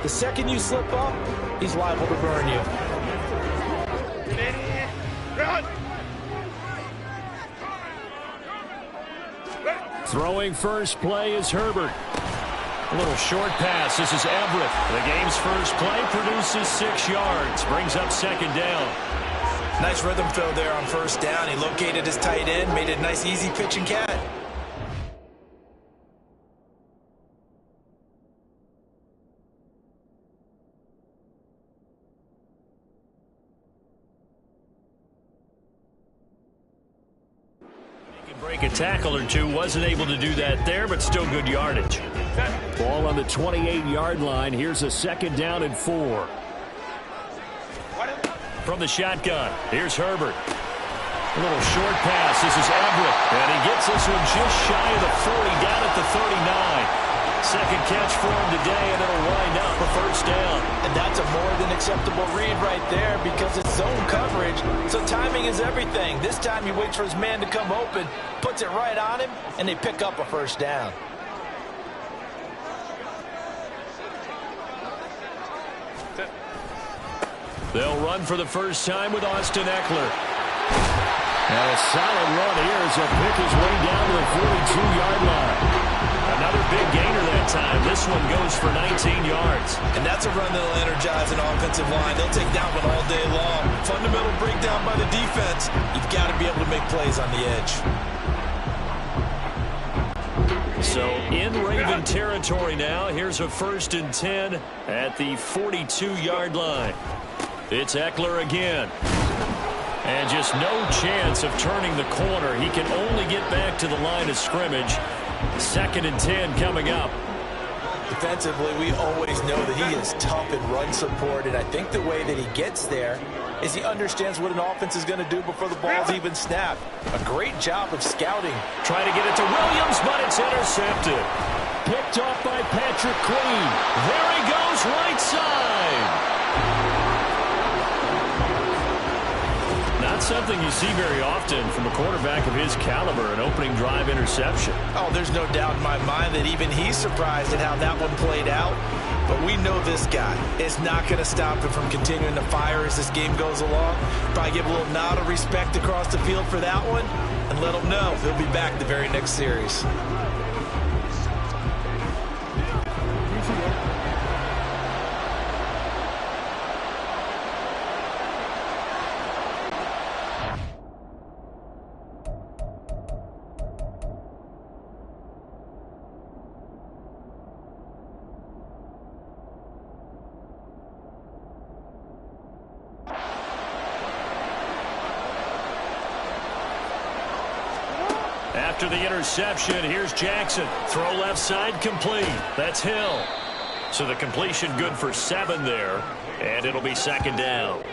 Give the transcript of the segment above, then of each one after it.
The second you slip up, he's liable to burn you. Throwing first play is Herbert. A little short pass. This is Everett. The game's first play produces 6 yards. Brings up second down. Nice rhythm throw there on first down. He located his tight end, made it a nice easy pitch and catch. Break a tackle or two. Wasn't able to do that there, but still good yardage. Ball on the 28-yard line. Here's a second down and 4. From the shotgun, here's Herbert. A little short pass. This is Everett. And he gets this one just shy of the 40, down at the 39. Second catch for him today, and it'll wind up a first down. And that's a more than acceptable read right there because it's zone coverage, so timing is everything. This time he waits for his man to come open, puts it right on him, and they pick up a first down. They'll run for the first time with Austin Eckler. And a solid run here as he'll pick his way down to the 42-yard line. Another big gainer that time. This one goes for 19 yards. And that's a run that'll energize an offensive line. They'll take that one all day long. Fundamental breakdown by the defense. You've got to be able to make plays on the edge. So in Raven territory now. Here's a 1st and 10 at the 42-yard line. It's Eckler again. And just no chance of turning the corner. He can only get back to the line of scrimmage. 2nd and 10 coming up. Defensively, we always know that he is tough in run support, and I think the way that he gets there is he understands what an offense is going to do before the ball's even snapped. A great job of scouting. Trying to get it to Williams, but it's intercepted. Picked off by Patrick Queen. There he goes, right side. Not something you see very often from a quarterback of his caliber, an opening drive interception. Oh, there's no doubt in my mind that even he's surprised at how that one played out. But we know this guy is not going to stop him from continuing to fire as this game goes along. Probably give a little nod of respect across the field for that one and let him know he'll be back the very next series. After the interception, here's Jackson. Throw left side, complete. That's Hill. So the completion good for 7 there, and it'll be 2nd down.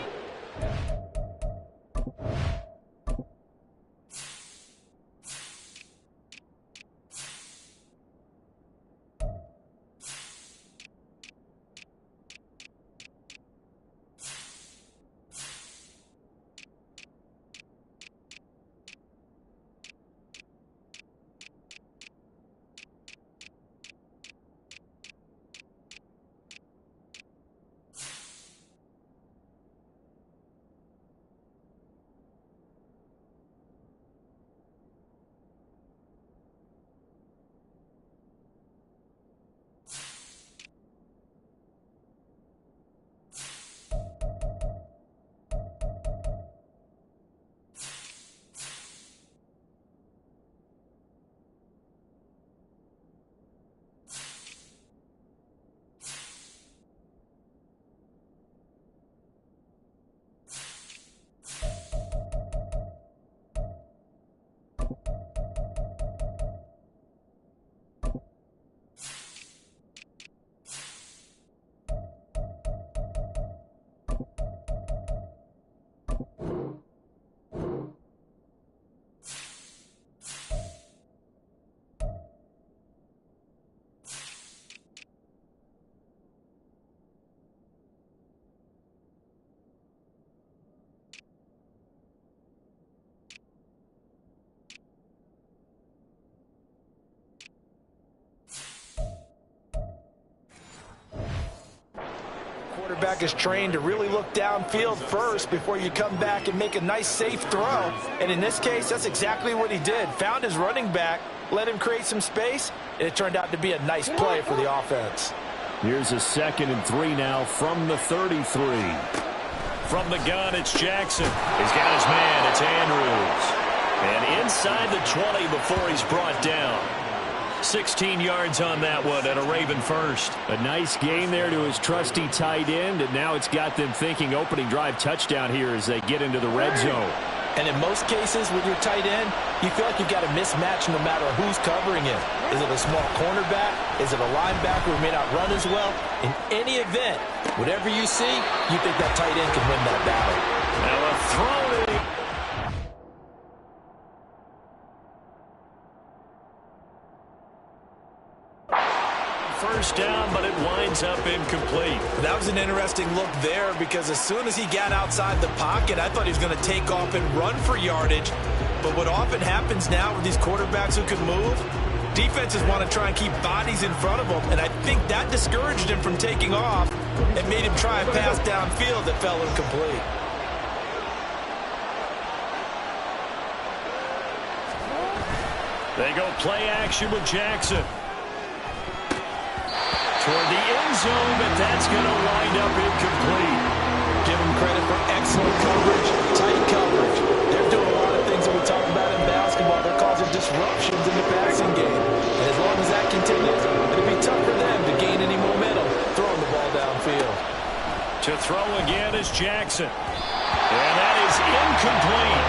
quarterback is trained to really look downfield first before you come back and make a nice, safe throw. And in this case, that's exactly what he did. Found his running back, let him create some space, and it turned out to be a nice play for the offense. Here's a 2nd and 3 now from the 33. From the gun, it's Jackson. He's got his man. It's Andrews. And inside the 20 before he's brought down. 16 yards on that one and a Raven first. A nice gain there to his trusty tight end, and now it's got them thinking opening drive touchdown here as they get into the red zone. And in most cases with your tight end, you feel like you've got a mismatch no matter who's covering him. Is it a small cornerback? Is it a linebacker who may not run as well? In any event, whatever you see, you think that tight end can win that battle. Now a throw. First down, but it winds up incomplete. That was an interesting look there because as soon as he got outside the pocket, I thought he was going to take off and run for yardage. But what often happens now with these quarterbacks who can move, defenses want to try and keep bodies in front of them, and I think that discouraged him from taking off and made him try a pass downfield that fell incomplete. They go play action with Jackson. Toward the end zone, but that's going to wind up incomplete. Give them credit for excellent coverage, tight coverage. They're doing a lot of things that we talk about in basketball. They're causing disruptions in the passing game. And as long as that continues, it'll be tough for them to gain any momentum throwing the ball downfield. To throw again is Jackson. And that is incomplete.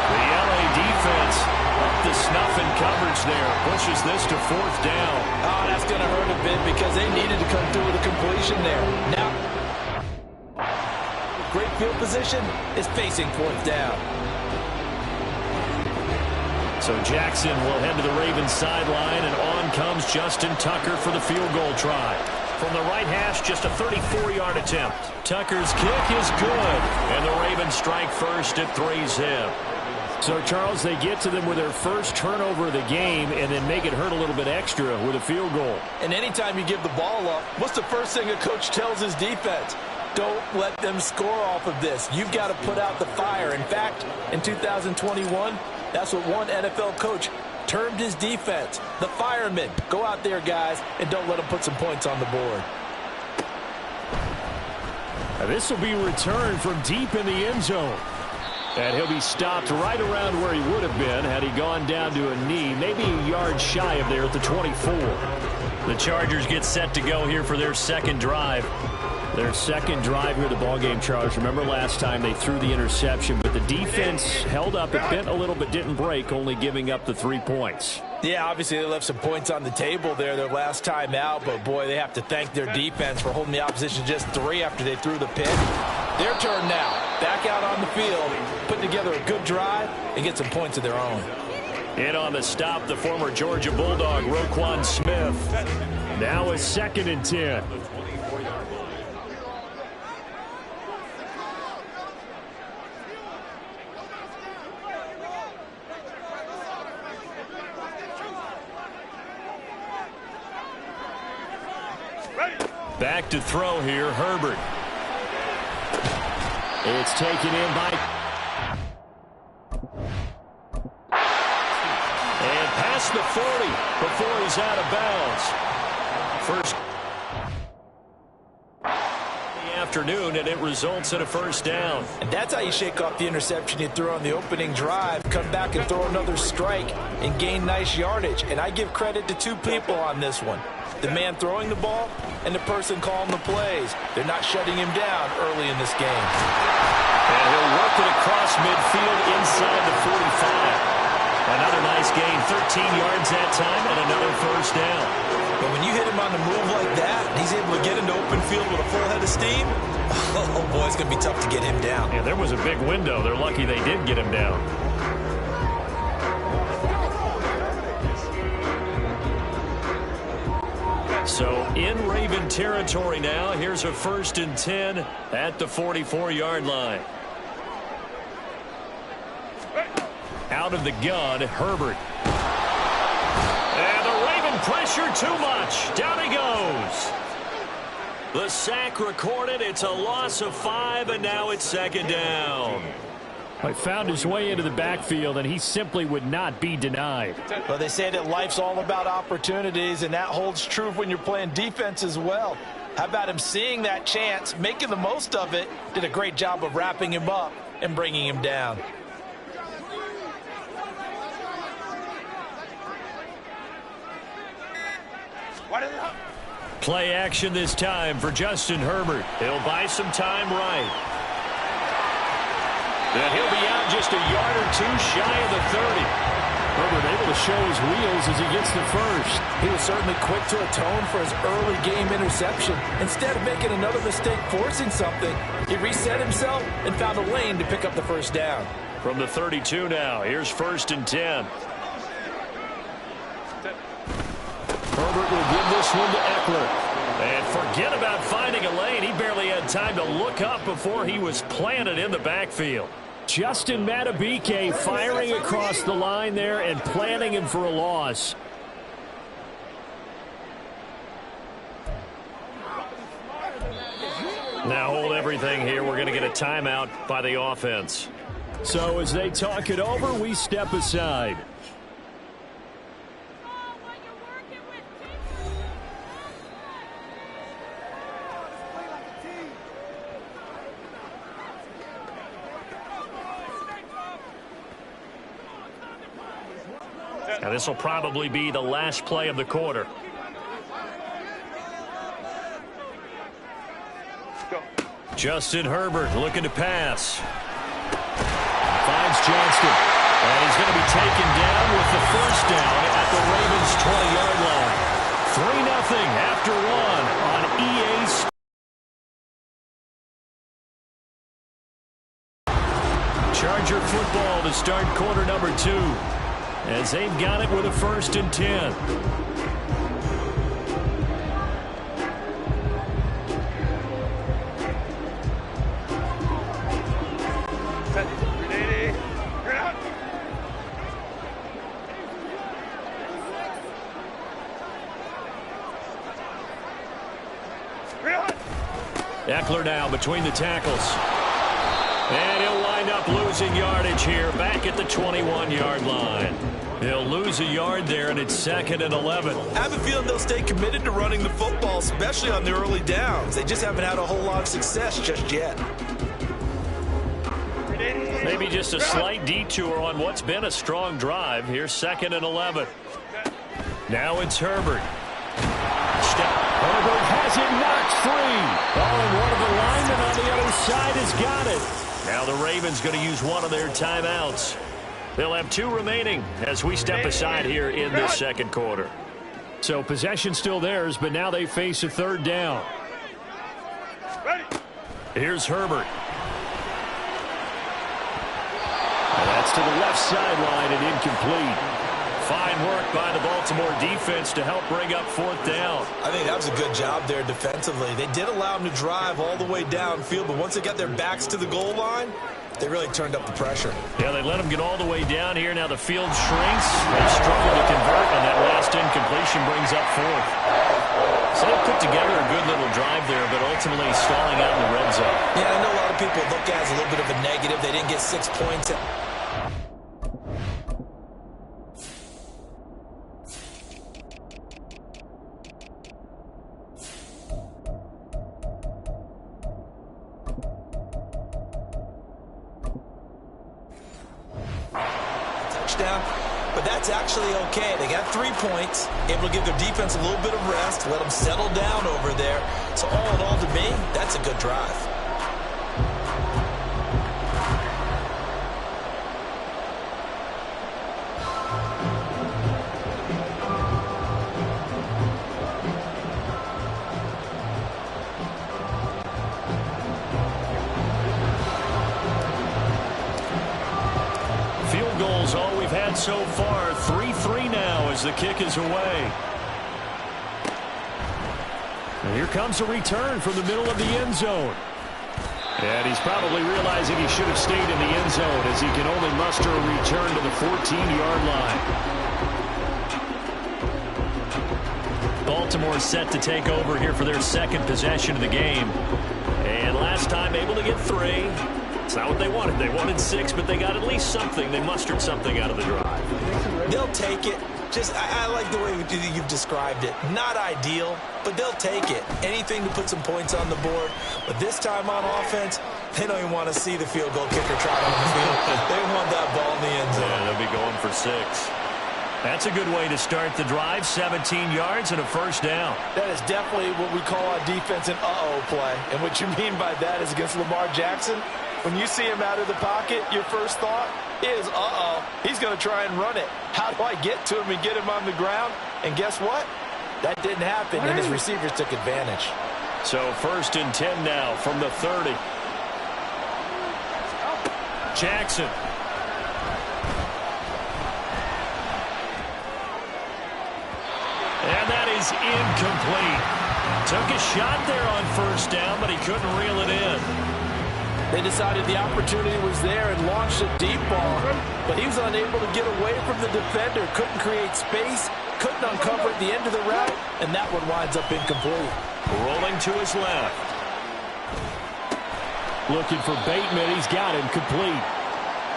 The LA defense up the snuff in coverage there. Pushes this to 4th down. Oh, that's going to hurt a bit because they needed to come through with a completion there. Now, great field position is facing 4th down. So Jackson will head to the Ravens sideline, and on comes Justin Tucker for the field goal try. From the right hash, just a 34-yard attempt. Tucker's kick is good, and the Ravens strike first at 3-zip. So, Charles, they get to them with their first turnover of the game and then make it hurt a little bit extra with a field goal. And anytime you give the ball up, what's the first thing a coach tells his defense? Don't let them score off of this. You've got to put out the fire. In fact, in 2021, that's what one NFL coach termed his defense, the firemen. Go out there, guys, and don't let them put some points on the board. Now, this will be returned from deep in the end zone. And he'll be stopped right around where he would have been had he gone down to a knee, maybe a yard shy of there at the 24. The Chargers get set to go here for their second drive. Their second drive here of the ballgame, Charles. Remember last time they threw the interception, but the defense held up. It bent a little but didn't break, only giving up the 3 points. Yeah, obviously they left some points on the table there their last time out, but boy, they have to thank their defense for holding the opposition just 3 after they threw the pick. Their turn now. Back out on the field, put together a good drive, and get some points of their own. In on the stop, the former Georgia Bulldog, Roquan Smith. Now a 2nd and 10. Back to throw here, Herbert. It's taken in by... And past the 40 before he's out of bounds. First the afternoon, and it results in a first down. And that's how you shake off the interception you threw on the opening drive, come back and throw another strike and gain nice yardage. And I give credit to 2 people on this one. The man throwing the ball and the person calling the plays. They're not shutting him down early in this game. And he'll work it across midfield inside the 45. Another nice gain, 13 yards that time, and another first down. But when you hit him on the move like that, and he's able to get into open field with a full head of steam, oh boy, it's going to be tough to get him down. Yeah, there was a big window. They're lucky they did get him down. So in Raven territory now. Here's a 1st and 10 at the 44-yard line. Out of the gun, Herbert. And the Raven pressure too much. Down he goes. The sack recorded. It's a loss of 5, and now it's second down. He found his way into the backfield, and he simply would not be denied. Well, they say that life's all about opportunities, and that holds true when you're playing defense as well. How about him seeing that chance, making the most of it, did a great job of wrapping him up and bringing him down. Play action this time for Justin Herbert. He'll buy some time right. And he'll be out just a yard or two shy of the 30. Herbert able to show his wheels as he gets the first. He was certainly quick to atone for his early game interception. Instead of making another mistake forcing something, he reset himself and found a lane to pick up the first down. From the 32 now, here's 1st and 10. Herbert will give this one to Eckler. And forget about finding a lane. He barely had time to look up before he was planted in the backfield. Justin Madubuike firing across the line there and planting him for a loss. Now hold everything here. We're going to get a timeout by the offense. So as they talk it over, we step aside. Now this will probably be the last play of the quarter. Justin Herbert looking to pass. Finds Johnston. And he's going to be taken down with the first down at the Ravens' 20-yard line. 3-0 after 1 on EA. Charger football to start quarter number 2. As they've got it with a 1st and 10. Eckler now between the tackles. And he'll wind up losing yardage here back at the 21-yard line. He'll lose a yard there, and it's 2nd and 11. I have a feeling they'll stay committed to running the football, especially on the early downs. They just haven't had a whole lot of success just yet. Maybe just a slight detour on what's been a strong drive. Here's 2nd and 11. Now it's Herbert. Herbert has it knocked free. Oh, and one of the linemen on the other side has got it. Now the Ravens going to use one of their timeouts. They'll have 2 remaining as we step aside here in this second quarter. So possession still theirs, but now they face a 3rd down. Here's Herbert. And that's to the left sideline and incomplete. Fine work by the Baltimore defense to help bring up 4th down. I think that was a good job there defensively. They did allow them to drive all the way downfield, but once they got their backs to the goal line, they really turned up the pressure. Yeah, they let them get all the way down here. Now the field shrinks. They struggle to convert, and that last incompletion brings up 4th. So they put together a good little drive there, but ultimately stalling out in the red zone. Yeah, I know a lot of people look at it as a little bit of a negative. They didn't get 6 points. But that's actually okay. They got 3 points, able to give their defense a little bit of rest, let them settle down over there. So all in all, to me, that's a good drive. Field goals all we've had so far. 3-3 now as the kick is away. And here comes a return from the middle of the end zone. And he's probably realizing he should have stayed in the end zone as he can only muster a return to the 14-yard line. Baltimore set to take over here for their second possession of the game. And last time able to get 3. It's not what they wanted. They wanted 6, but they got at least something. They mustered something out of the drive. They'll take it. I like the way you've described it. Not ideal, but they'll take it. Anything to put some points on the board. But this time on offense, they don't even want to see the field goal kicker trot on the field. They want that ball in the end zone. Yeah, they'll be going for 6. That's a good way to start the drive. 17 yards and a first down. That is definitely what we call a defense an uh-oh play. And what you mean by that is against Lamar Jackson, when you see him out of the pocket, your first thought is, uh-oh, he's going to try and run it. How do I get to him and get him on the ground? And guess what? That didn't happen, and his receivers took advantage. So 1st and 10 now from the 30. Jackson. And that is incomplete. Took a shot there on 1st down, but he couldn't reel it in. They decided the opportunity was there and launched a deep ball, but he was unable to get away from the defender, couldn't create space, couldn't uncover at the end of the route, and that one winds up incomplete. Rolling to his left. Looking for Bateman. He's got him complete.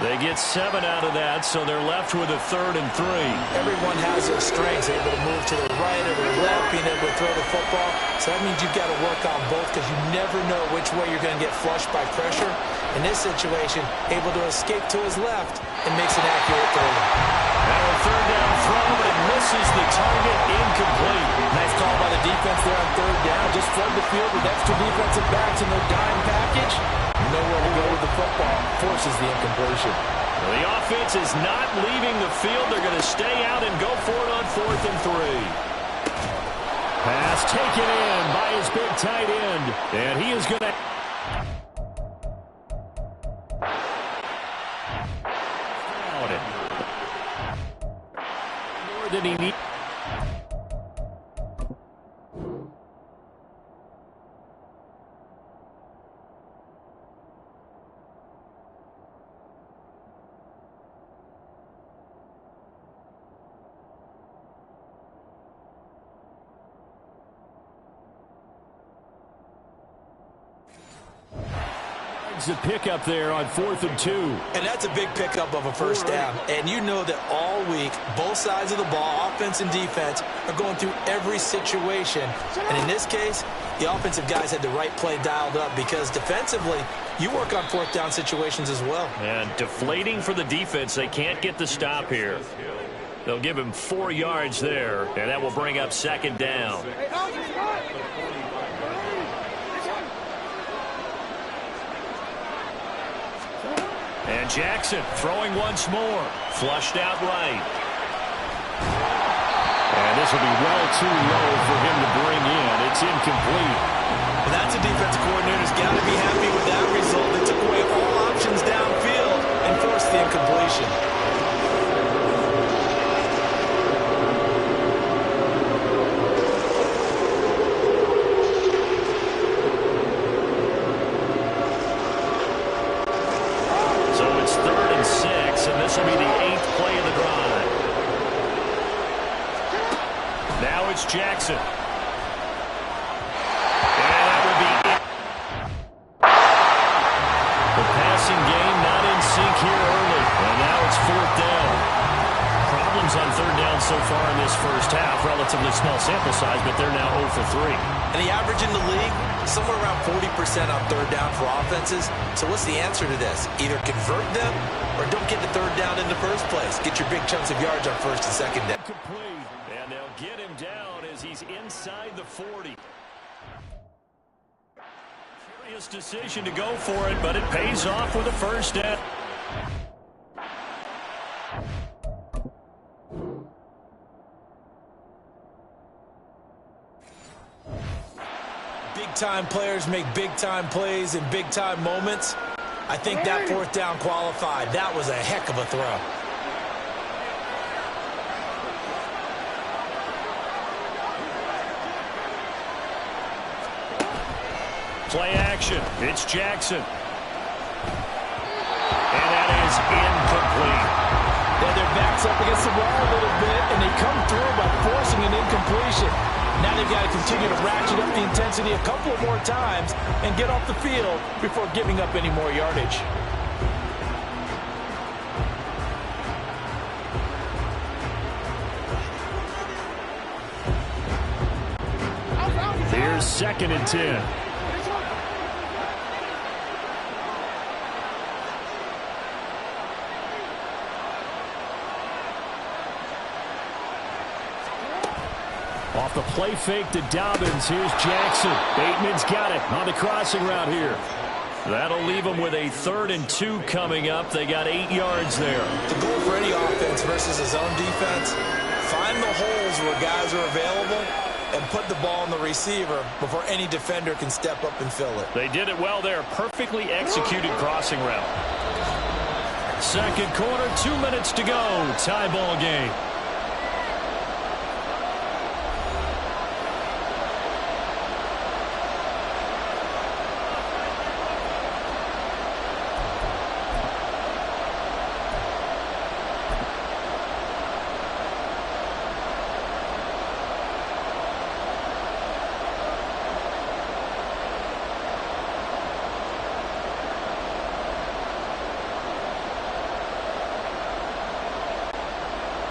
They get 7 out of that, so they're left with a 3rd and 3. Everyone has their strengths, able to move to the right or the left, being able to throw the football. So that means you've got to work on both because you never know which way you're going to get flushed by pressure. In this situation, able to escape to his left and makes an accurate throw. Now a 3rd down throw, but it misses the target, incomplete. Nice call by the defense there on 3rd down. Just flood the field with extra defensive backs in their dime package. Nowhere to go with the football. Forces the incompletion. Well, the offense is not leaving the field. They're going to stay out and go for it on 4th and 3. Pass taken in by his big tight end. And he is going to... More than he needs. The pickup there on 4th and 2. And that's a big pickup of a first down. And you know that all week, both sides of the ball, offense and defense, are going through every situation. And in this case, the offensive guys had the right play dialed up because defensively, you work on 4th down situations as well. And deflating for the defense. They can't get the stop here. They'll give him 4 yards there, and that will bring up 2nd down. And Jackson throwing once more. Flushed out right. And this will be well too low for him to bring in. It's incomplete. Well, that's a defensive coordinator's got to be happy with that result. They took away all options downfield and forced the incompletion. This will be the 8th play of the drive. Now it's Jackson. And that would be it. The passing game not in sync here early. And now it's 4th down. Problems on 3rd down so far in this first half. Relatively small sample size, but they're now 0 for 3. And the average in the league, somewhere around 40% on 3rd down for offenses. So what's the answer to this? Either convert them or don't get the 3rd down in the first place. Get your big chunks of yards on 1st and 2nd down. And they'll get him down as he's inside the 40. Curious decision to go for it, but it pays off with a first down. Big-time players make big-time plays in big-time moments. I think that 4th down qualified. That was a heck of a throw. Play action. It's Jackson. And that is incomplete. Yeah, their back's up against the wall a little bit, and they come through by forcing an incompletion. Now they've got to continue to ratchet up the intensity a couple of more times and get off the field before giving up any more yardage. Here's 2nd and 10. Off the play fake to Dobbins. Here's Jackson. Bateman's got it on the crossing route here. That'll leave them with a 3rd and 2 coming up. They got 8 yards there. The goal for any offense versus his own defense, find the holes where guys are available and put the ball on the receiver before any defender can step up and fill it. They did it well there. Perfectly executed crossing route. 2nd quarter, 2 minutes to go. Tie ball game.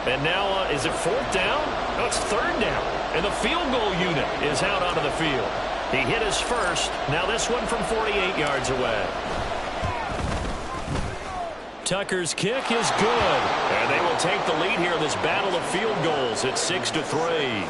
And now, is it 4th down? No, it's 3rd down. And the field goal unit is out onto the field. He hit his first. Now this one from 48 yards away. Tucker's kick is good. And they will take the lead here in this battle of field goals at 6-3.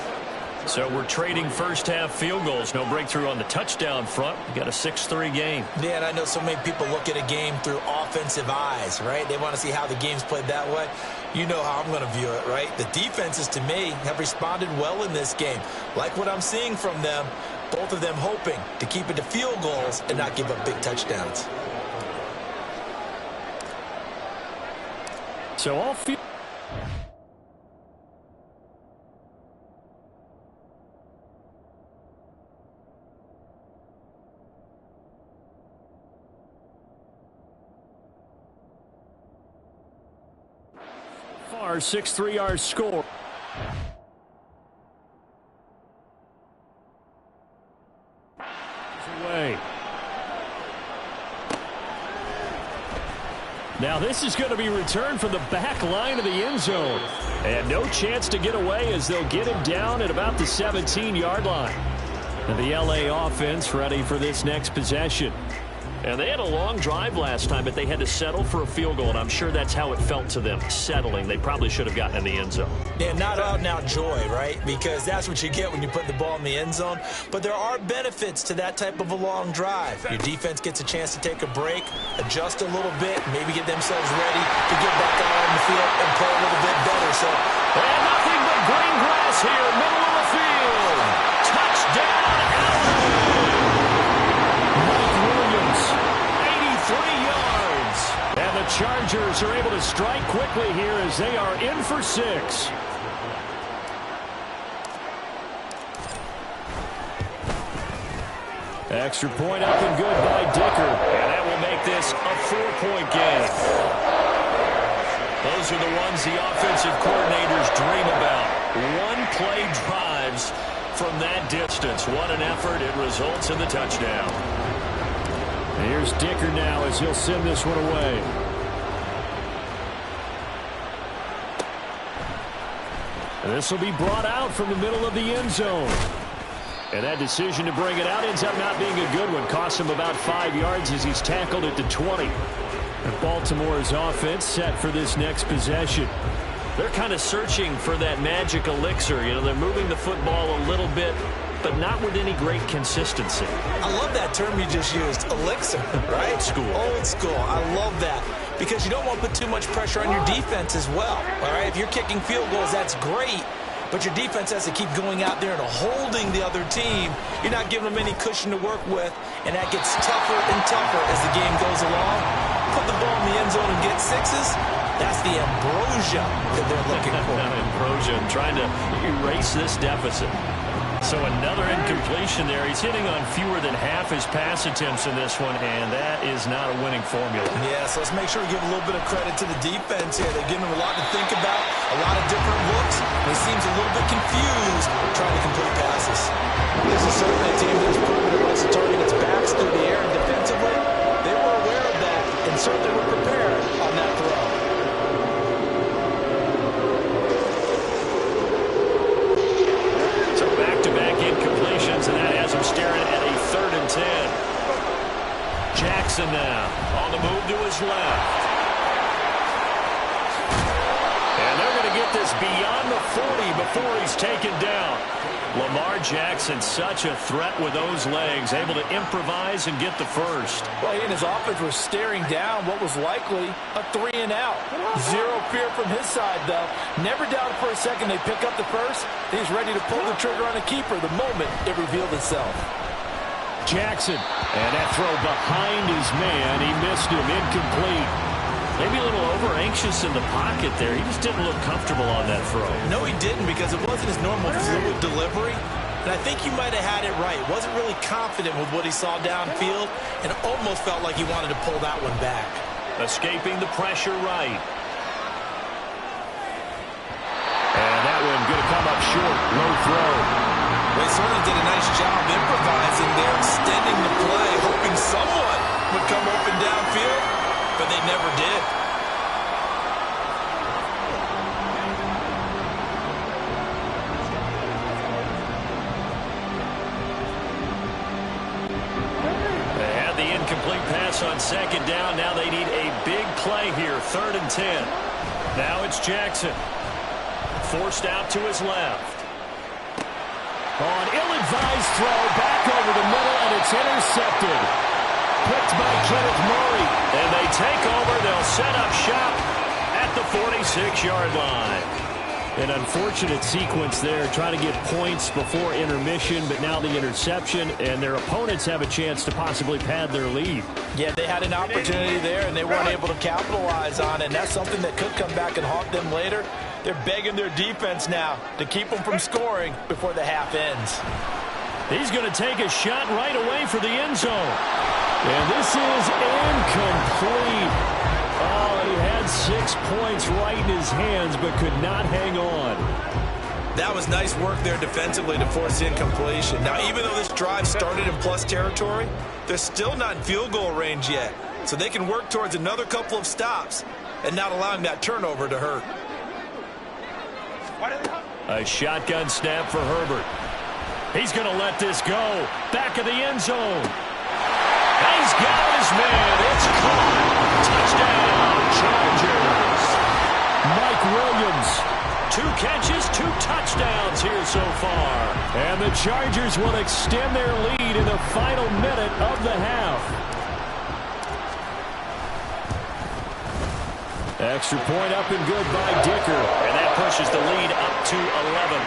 So we're trading first half field goals. No breakthrough on the touchdown front. We got a 6-3 game. Yeah, and I know so many people look at a game through offensive eyes, right? They want to see how the game's played that way. You know how I'm going to view it, right? The defenses, to me, have responded well in this game. Like what I'm seeing from them, both of them hoping to keep it to field goals and not give up big touchdowns. So all field. Far 6-3 our score. Away. Now this is going to be returned from the back line of the end zone. And no chance to get away as they'll get him down at about the 17-yard line. And the LA offense ready for this next possession. And they had a long drive last time, but they had to settle for a field goal, and I'm sure that's how it felt to them, settling. They probably should have gotten in the end zone. Yeah, not out-and-out joy, right? Because that's what you get when you put the ball in the end zone. But there are benefits to that type of a long drive. Your defense gets a chance to take a break, adjust a little bit, maybe get themselves ready to get back out on the field and play a little bit better. So, and nothing but green grass here, middle of the field. Touchdown, Allen. 83 yards. And the Chargers are able to strike quickly here as they are in for 6. Extra point up and good by Dicker. And that will make this a 4-point game. Those are the ones the offensive coordinators dream about. One-play drives from that distance. What an effort. It results in the touchdown. Here's Dicker now as he'll send this one away. This will be brought out from the middle of the end zone. And that decision to bring it out ends up not being a good one. Costs him about 5 yards as he's tackled at the 20. And Baltimore's offense set for this next possession. They're kind of searching for that magic elixir. You know, they're moving the football a little bit, but not with any great consistency. I love that term you just used, elixir, right? Old school. Old school. I love that because you don't want to put too much pressure on your defense as well, all right? If you're kicking field goals, that's great, but your defense has to keep going out there and holding the other team. You're not giving them any cushion to work with, and that gets tougher and tougher as the game goes along. Put the ball in the end zone and get 6s. That's the ambrosia that they're looking for. Ambrosia, trying to erase this deficit. So another incompletion there. He's hitting on fewer than half his pass attempts in this one, and that is not a winning formula. Yeah, so let's make sure we give a little bit of credit to the defense here. They're giving him a lot to think about, a lot of different looks, and he seems a little bit confused trying to complete passes. Jackson now on the move to his left. And they're going to get this beyond the 40 before he's taken down. Lamar Jackson, such a threat with those legs, able to improvise and get the first. Well, he and his offense were staring down what was likely a 3-and-out. Zero fear from his side, though. Never doubted for a second they pick up the first. He's ready to pull the trigger on a keeper the moment it revealed itself. Jackson, and that throw behind his man. He missed him, incomplete. Maybe a little over-anxious in the pocket there. He just didn't look comfortable on that throw. No, he didn't, because it wasn't his normal fluid delivery. And I think you might have had it right. Wasn't really confident with what he saw downfield, and almost felt like he wanted to pull that one back. Escaping the pressure right. And that one going to come up short. Low throw. They certainly did a nice job improvising there, extending the play, hoping someone would come open downfield, but they never did. They had the incomplete pass on second down. Now they need a big play here, 3rd and 10. Now it's Jackson. Forced out to his left. On ill-advised throw, back over the middle, and it's intercepted. Picked by Kenneth Murray. And they take over. They'll set up shop at the 46-yard line. An unfortunate sequence there, trying to get points before intermission, but now the interception, and their opponents have a chance to possibly pad their lead. Yeah, they had an opportunity there, and they weren't able to capitalize on it, and that's something that could come back and haunt them later. They're begging their defense now to keep them from scoring before the half ends. He's going to take a shot right away for the end zone. And this is incomplete. Oh, he had 6 points right in his hands, but could not hang on. That was nice work there defensively to force the incompletion. Now, even though this drive started in plus territory, they're still not in field goal range yet. So they can work towards another couple of stops and not allowing that turnover to hurt. A shotgun snap for Herbert. He's going to let this go. Back of the end zone. He's got his man. It's caught. Touchdown, Chargers. Mike Williams. 2 catches, 2 touchdowns here so far. And the Chargers will extend their lead in the final minute of the half. Extra point up and good by Dicker. And that pushes the lead up to 11.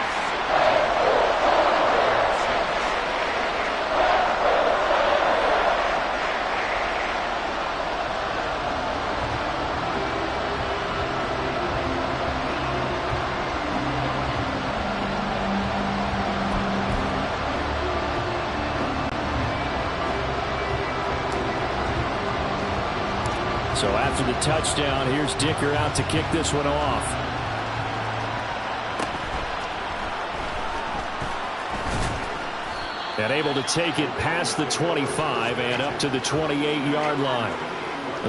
So after the touchdown, here's Dicker out to kick this one off. And able to take it past the 25 and up to the 28-yard line.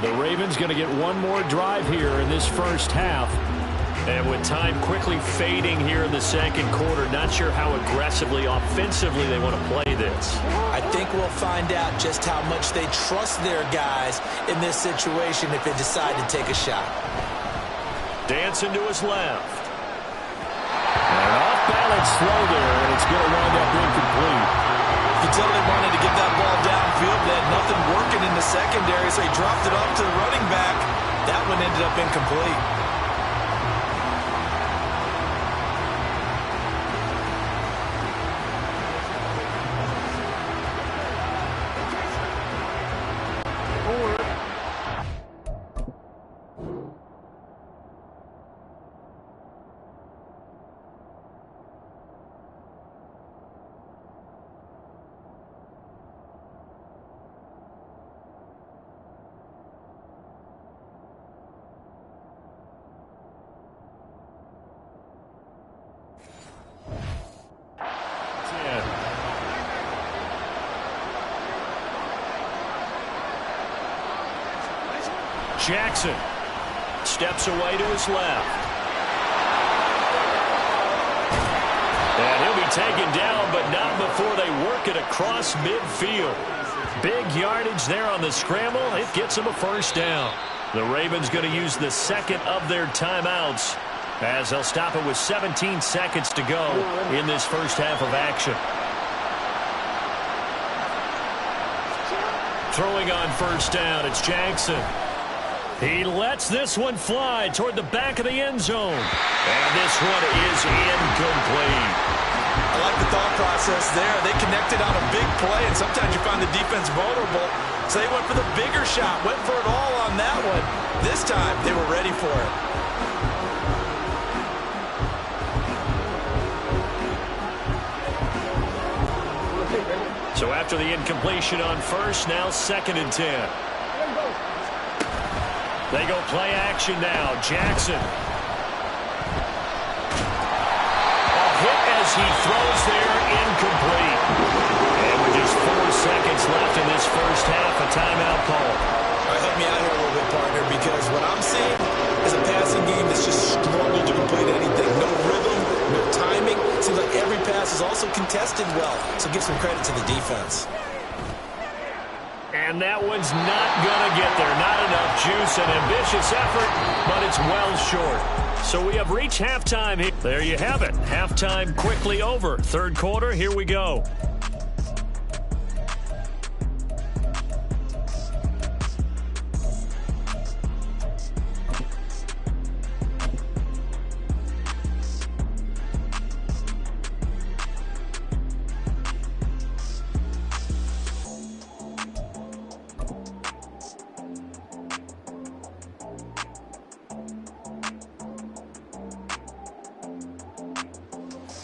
The Ravens going to get one more drive here in this first half. And with time quickly fading here in the second quarter, not sure how aggressively, offensively they want to play this. I think we'll find out just how much they trust their guys in this situation if they decide to take a shot. Dancing to his left. An off-balance throw there, and it's going to wind up incomplete. You can tell they wanted to get that ball downfield. They had nothing working in the secondary, so he dropped it off to the running back. That one ended up incomplete. Jackson steps away to his left. And he'll be taken down, but not before they work it across midfield. Big yardage there on the scramble. It gets them a first down. The Ravens going to use the second of their timeouts as they'll stop it with 17 seconds to go in this first half of action. Throwing on first down, it's Jackson. He lets this one fly toward the back of the end zone. And this one is incomplete. I like the thought process there. They connected on a big play, and sometimes you find the defense vulnerable. So they went for the bigger shot, went for it all on that one. This time, they were ready for it. So after the incompletion on first, now 2nd and 10. They go play action now. Jackson. A hit as he throws there, incomplete. And with just 4 seconds left in this first half, a timeout call. All right, help me out here a little bit, partner, because what I'm seeing is a passing game that's just struggled to complete anything. No rhythm, no timing. Seems like every pass is also contested well, so give some credit to the defense. And that one's not going to get there. Not enough juice, an ambitious effort, but it's well short. So we have reached halftime here. There you have it. Halftime quickly over. Third quarter, here we go.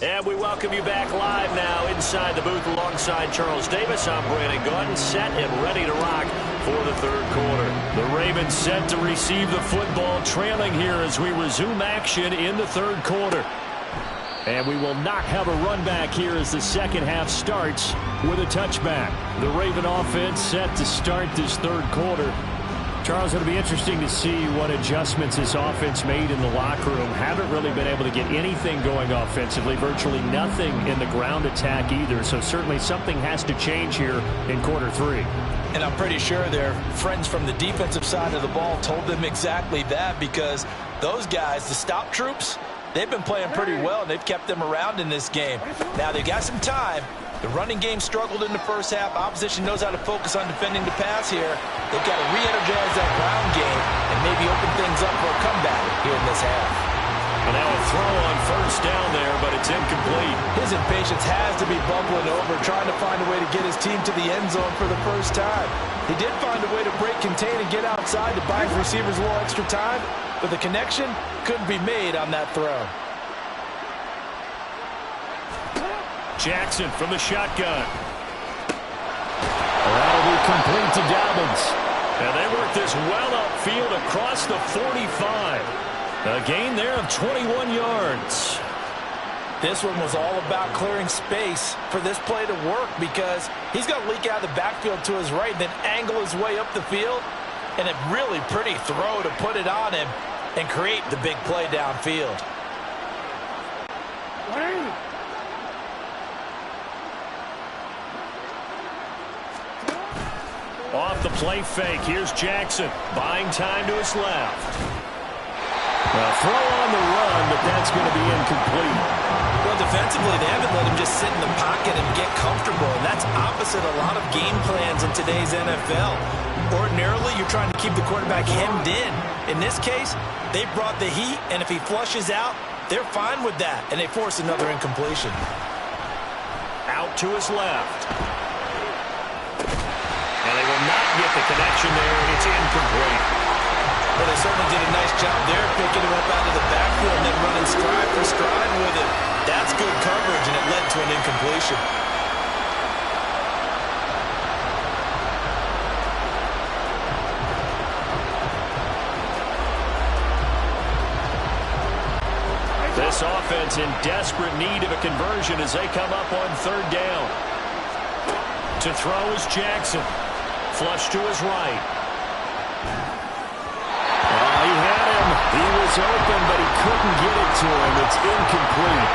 And we welcome you back live now inside the booth alongside Charles Davis. I'm Brandon Gordon, set and ready to rock for the third quarter. The Ravens set to receive the football, trailing here as we resume action in the third quarter. And we will not have a run back here as the second half starts with a touchback. The Raven offense set to start this third quarter. Charles, it'll be interesting to see what adjustments this offense made in the locker room. Haven't really been able to get anything going offensively, virtually nothing in the ground attack either. So certainly something has to change here in quarter 3. And I'm pretty sure their friends from the defensive side of the ball told them exactly that, because those guys, the stop troops, they've been playing pretty well, and they've kept them around in this game. Now, they've got some time. The running game struggled in the first half. Opposition knows how to focus on defending the pass here. They've got to re-energize that ground game and maybe open things up for a comeback here in this half. And now a throw on first down there, but it's incomplete. His impatience has to be bubbling over, trying to find a way to get his team to the end zone for the first time. He did find a way to break, contain, and get outside to buy his receivers a little extra time, but the connection couldn't be made on that throw. Jackson from the shotgun. That'll be complete to Dobbins. And they work this well upfield across the 45. A gain there of 21 yards. This one was all about clearing space for this play to work, because he's going to leak out of the backfield to his right, then angle his way up the field, and a really pretty throw to put it on him and create the big play downfield. Off the play fake, here's Jackson, buying time to his left. A throw on the run, but that's going to be incomplete. Well, defensively, they haven't let him just sit in the pocket and get comfortable, and that's opposite a lot of game plans in today's NFL. Ordinarily, you're trying to keep the quarterback hemmed in. In this case, they brought the heat, and if he flushes out, they're fine with that, and they force another incompletion. Out to his left. And they will not get the connection there. It's incomplete. Well, they certainly did a nice job there, picking him up out of the backfield and then running stride for stride with it. That's good coverage, and it led to an incompletion. This offense in desperate need of a conversion as they come up on third down. To throw is Jackson. Flush to his right. Oh, he had him. He was open, but he couldn't get it to him. It's incomplete.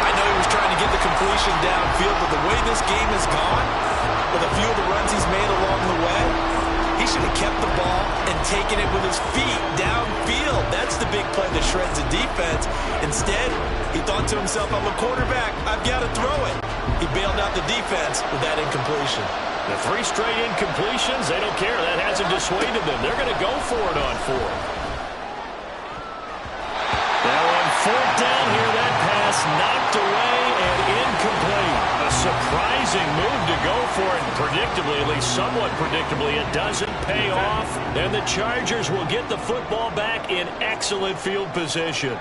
I know he was trying to get the completion downfield, but the way this game has gone, with a few of the runs he's made along the way. He should have kept the ball and taken it with his feet downfield. That's the big play that shreds the defense. Instead, he thought to himself, I'm a quarterback. I've got to throw it. He bailed out the defense with that incompletion. The 3 straight incompletions, they don't care. That hasn't dissuaded them. They're going to go for it on 4th. Now on 4th down here, that pass knocked away and incomplete. A surprising move to go for it. Predictably, at least somewhat predictably, it doesn't pay off. And the Chargers will get the football back in excellent field position.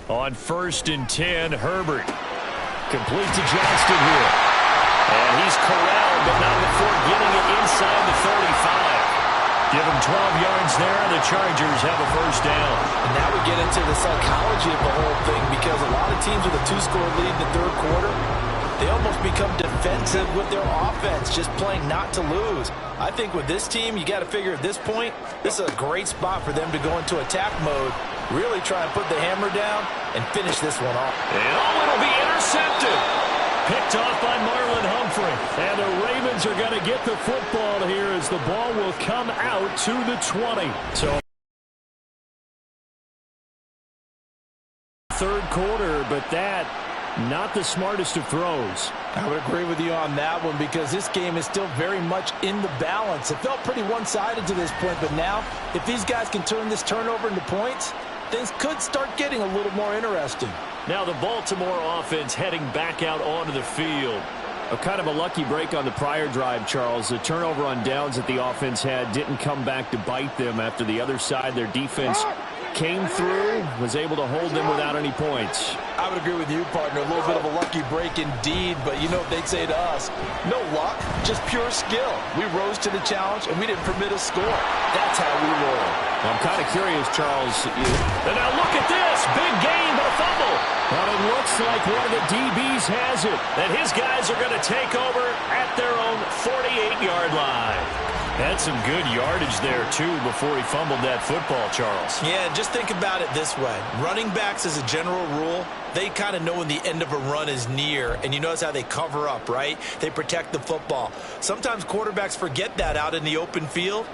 On 1st and 10, Herbert. Complete to Johnston here. And he's corralled, but not before getting it inside the 35. Give him 12 yards there, and the Chargers have a 1st down. And now we get into the psychology of the whole thing, because a lot of teams with a 2-score lead in the 3rd quarter, they almost become defensive with their offense, just playing not to lose. I think with this team, you got to figure at this point, this is a great spot for them to go into attack mode, really try and put the hammer down and finish this one off. And it'll be intercepted. Picked off by Marlon Humphrey. And the Ravens are going to get the football here as the ball will come out to the 20. So 3rd quarter, but that not the smartest of throws. I would agree with you on that one, because this game is still very much in the balance. It felt pretty one-sided to this point, but now if these guys can turn this turnover into points, things could start getting a little more interesting. Now the Baltimore offense heading back out onto the field. A kind of a lucky break on the prior drive, Charles. The turnover on downs that the offense had didn't come back to bite them after the other side. Their defense came through, was able to hold them without any points. I would agree with you, partner. A little bit of a lucky break indeed, but you know what they'd say to us? No luck, just pure skill. We rose to the challenge, and we didn't permit a score. That's how we roll. I'm kind of curious, Charles. And now look at this. Big gain, but a fumble. But it looks like one of the DBs has it. And his guys are going to take over at their own 48-yard line. Had some good yardage there, too, before he fumbled that football, Charles. Yeah, just think about it this way. Running backs, as a general rule, they kind of know when the end of a run is near, and you notice how they cover up, right? They protect the football. Sometimes quarterbacks forget that out in the open field.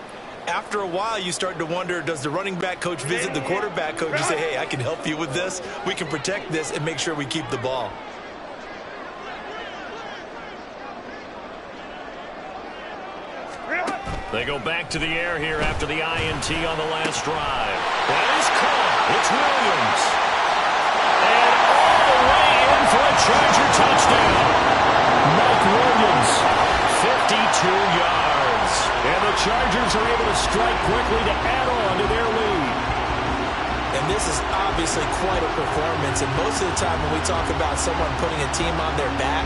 After a while, you start to wonder, does the running back coach visit the quarterback coach and say, hey, I can help you with this. We can protect this and make sure we keep the ball. They go back to the air here after the INT on the last drive. That is caught. It's Williams. And all the way in for a Charger touchdown. Mike Williams, 52 yards. And the Chargers are able to strike quickly to add on to their lead. And this is obviously quite a performance. And most of the time when we talk about someone putting a team on their back,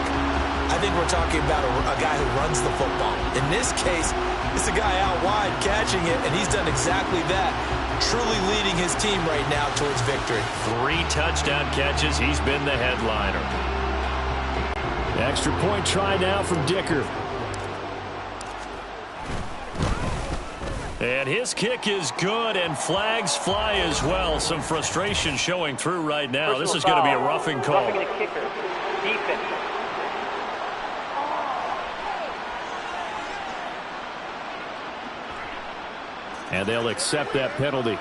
I think we're talking about a guy who runs the football. In this case, it's a guy out wide catching it, and he's done exactly that, truly leading his team right now towards victory. 3 touchdown catches. He's been the headliner. Extra point try now from Dicker. And his kick is good, and flags fly as well. Some frustration showing through right now. This is going to be a roughing call. Roughing the kicker. Defense. And they'll accept that penalty.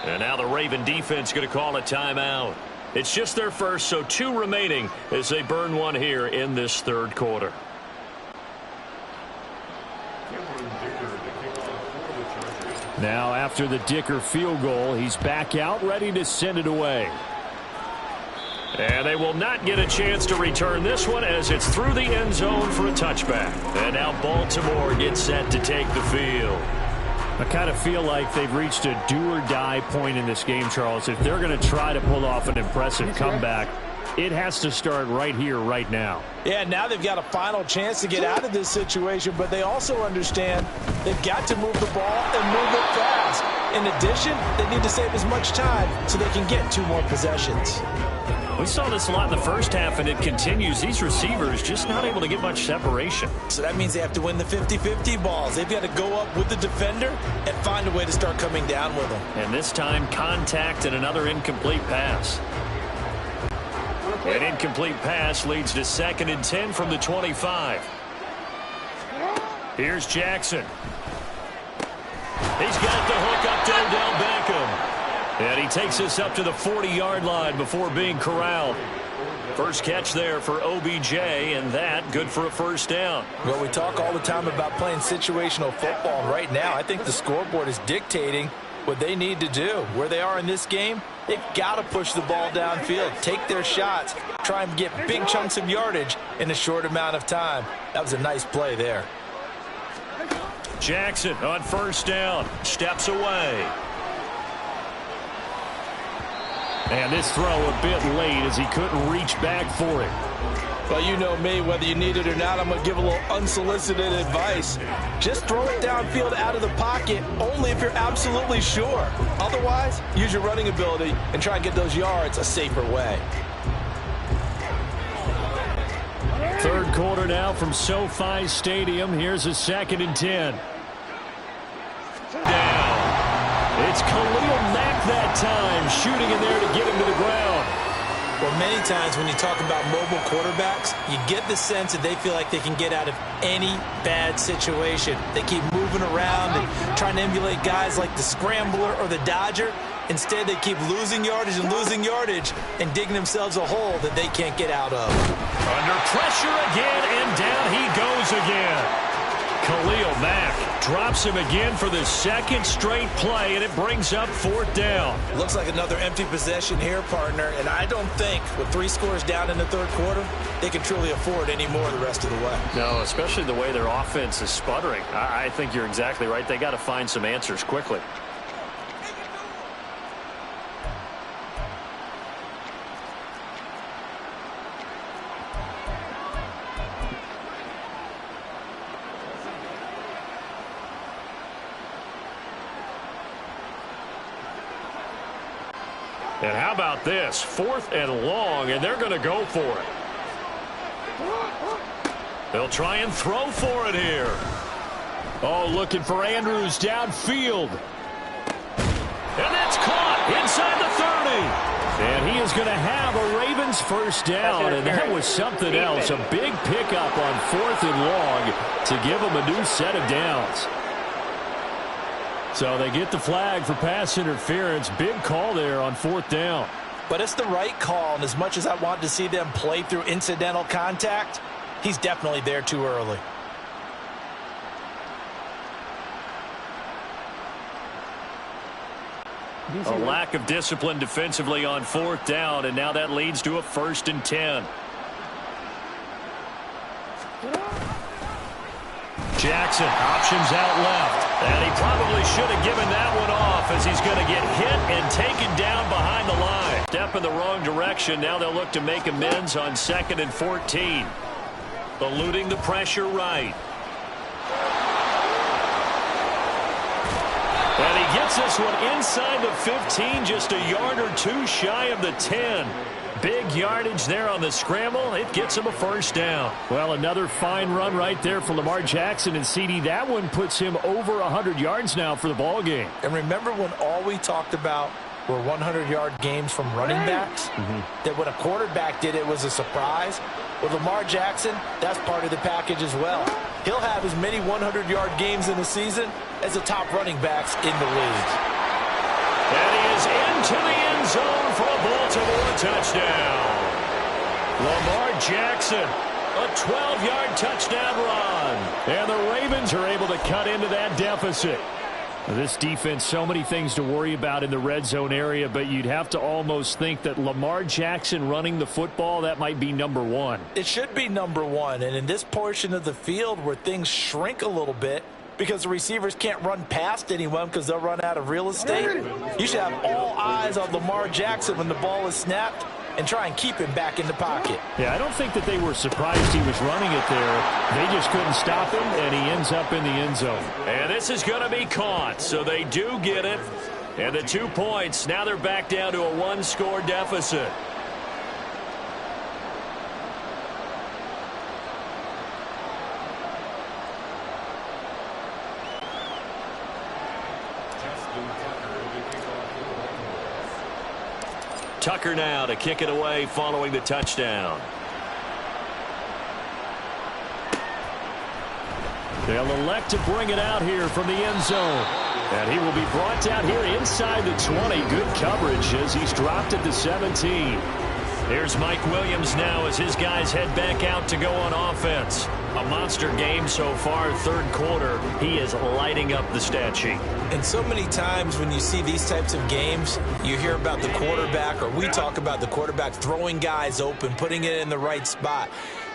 And now the Raven defense going to call a timeout. It's just their first, so 2 remaining as they burn one here in this third quarter. Now after the Dicker field goal, he's back out ready to send it away. And they will not get a chance to return this one as it's through the end zone for a touchback. And now Baltimore gets set to take the field. I kind of feel like they've reached a do-or-die point in this game, Charles. If they're going to try to pull off an impressive comeback, it has to start right here, right now. Yeah, now they've got a final chance to get out of this situation, but they also understand they've got to move the ball and move it fast. In addition, they need to save as much time so they can get 2 more possessions. We saw this a lot in the first half, and it continues. These receivers just not able to get much separation. So that means they have to win the 50-50 balls. They've got to go up with the defender and find a way to start coming down with them. And this time, contact and another incomplete pass. An incomplete pass leads to 2nd and 10 from the 25. Here's Jackson. He's got the hook up to Odell Beckham. And he takes us up to the 40-yard line before being corralled. First catch there for OBJ, and that good for a first down. Well, we talk all the time about playing situational football. Right now, I think the scoreboard is dictating what they need to do. Where they are in this game, they've got to push the ball downfield, take their shots, try and get big chunks of yardage in a short amount of time. That was a nice play there. Jackson on first down, steps away. And this throw a bit late as he couldn't reach back for it. Well, you know me, whether you need it or not, I'm going to give a little unsolicited advice. Just throw it downfield out of the pocket only if you're absolutely sure. Otherwise, use your running ability and try and get those yards a safer way. Third quarter now from SoFi Stadium. Here's a 2nd and 10. Down. It's Khalil Mack that time, shooting in there to get him to the ground. Well, many times when you talk about mobile quarterbacks, you get the sense that they feel like they can get out of any bad situation. They keep moving around and trying to emulate guys like the Scrambler or the Dodger. Instead, they keep losing yardage and digging themselves a hole that they can't get out of. Under pressure again, and down he goes again. Khalil Mack drops him again for the 2nd straight play, and it brings up 4th down. Looks like another empty possession here, partner, and I don't think with 3 scores down in the third quarter, they can truly afford any more the rest of the way. No, especially the way their offense is sputtering. I think you're exactly right. They got to find some answers quickly. And how about this? 4th and long, and they're going to go for it. They'll try and throw for it here. Oh, looking for Andrews downfield. And that's caught inside the 30. And he is going to have a Ravens first down, and that was something else. A big pickup on 4th and long to give them a new set of downs. So they get the flag for pass interference. Big call there on 4th down. But it's the right call, and as much as I want to see them play through incidental contact, he's definitely there too early. A lack of discipline defensively on 4th down, and now that leads to a 1st and 10. Jackson options out left, and he probably should have given that one off as he's going to get hit and taken down behind the line. Step in the wrong direction. Now they'll look to make amends on 2nd and 14. Eluding the pressure right. And he gets this one inside the 15, just a yard or two shy of the 10. Big yardage there on the scramble. It gets him a first down. Well, another fine run right there for Lamar Jackson and CD. That one puts him over 100 yards now for the ball game. And remember when all we talked about were 100-yard games from running backs? That when a quarterback did it was a surprise? With Lamar Jackson, that's part of the package as well. He'll have as many 100-yard games in the season as the top running backs in the league. And he is into the end zone for a Baltimore touchdown. Lamar Jackson, a 12-yard touchdown run. And the Ravens are able to cut into that deficit. This defense, so many things to worry about in the red zone area, but you'd have to almost think that Lamar Jackson running the football, that might be number one. It should be number one, and in this portion of the field where things shrink a little bit because the receivers can't run past anyone because they'll run out of real estate, you should have all eyes on Lamar Jackson when the ball is snapped and try and keep him back in the pocket. Yeah, I don't think that they were surprised he was running it there. They just couldn't stop him, and he ends up in the end zone. And this is going to be caught, so they do get it. And the 2 points, now they're back down to a 1-score deficit. Tucker now to kick it away following the touchdown. They'll elect to bring it out here from the end zone. And he will be brought down here inside the 20. Good coverage as he's dropped at the 17. Here's Mike Williams now as his guys head back out to go on offense. A monster game so far, 3rd quarter. He is lighting up the stat sheet. And so many times when you see these types of games, you hear about the quarterback, or we talk about the quarterback throwing guys open, putting it in the right spot.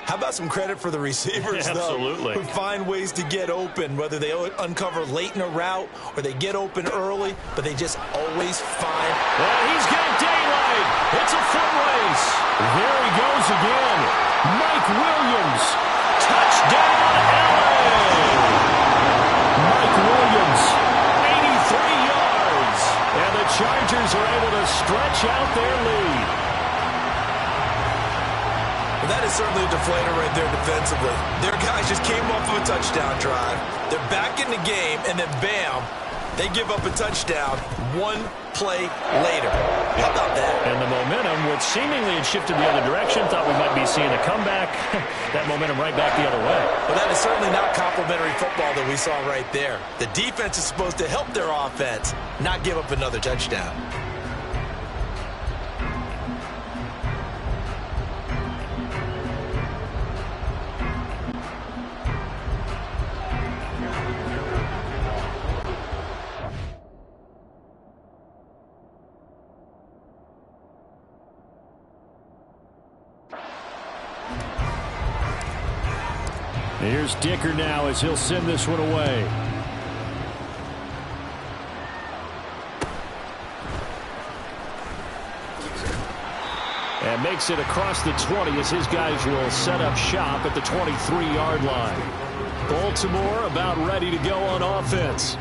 How about some credit for the receivers, Absolutely. though, who find ways to get open, whether they uncover late in a route or they get open early, but they just always find. Well, he's got daylight. It's a foot race. There he goes again. Mike Williams. Touchdown, LA. Mike Williams. 83 yards. And the Chargers are able to stretch out their lead. That is certainly a deflator right there defensively. Their guys just came off of a touchdown drive. They're back in the game, and then bam, they give up a touchdown 1 play later. How about that? And the momentum, which seemingly had shifted the other direction, thought we might be seeing a comeback. That momentum right back the other way. Well, that is certainly not complimentary football that we saw right there. The defense is supposed to help their offense, not give up another touchdown. Here's Dicker now as he'll send this one away. And makes it across the 20 as his guys will set up shop at the 23-yard line. Baltimore about ready to go on offense.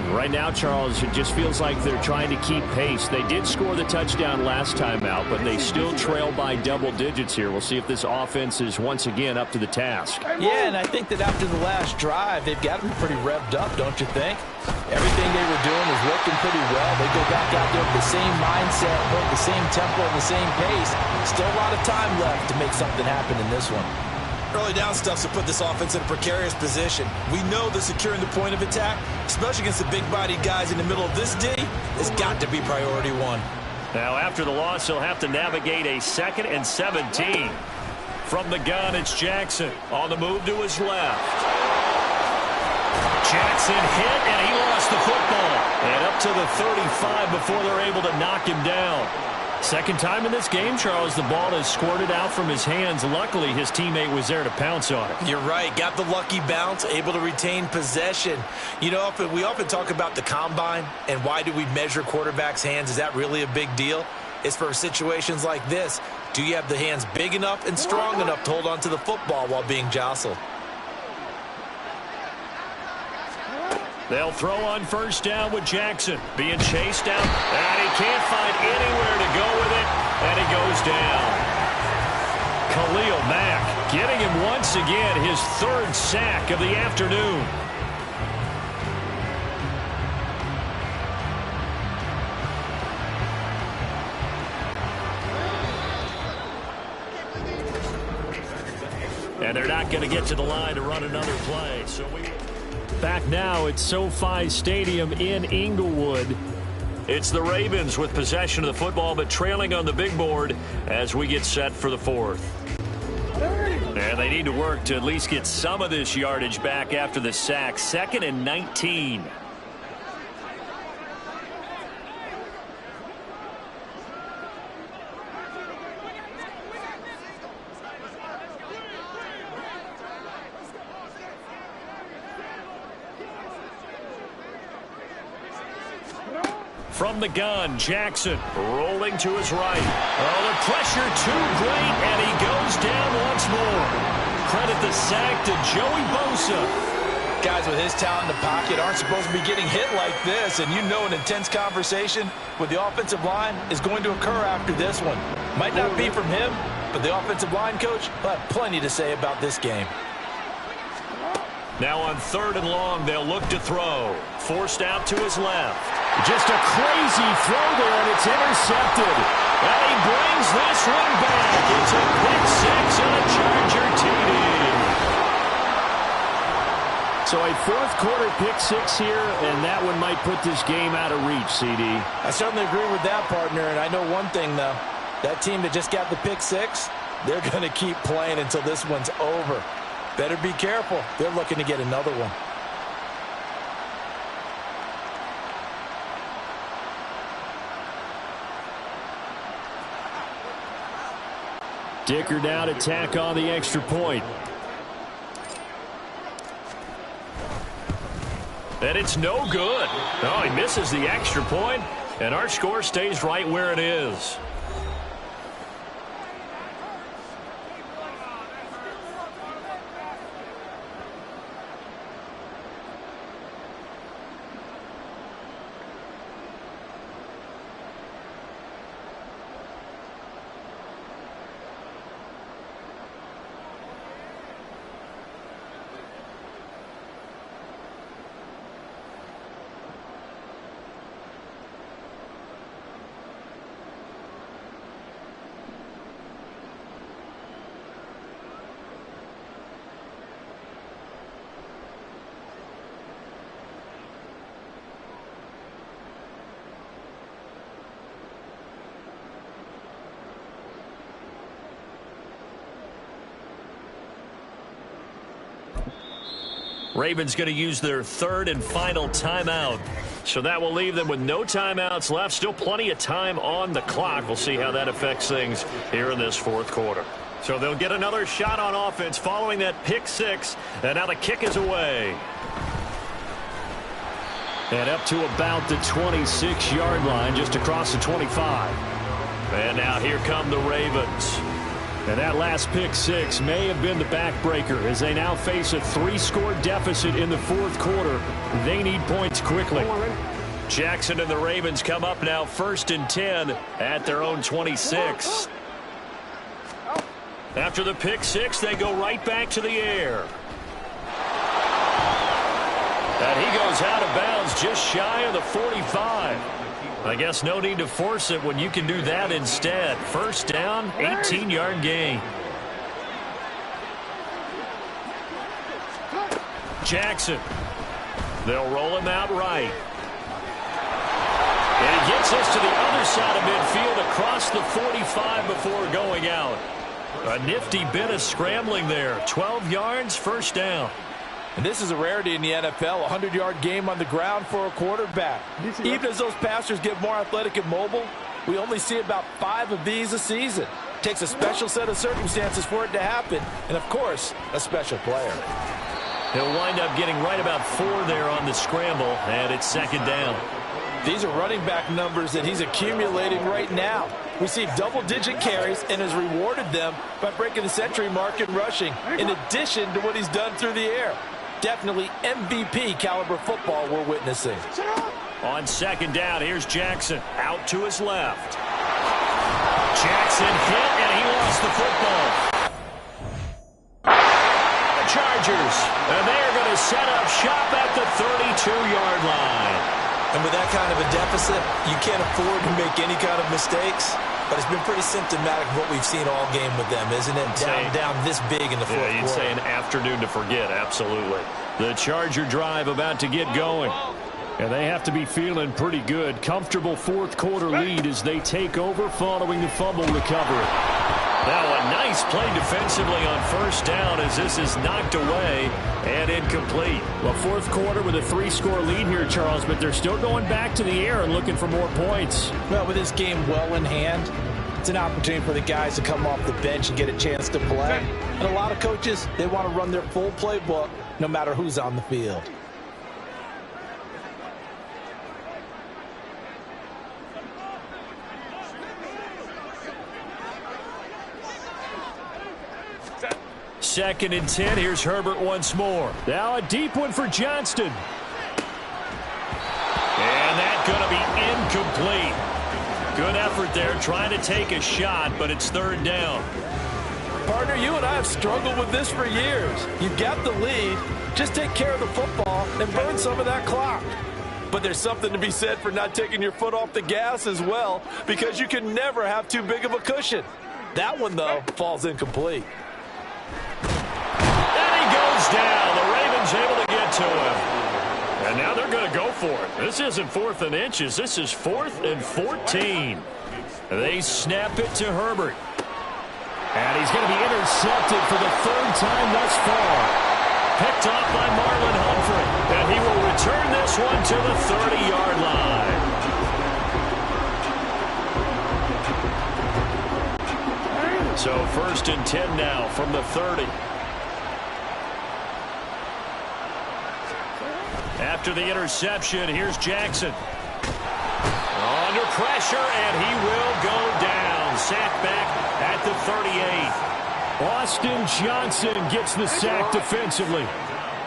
Right now, Charles, it just feels like they're trying to keep pace. They did score the touchdown last time out, but they still trail by double digits here. We'll see if this offense is once again up to the task. Yeah, and I think that after the last drive, they've got to be pretty revved up, don't you think? Everything they were doing was working pretty well. They go back out there with the same mindset, the same tempo, and the same pace. Still a lot of time left to make something happen in this one. Early down stuff to put this offense in a precarious position. We know that securing the point of attack, especially against the big-bodied guys in the middle of this D, has got to be priority one. Now, after the loss, he'll have to navigate a 2nd and 17. From the gun, it's Jackson on the move to his left. Jackson hit, and he lost the football. And up to the 35 before they're able to knock him down. Second time in this game, Charles, the ball has squirted out from his hands. Luckily, his teammate was there to pounce on it. You're right. Got the lucky bounce, able to retain possession. You know, we often talk about the combine and why do we measure quarterbacks' hands. Is that really a big deal? It's for situations like this. Do you have the hands big enough and strong enough to hold on to the football while being jostled? They'll throw on first down with Jackson being chased out, and he can't find anywhere to go with it, and he goes down. Khalil Mack getting him once again, his 3rd sack of the afternoon. And they're not going to get to the line to run another play, so we... Back now at SoFi Stadium in Inglewood. It's the Ravens with possession of the football, but trailing on the big board as we get set for the 4th. And they need to work to at least get some of this yardage back after the sack. 2nd and 19. From the gun, Jackson rolling to his right. Oh, the pressure too great, and he goes down once more. Credit the sack to Joey Bosa. Guys with his talent in the pocket aren't supposed to be getting hit like this, and you know an intense conversation with the offensive line is going to occur after this one. Might not be from him, but the offensive line coach will have plenty to say about this game. Now on 3rd and long, they'll look to throw. Forced out to his left. Just a crazy throw there, and it's intercepted. And he brings this one back. It's a pick 6 and a Charger TD. So a 4th quarter pick 6 here, and that one might put this game out of reach, CD. I certainly agree with that, partner, and I know one thing, though. That team that just got the pick 6, they're going to keep playing until this one's over. Better be careful. They're looking to get another one. Dicker down to tack on the extra point. And it's no good. Oh, he misses the extra point, and our score stays right where it is. Ravens going to use their 3rd and final timeout. So that will leave them with no timeouts left. Still plenty of time on the clock. We'll see how that affects things here in this 4th quarter. So they'll get another shot on offense following that pick 6. And now the kick is away. And up to about the 26-yard line, just across the 25. And now here come the Ravens. And that last pick six may have been the backbreaker as they now face a 3-score deficit in the fourth quarter. They need points quickly. Jackson and the Ravens come up now 1st and 10 at their own 26. After the pick six, they go right back to the air. And he goes out of bounds just shy of the 45. I guess no need to force it when you can do that instead. First down, 18-yard gain. Jackson. They'll roll him out right. And he gets us to the other side of midfield across the 45 before going out. A nifty bit of scrambling there. 12 yards, first down. And this is a rarity in the NFL, a 100-yard game on the ground for a quarterback. Even as those passers get more athletic and mobile, we only see about 5 of these a season. It takes a special set of circumstances for it to happen, and, of course, a special player. He'll wind up getting right about 4 there on the scramble, and it's second down. These are running back numbers that he's accumulating right now. Received double-digit carries and has rewarded them by breaking the century mark in rushing, in addition to what he's done through the air. Definitely MVP caliber football we're witnessing. On second down, here's Jackson out to his left. Jackson hit, and he lost the football. The Chargers, and they're going to set up shop at the 32-yard line. And with that kind of a deficit, you can't afford to make any kind of mistakes. But it's been pretty symptomatic of what we've seen all game with them, isn't it? Down this big in the fourth quarter. You'd say an afternoon to forget, absolutely. The Charger drive about to get going. And they have to be feeling pretty good. Comfortable fourth quarter lead as they take over following the fumble recovery. Now a nice play defensively on first down as this is knocked away and incomplete. Well, fourth quarter with a 3-score lead here, Charles, but they're still going back to the air and looking for more points. Well, with this game well in hand, it's an opportunity for the guys to come off the bench and get a chance to play. And a lot of coaches, they want to run their full playbook no matter who's on the field. Second and 10. Here's Herbert once more. Now a deep one for Johnston. And that's going to be incomplete. Good effort there trying to take a shot, but it's third down. Partner, you and I have struggled with this for years. You've got the lead. Just take care of the football and burn some of that clock. But there's something to be said for not taking your foot off the gas as well, because you can never have too big of a cushion. That one, though, falls incomplete. Down. The Ravens able to get to him. And now they're going to go for it. This isn't 4th and inches. This is 4th and 14. They snap it to Herbert. And he's going to be intercepted for the 3rd time thus far. Picked off by Marlon Humphrey. And he will return this one to the 30-yard line. So 1st and 10 now from the 30. After the interception, here's Jackson. Under pressure, and he will go down. Sacked back at the 38. Austin Johnson gets the sack defensively.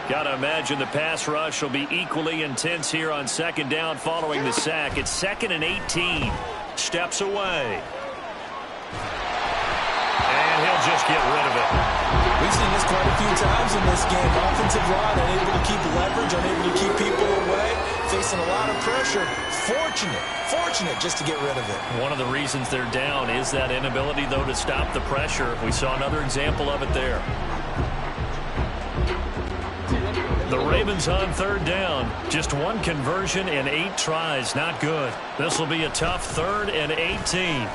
Got to imagine the pass rush will be equally intense here on second down following the sack. It's 2nd and 18. Steps away. And he'll just get rid of it. We've seen this quite a few times in this game. Offensive line unable to keep leverage, unable to keep people away, facing a lot of pressure. Fortunate just to get rid of it. One of the reasons they're down is that inability, though, to stop the pressure. We saw another example of it there. The Ravens on third down. Just one conversion in 8 tries. Not good. This will be a tough 3rd and 18.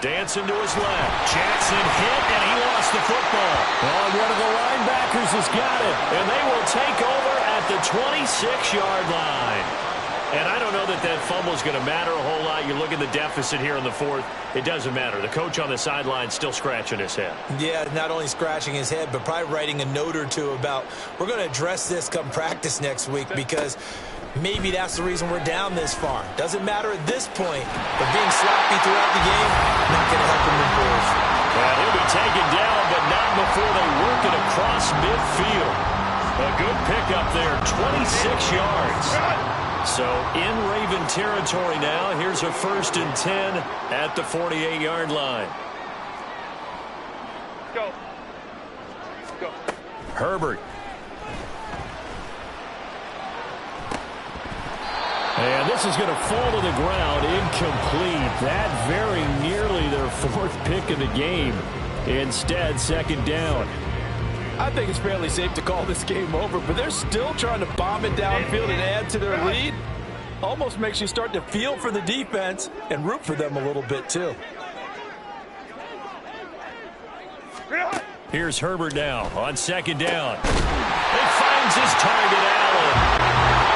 Dancing to his left. Jackson hit, and he lost the football. Oh, one of the linebackers has got it. And they will take over at the 26-yard line. And I don't know that that fumble is going to matter a whole lot. You look at the deficit here in the 4th. It doesn't matter. The coach on the sideline still scratching his head. Yeah, not only scratching his head, but probably writing a note or two about, we're going to address this come practice next week, because maybe that's the reason we're down this far. Doesn't matter at this point, but being sloppy throughout the game, not going to help him improve. Well, he'll be taken before they work it across midfield. A good pickup there, 26 yards. So in Raven territory now. Here's a 1st and 10 at the 48-yard line. Go. Go. Herbert. And this is going to fall to the ground, incomplete. That very nearly their 4th pick of the game. Instead, 2nd down. I think it's fairly safe to call this game over, but they're still trying to bomb it downfield and add to their lead. Almost makes you start to feel for the defense and root for them a little bit, too. Here's Herbert now on 2nd down. He finds his target, Allen.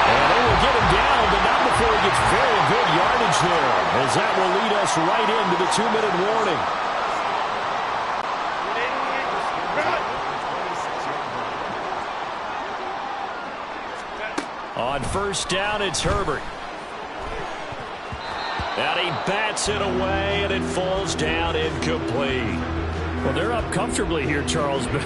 And they will get him down, but not before he gets very good yardage there, as that will lead us right into the 2-minute warning. On 1st down, it's Herbert. And he bats it away, and it falls down incomplete. Well, they're up comfortably here, Charles, but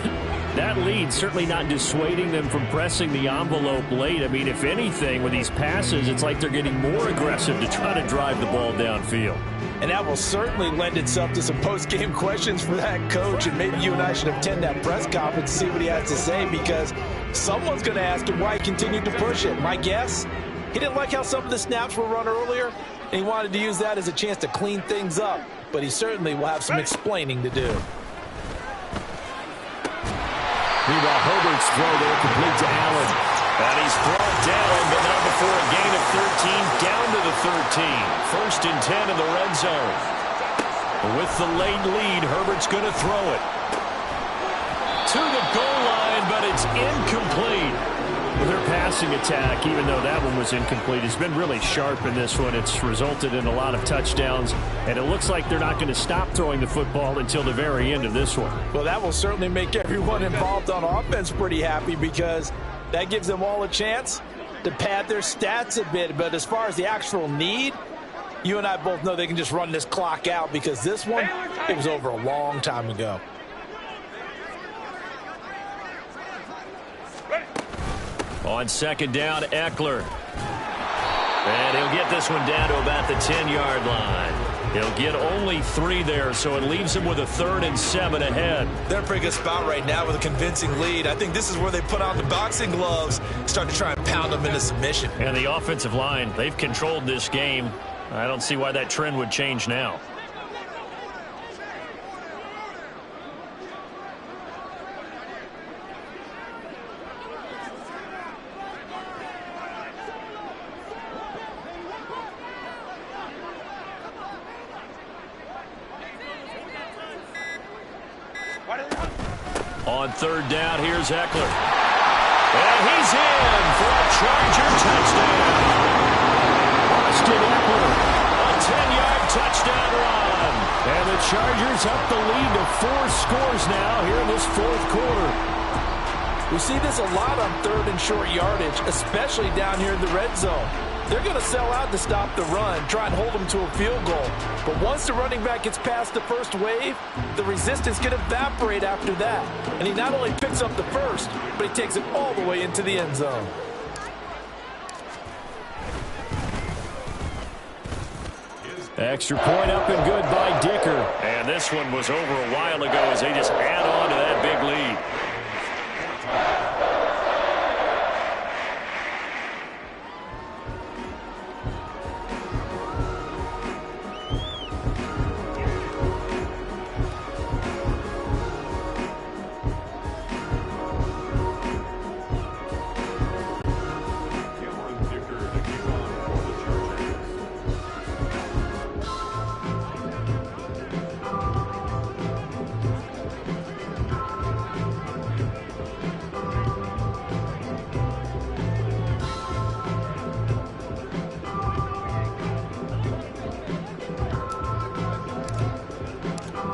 that lead certainly not dissuading them from pressing the envelope late. I mean, if anything, with these passes, it's like they're getting more aggressive to try to drive the ball downfield. And that will certainly lend itself to some post-game questions for that coach, and maybe you and I should attend that press conference to see what he has to say, because someone's going to ask him why he continued to push it. My guess, he didn't like how some of the snaps were run earlier, and he wanted to use that as a chance to clean things up, but he certainly will have some explaining to do. Meanwhile, Herbert's throw there complete to Allen. And he's brought down, but not before a gain of 13, down to the 13. 1st and 10 in the red zone. With the late lead, Herbert's going to throw it. To the goal line, but it's incomplete. Well, their passing attack, even though that one was incomplete, has been really sharp in this one. It's resulted in a lot of touchdowns, and it looks like they're not going to stop throwing the football until the very end of this one. Well, that will certainly make everyone involved on offense pretty happy, because that gives them all a chance to pad their stats a bit. But as far as the actual need, you and I both know they can just run this clock out, because this one, it was over a long time ago. On 2nd down, Eckler. And he'll get this one down to about the 10-yard line. He'll get only 3 there, so it leaves him with a 3rd and 7 ahead. They're in a pretty good spot right now with a convincing lead. I think this is where they put on the boxing gloves, start to try and pound them into submission. And the offensive line, they've controlled this game. I don't see why that trend would change now. On 3rd down, here's Eckler. And he's in for a Charger touchdown. Austin Eckler, a 10-yard touchdown run. And the Chargers up the lead to 4 scores now here in this 4th quarter. We see this a lot on 3rd and short yardage, especially down here in the red zone. They're going to sell out to stop the run, try and hold them to a field goal. But once the running back gets past the first wave, the resistance can evaporate after that. And he not only picks up the first, but he takes it all the way into the end zone. Extra point up and good by Dicker. And this one was over a while ago as they just add on to that big lead.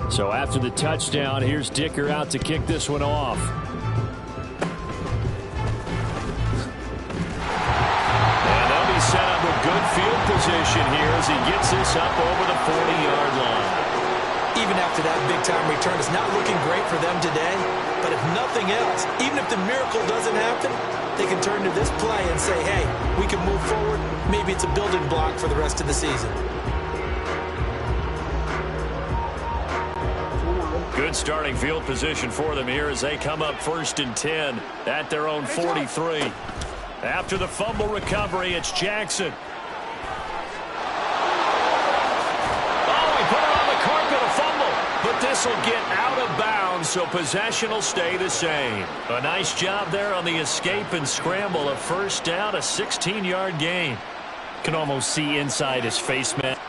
So after the touchdown, here's Dicker out to kick this one off. And they'll be set up with good field position here as he gets this up over the 40-yard line. even after that big-time return, it's not looking great for them today. But if nothing else, even if the miracle doesn't happen, they can turn to this play and say, hey, we can move forward. Maybe it's a building block for the rest of the season. Good starting field position for them here as they come up 1st and 10 at their own 43. After the fumble recovery, it's Jackson. Oh, he put it on the carpet, a fumble. But this will get out of bounds, so possession will stay the same. A nice job there on the escape and scramble. A first down, a 16-yard gain. Can almost see inside his face mask.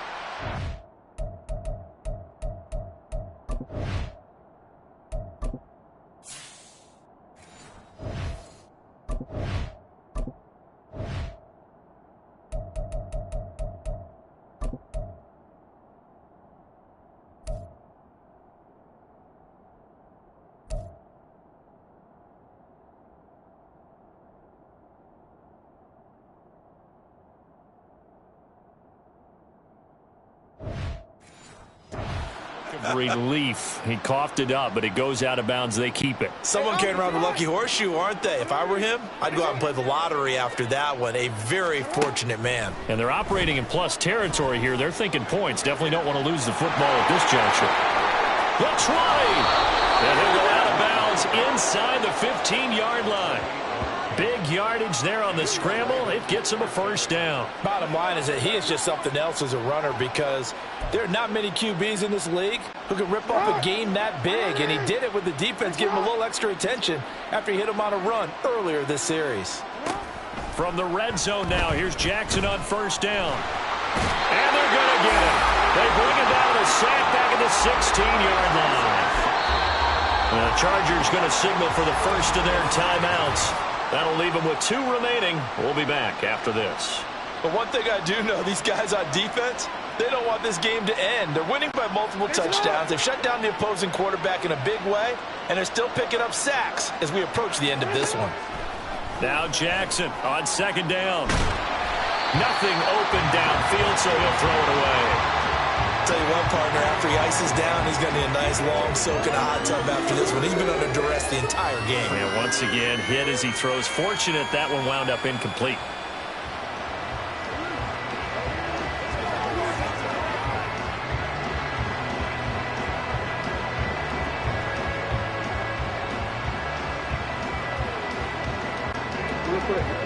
Relief. He coughed it up, but it goes out of bounds. They keep it. Someone carrying around the lucky horseshoe, aren't they? If I were him, I'd go out and play the lottery after that one. A very fortunate man. And they're operating in plus territory here. They're thinking points. Definitely don't want to lose the football at this juncture. The try! And he'll go out of bounds inside the 15-yard line. Big yardage there on the scramble. It gets him a first down. Bottom line is that he is just something else as a runner because there are not many QBs in this league who can rip off a game that big, and he did it with the defense giving him a little extra attention after he hit him on a run earlier this series. From the red zone now, here's Jackson on first down. And they're going to get him. They bring him down to sack back at the 16-yard line. And the Chargers going to signal for the first of their timeouts. That'll leave them with 2 remaining. We'll be back after this. But one thing I do know, these guys on defense, they don't want this game to end. They're winning by multiple touchdowns. They've shut down the opposing quarterback in a big way, and they're still picking up sacks as we approach the end of this one. Now Jackson on second down. Nothing open downfield, so he'll throw it away. Tell you what, partner, after he ices down, he's going to need a nice long soak in a hot tub after this one. He's been under duress the entire game. And once again, hit as he throws. Fortunate that one wound up incomplete.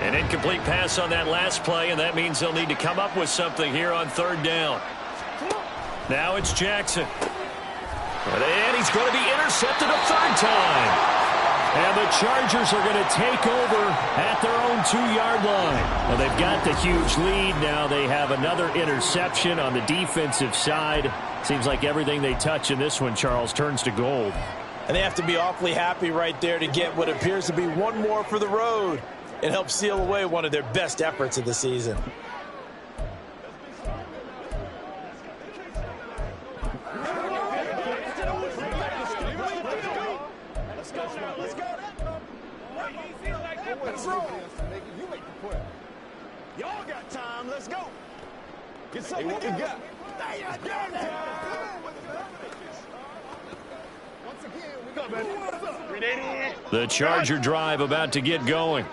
An incomplete pass on that last play, and that means they'll need to come up with something here on third down. Now it's Jackson. And he's going to be intercepted a third time. And the Chargers are going to take over at their own 2-yard line. Well, they've got the huge lead. Now they have another interception on the defensive side. Seems like everything they touch in this one, Charles, turns to gold. And they have to be awfully happy right there to get what appears to be one more for the road. It helps seal away one of their best efforts of the season. Y'all got time. Let's go. Get something. Hey, what we got? The Charger drive about to get going.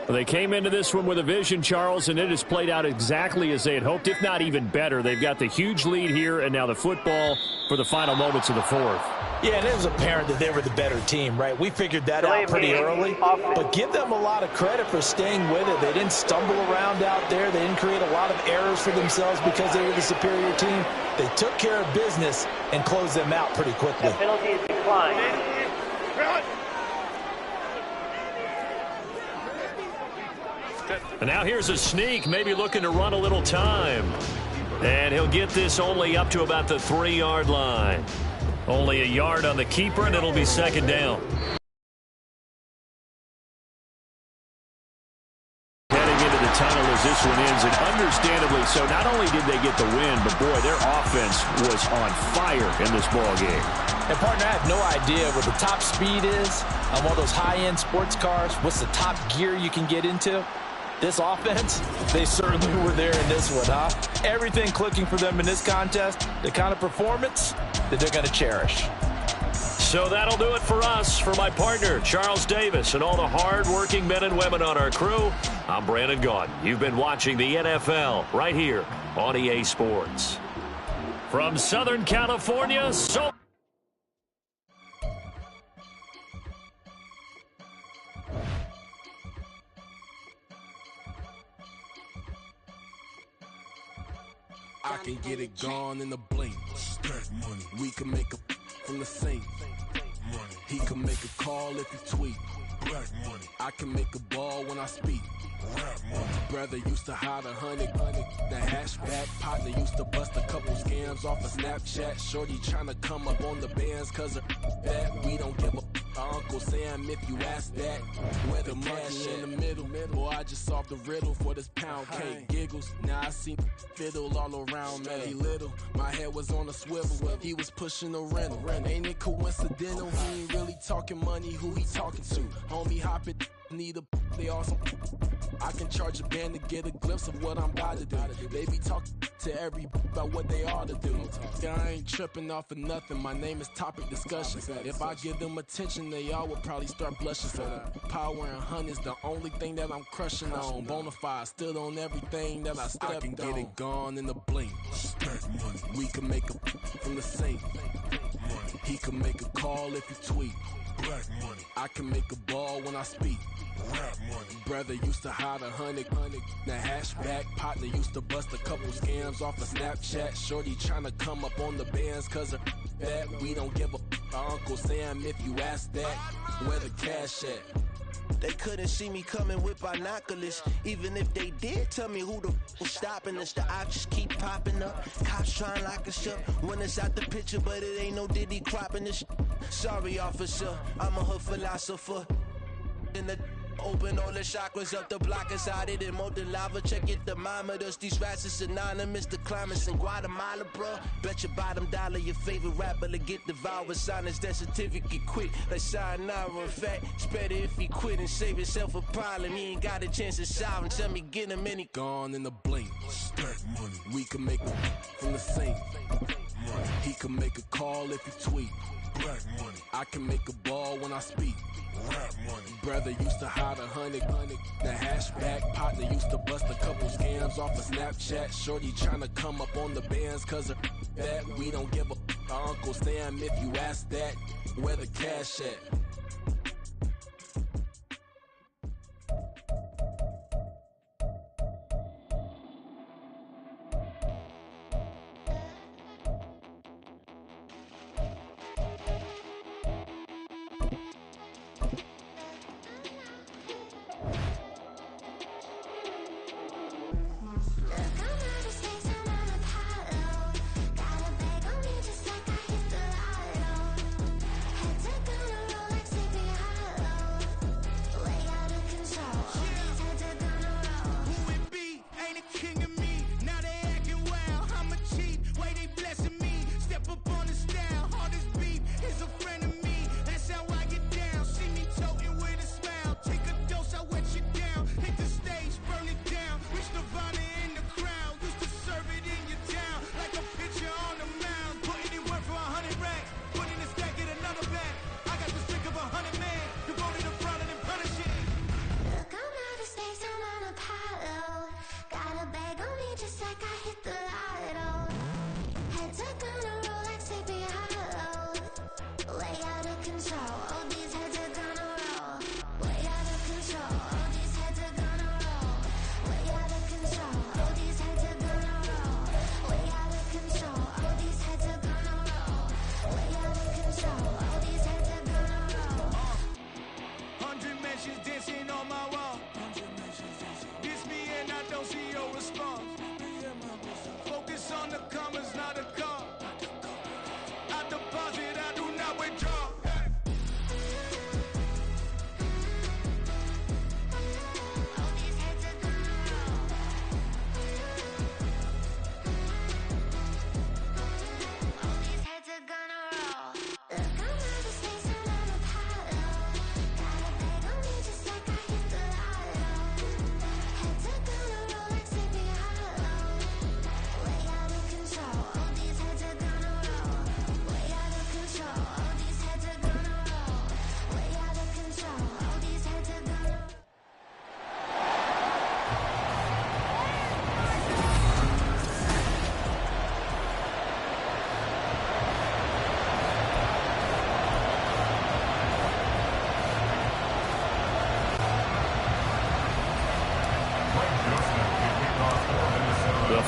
They came into this one with a vision, Charles, and it has played out exactly as they had hoped, if not even better. They've got the huge lead here, and now the football for the final moments of the fourth. Yeah, and it was apparent that they were the better team, right? We figured that out pretty early, but give them a lot of credit for staying with it. They didn't stumble around out there. They didn't create a lot of errors for themselves because they were the superior team. They took care of business and closed them out pretty quickly. The penalty is declined. And now here's a sneak, maybe looking to run a little time. And he'll get this only up to about the 3-yard line. Only a yard on the keeper, and it'll be second down. Heading into the tunnel as this one ends, and understandably so. Not only did they get the win, but boy, their offense was on fire in this ball game. And partner, I have no idea what the top speed is on one of those high-end sports cars. What's the top gear you can get into? This offense, they certainly were there in this one, huh? Everything clicking for them in this contest, the kind of performance, that they're going to cherish. So that'll do it for us. For my partner, Charles Davis, and all the hard-working men and women on our crew, I'm Brandon Gaudin. You've been watching the NFL right here on EA Sports. From Southern California, I can get it gone in a blink. We can make a from the sink. He can make a call if he tweet. I can make a ball when I speak. Brother used to hide 100. The hashback partner used to bust a couple scams off of Snapchat. Shorty tryna come up on the bands cause of that. We don't give a Uncle Sam if you ask that. Where the money in the middle. Boy, I just solved the riddle for this pound cake. Giggles, now I see fiddle all around me. He little, my head was on a swivel. He was pushing a rental. Ain't it coincidental? He ain't really talking money, who he talking to? Homie hop it, need a they awesome. I can charge a band to get a glimpse of what I'm about to do. They be talking to every about what they ought to do. I ain't tripping off of nothing. My name is topic discussion. If I give them attention, they all would probably start blushing. So power and hunt is the only thing that I'm crushing on. Bonafide stood on everything that I stepped on. I can get it gone in a blink. We can make a from the sink. He can make a call if he tweet. I can make a ball when I speak. Brother used to hide 100. The hashback partner used to bust a couple scams off of Snapchat. Shorty tryna come up on the bands cause of that. We don't give a Uncle Sam if you ask that. Where the cash at? They couldn't see me coming with binoculars. Even if they did tell me who the was stopping us, the options keep popping up. Cops trying to lock us up when it's out the picture, but it ain't no Diddy cropping this. Sorry, officer, I'm a hood philosopher. In the open all the chakras up the block inside it and more than lava. Check it thermometers. These rats is anonymous. The climates in Guatemala, bruh. Bet your bottom dollar your favorite rapper to get devoured. Sign his death certificate quick. Like sayonara. In fact, it's better if he quit and save himself a problem. He ain't got a chance to solve and tell me get him any. Gone in a blink. We can make a from the sink. He can make a call if he tweet. I can make a ball when I speak. Brother used to hide 100. The hashback partner used to bust a couple scams off of Snapchat. Shorty tryna come up on the bands cause of that. We don't give a Uncle Sam if you ask that. Where the cash at?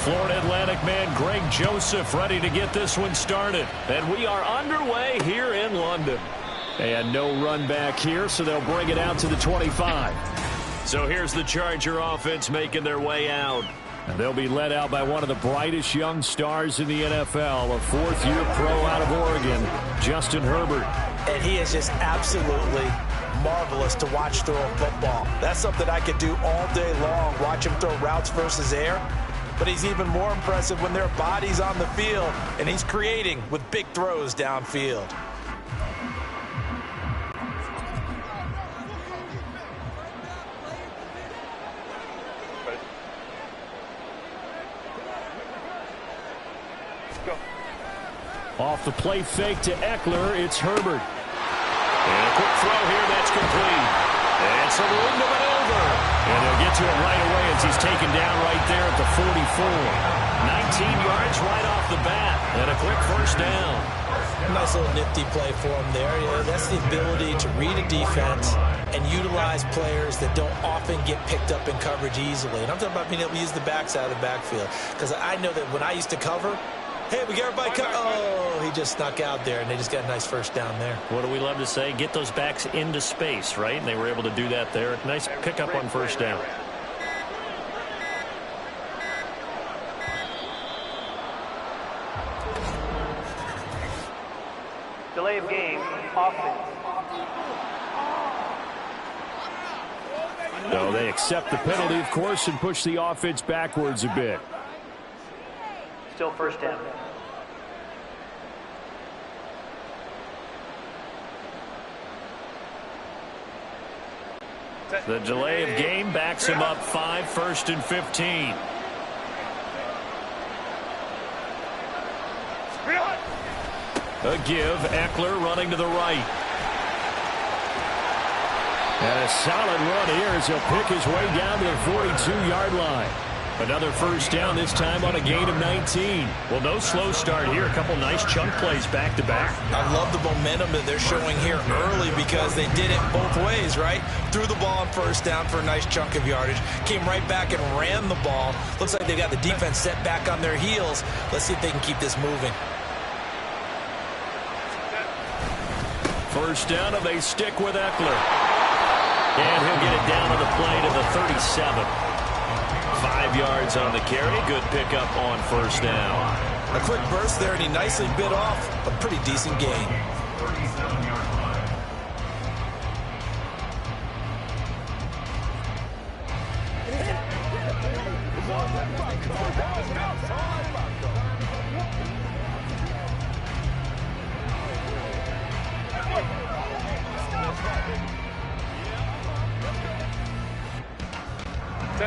Florida Atlantic man Greg Joseph ready to get this one started. And we are underway here in London. And no run back here, so they'll bring it out to the 25. So here's the Charger offense making their way out. And they'll be led out by one of the brightest young stars in the NFL, a fourth-year pro out of Oregon, Justin Herbert. And he is just absolutely marvelous to watch throw a football. That's something I could do all day long, watch him throw routes versus air. But he's even more impressive when there are bodies on the field, and he's creating with big throws downfield. Off the play fake to Eckler, it's Herbert. And a quick throw here, that's complete. And some room to maneuver. And they'll get to it right away as he's taken down right there at the 44. 19 yards right off the bat. And a quick first down. Nice little nifty play for him there. Yeah, that's the ability to read a defense and utilize players that don't often get picked up in coverage easily. And I'm talking about being able to use the backside of the backfield. Because I know that when I used to cover, hey, we got everybody cut. Oh, he just snuck out there, and they just got a nice first down there. What do we love to say? Get those backs into space, right? And they were able to do that there. Nice pickup on first down. Delay of game, offense. No, they accept the penalty, of course, and push the offense backwards a bit. Still first down. The delay of game backs him up 5, 1st and 15. A give, Eckler running to the right. And a solid run here as he'll pick his way down to the 42-yard line. Another first down, this time on a gain of 19. Well, no slow start here. A couple nice chunk plays back-to-back. I love the momentum that they're showing here early because they did it both ways, right? Threw the ball on first down for a nice chunk of yardage. Came right back and ran the ball. Looks like they got the defense set back on their heels. Let's see if they can keep this moving. First down, and they stick with Eckler. And he'll get it down on the play to the 37. 5 yards on the carry. Good pickup on first down. A quick burst there, and he nicely bit off a pretty decent gain.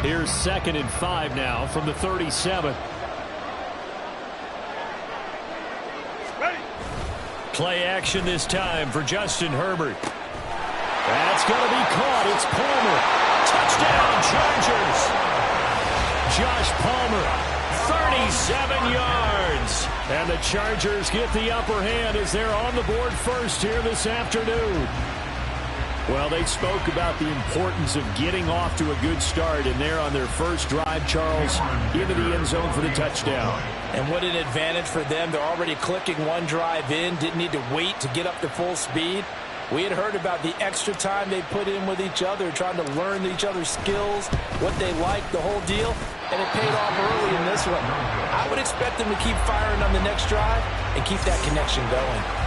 Here's 2nd and 5 now from the 37. Play action this time for Justin Herbert. That's going to be caught. It's Palmer. Touchdown, Chargers. Josh Palmer, 37 yards. And the Chargers get the upper hand as they're on the board first here this afternoon. Well, they spoke about the importance of getting off to a good start, and they're on their first drive, Charles, into the end zone for the touchdown. And what an advantage for them. They're already clicking one drive in, didn't need to wait to get up to full speed. We had heard about the extra time they put in with each other, trying to learn each other's skills, what they like, the whole deal, and it paid off early in this one. I would expect them to keep firing on the next drive and keep that connection going.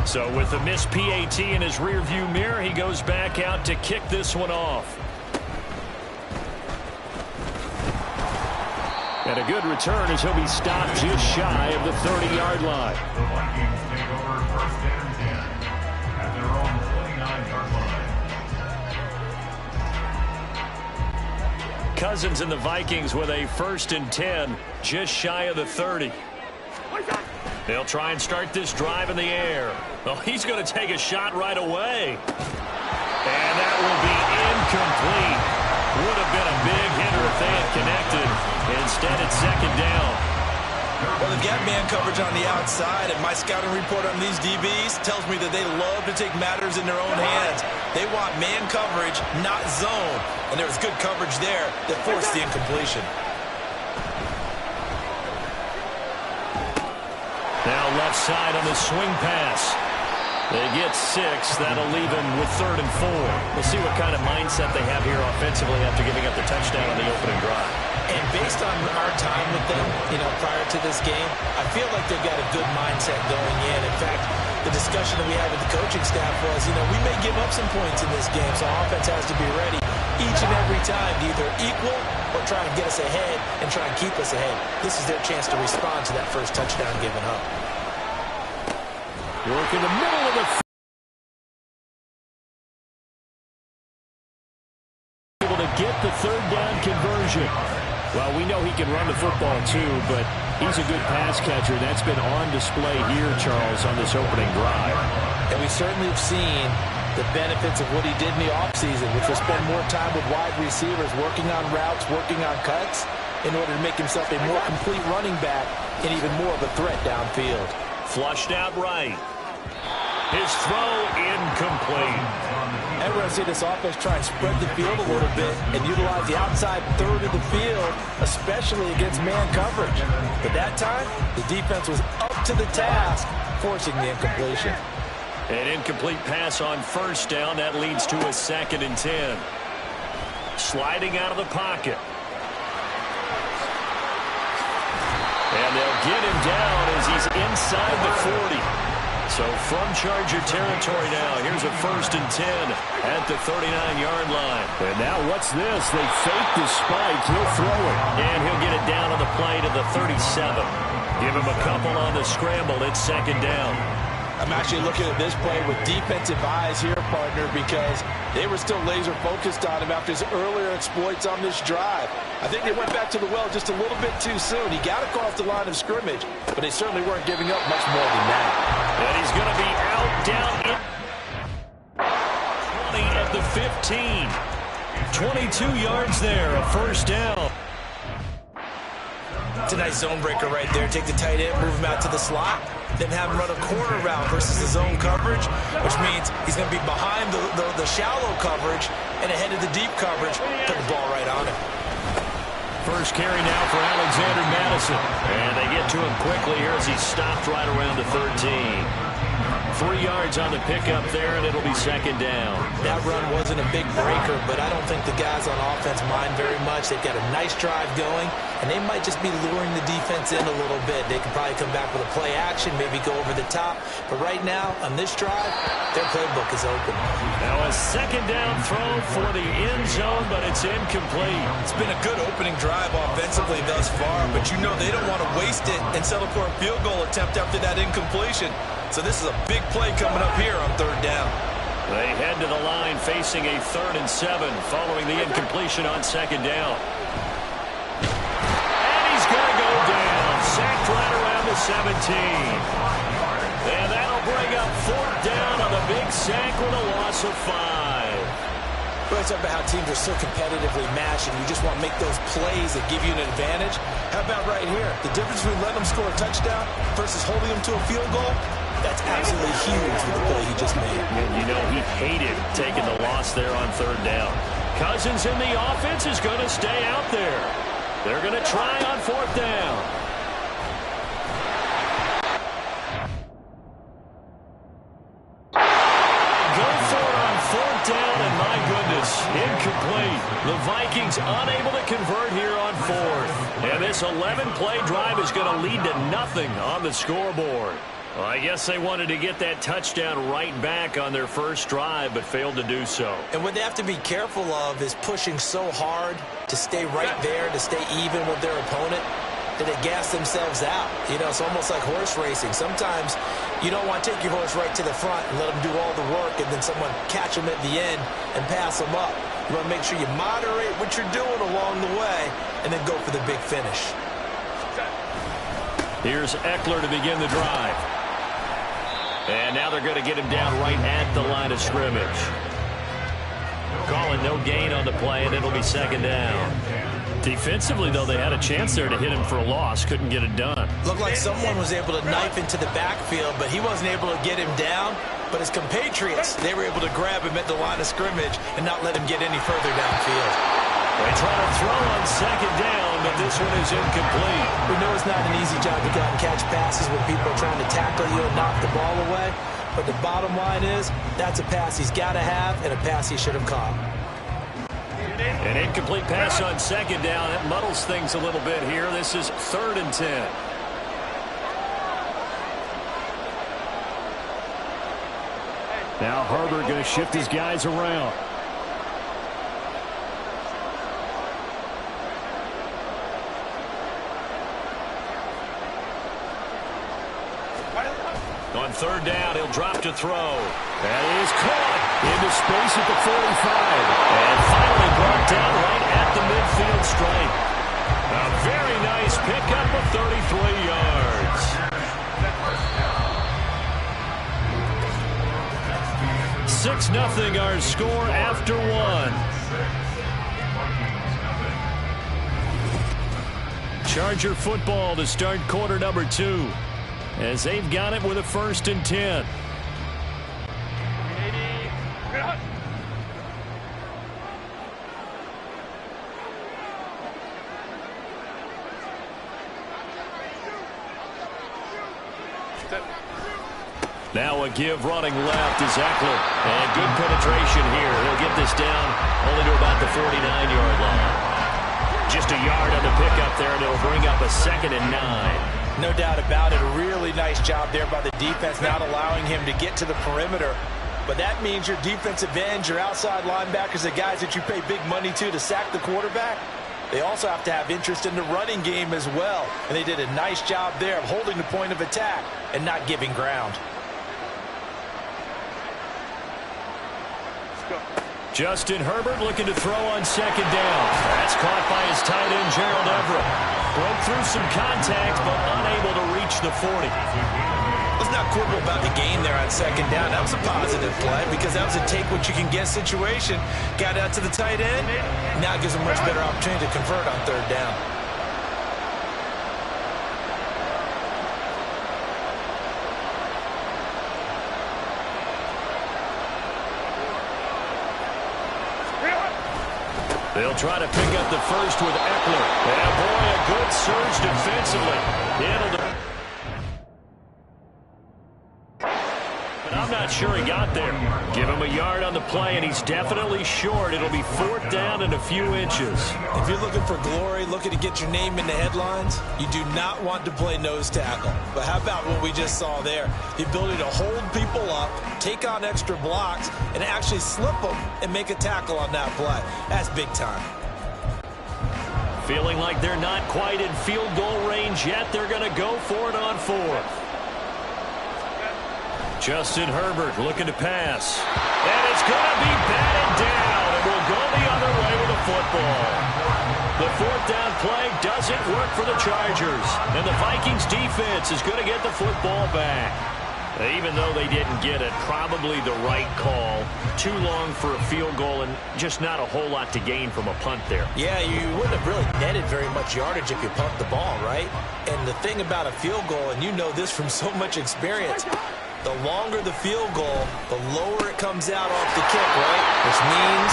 So with the missed PAT in his rearview mirror, he goes back out to kick this one off. And a good return as he'll be stopped just shy of the 30-yard line. The Vikings take over 1st and 10 at their own 29-yard line. Cousins and the Vikings with a 1st and 10, just shy of the 30. They'll try and start this drive in the air. Oh, he's going to take a shot right away. And that will be incomplete. Would have been a big hitter if they had connected. Instead, it's 2nd down. Well, they've got man coverage on the outside, and my scouting report on these DBs tells me that they love to take matters in their own hands. They want man coverage, not zone. And there was good coverage there that forced the incompletion. Now left side on the swing pass. They get 6. That'll leave them with 3rd and 4. We'll see what kind of mindset they have here offensively after giving up the touchdown on the opening drive. And based on our time with them, prior to this game, I feel like they've got a good mindset going in. In fact, the discussion that we had with the coaching staff was, we may give up some points in this game, so offense has to be ready each and every time to either equal or try and get us ahead and try and keep us ahead. This is their chance to respond to that first touchdown given up. Work in the middle of the able to get the 3rd down conversion. Well, we know he can run the football too, but he's a good pass catcher. That's been on display here, Charles, on this opening drive. And we certainly have seen the benefits of what he did in the offseason, which was spend more time with wide receivers, working on routes, working on cuts, in order to make himself a more complete running back and even more of a threat downfield. Flushed out right. His throw incomplete. And we're going to see this offense try and spread the field a little bit and utilize the outside third of the field, especially against man coverage. But that time, the defense was up to the task, forcing the incompletion. An incomplete pass on 1st down. That leads to a 2nd and 10. Sliding out of the pocket. And they'll get him down as he's inside the 40. So from Charger territory now, here's a 1st and 10 at the 39-yard line. And now what's this? They fake the spike. He'll throw it. And he'll get it down on the play to the 37. Give him a couple on the scramble. It's 2nd down. I'm actually looking at this play with defensive eyes here, partner, because they were still laser focused on him after his earlier exploits on this drive. I think they went back to the well just a little bit too soon. He got across the line of scrimmage, but they certainly weren't giving up much more than that. And he's going to be out, down, in 20 at the 15. 22 yards there, a 1st down. It's a nice zone breaker right there. Take the tight end, move him out to the slot, then have him run a corner route versus the zone coverage, which means he's going to be behind the shallow coverage and ahead of the deep coverage. Put the ball right on him. First carry now for Alexander Madison. And they get to him quickly here as he's stopped right around the 13. 3 yards on the pickup there, and it'll be 2nd down. That run wasn't a big breaker, but I don't think the guys on offense mind very much. They've got a nice drive going, and they might just be luring the defense in a little bit. They can probably come back with a play action, maybe go over the top. But right now, on this drive, their playbook is open. Now a 2nd down throw for the end zone, but it's incomplete. It's been a good opening drive offensively thus far, but you know they don't want to waste it and settle for a field goal attempt after that incompletion. So this is a big play coming up here on 3rd down. They head to the line facing a 3rd and 7 following the incompletion on 2nd down. And he's going to go down. Sacked right around the 17. And that'll bring up 4th down on the big sack with a loss of 5. We always talk about how teams are so competitively matched and you just want to make those plays that give you an advantage. How about right here? The difference between letting them score a touchdown versus holding them to a field goal, that's absolutely huge with the play he just made. And you know he hated taking the loss there on 3rd down. Cousins in the offense is going to stay out there. They're going to try on 4th down. Go for it on 4th down, and my goodness, incomplete. The Vikings unable to convert here on 4th. And this 11-play drive is going to lead to nothing on the scoreboard. Well, I guess they wanted to get that touchdown right back on their first drive, but failed to do so. And what they have to be careful of is pushing so hard to stay right there, to stay even with their opponent. and they gas themselves out. You know, it's almost like horse racing. Sometimes you don't want to take your horse right to the front and let them do all the work and then someone catch them at the end and pass them up. You want to make sure you moderate what you're doing along the way and then go for the big finish. Here's Eckler to begin the drive. And now they're going to get him down right at the line of scrimmage. Calling no gain on the play, and it'll be second down. Defensively, though, they had a chance there to hit him for a loss. Couldn't get it done. Looked like someone was able to knife into the backfield, but he wasn't able to get him down. But his compatriots, they were able to grab him at the line of scrimmage and not let him get any further downfield. They try to throw on second down, but this one is incomplete. We know it's not an easy job to go out and catch passes when people are trying to tackle you and knock the ball away. But the bottom line is, that's a pass he's got to have and a pass he should have caught. An incomplete pass on second down. That muddles things a little bit here. This is 3rd and 10. Now Herbert going to shift his guys around. On 3rd down, he'll drop to throw. That is caught into space at the 45. And finally brought down right at the midfield stripe. A very nice pickup of 33 yards. 6-0 our score after one. Charger football to start quarter number 2. As they've got it with a 1st and 10. Now a give running left is Eckler. And good penetration here. He'll get this down only to about the 49-yard line. Just a yard on the pickup there, and it'll bring up a 2nd and 9. No doubt about it. A really nice job there by the defense, not allowing him to get to the perimeter. But that means your defensive ends, your outside linebackers, the guys that you pay big money to sack the quarterback, they also have to have interest in the running game as well. And they did a nice job there of holding the point of attack and not giving ground. Justin Herbert looking to throw on second down. That's caught by his tight end, Gerald Everett. Broke through some contact, but unable to reach the 40. Let's not quibble about the gain there on second down. That was a positive play because that was a take-what-you-can-get situation. Got out to the tight end. Now it gives him a much better opportunity to convert on 3rd down. They'll try to pick up the first with Eckler. And boy, a good surge defensively. But I'm not sure he got there. Give him a yard on the play, and he's definitely short. It'll be 4th down and a few inches. If you're looking for glory, looking to get your name in the headlines, you do not want to play nose tackle. But how about what we just saw there? The ability to hold people up, take on extra blocks, and actually slip them and make a tackle on that play. That's big time. Feeling like they're not quite in field goal range yet. They're going to go for it on 4th. Justin Herbert looking to pass. And it's going to be batted down. And will go the other way with the football. The 4th down play doesn't work for the Chargers. And the Vikings defense is going to get the football back. Even though they didn't get it, probably the right call. Too long for a field goal and just not a whole lot to gain from a punt there. Yeah, you wouldn't have really netted very much yardage if you pumped the ball, right? And the thing about a field goal, and you know this from so much experience, the longer the field goal, the lower it comes out off the kick, right? Which means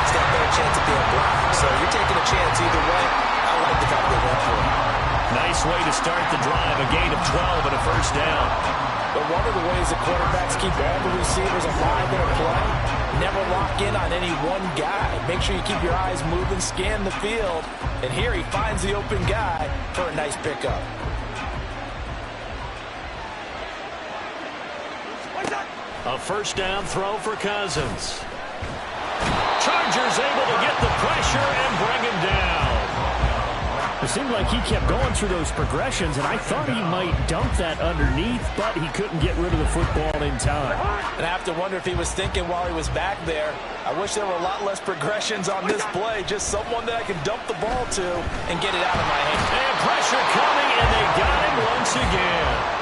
it's got a better chance of being blocked. So you're taking a chance either way. I like the fact they went for it. Nice way to start the drive, a gain of 12 and a 1st down. But one of the ways that quarterbacks keep all the receivers alive in a play, never lock in on any one guy. Make sure you keep your eyes moving, scan the field. And here he finds the open guy for a nice pickup. A 1st down throw for Cousins. Chargers able to get the pressure and bring him down. It seemed like he kept going through those progressions, and I thought he might dump that underneath, but he couldn't get rid of the football in time. And I have to wonder if he was thinking while he was back there, I wish there were a lot less progressions on this play, just someone that I can dump the ball to and get it out of my hand. And pressure coming, and they got him once again.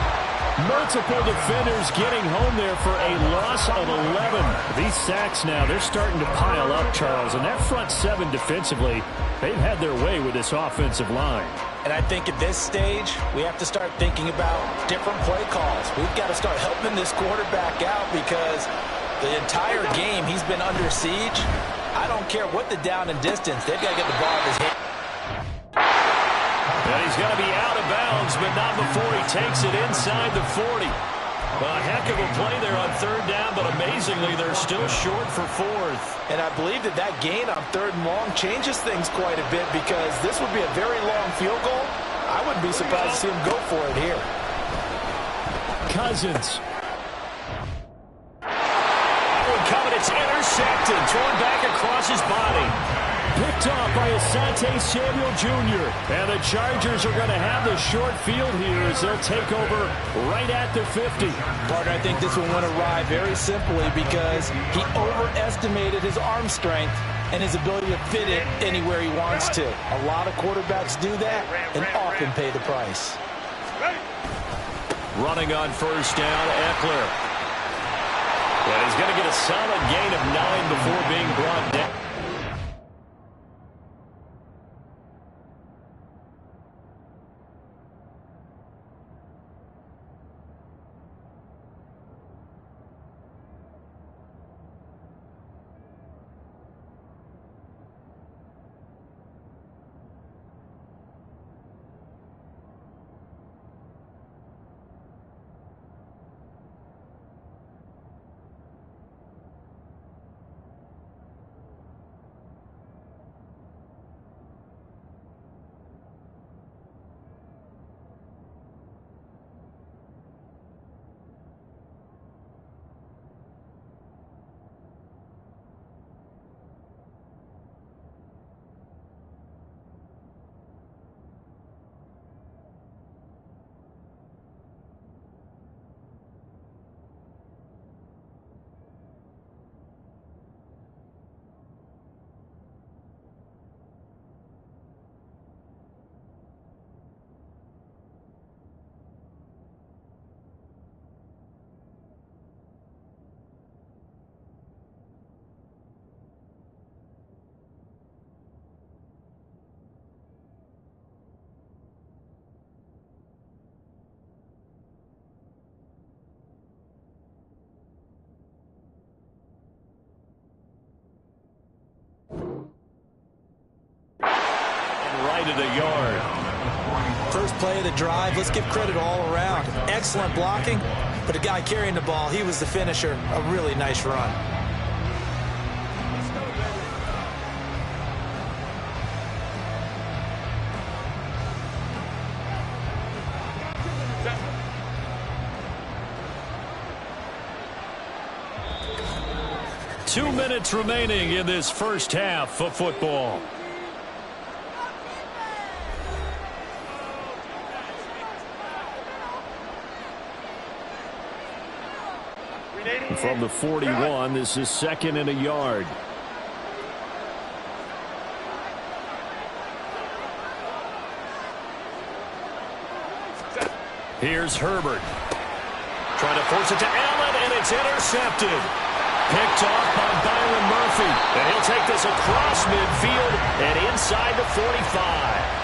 Multiple defenders getting home there for a loss of 11. These sacks now, they're starting to pile up, Charles. And that front seven defensively, they've had their way with this offensive line. And I think at this stage, we have to start thinking about different play calls. We've got to start helping this quarterback out because the entire game he's been under siege. I don't care what the down and distance. They've got to get the ball in his hand. And he's going to be out of bounds, but not before he takes it inside the 40. A heck of a play there on third down, but amazingly, they're still short for fourth. And I believe that gain on third and long changes things quite a bit because this would be a very long field goal. I wouldn't be surprised to see him go for it here. Cousins. Coming, it's intercepted, thrown back across his body. Picked off by Asante Samuel Jr. And the Chargers are going to have the short field here as they'll take over right at the 50. Partner, I think this one went awry very simply because he overestimated his arm strength and his ability to fit it anywhere he wants to. A lot of quarterbacks do that and often pay the price. Running on first down, Eckler. Well, he's going to get a solid gain of 9 before being brought down. To the yard. First play of the drive, let's give credit all around. Excellent blocking, but the guy carrying the ball, he was the finisher. A really nice run. Two minutes remaining in this first half of football. From the 41, this is 2nd and a yard. Here's Herbert. Trying to force it to Allen, and it's intercepted. Picked off by Byron Murphy. And he'll take this across midfield and inside the 45.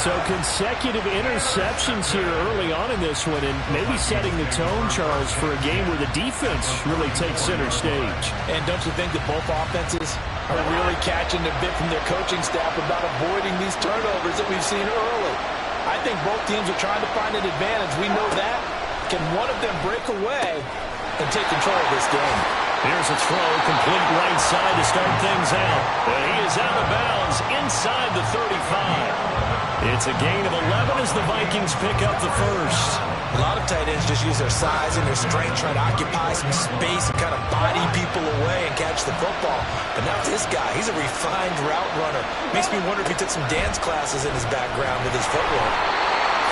So consecutive interceptions here early on in this one, and maybe setting the tone, Charles, for a game where the defense really takes center stage. And don't you think that both offenses are really catching a bit from their coaching staff about avoiding these turnovers that we've seen early? I think both teams are trying to find an advantage. We know that. Can one of them break away and take control of this game? Here's a throw, complete right side to start things out. And he is out of bounds inside the 35. It's a gain of 11 as the Vikings pick up the first. A lot of tight ends just use their size and their strength, trying to occupy some space and kind of body people away and catch the football. But not this guy. He's a refined route runner. Makes me wonder if he took some dance classes in his background with his footwork.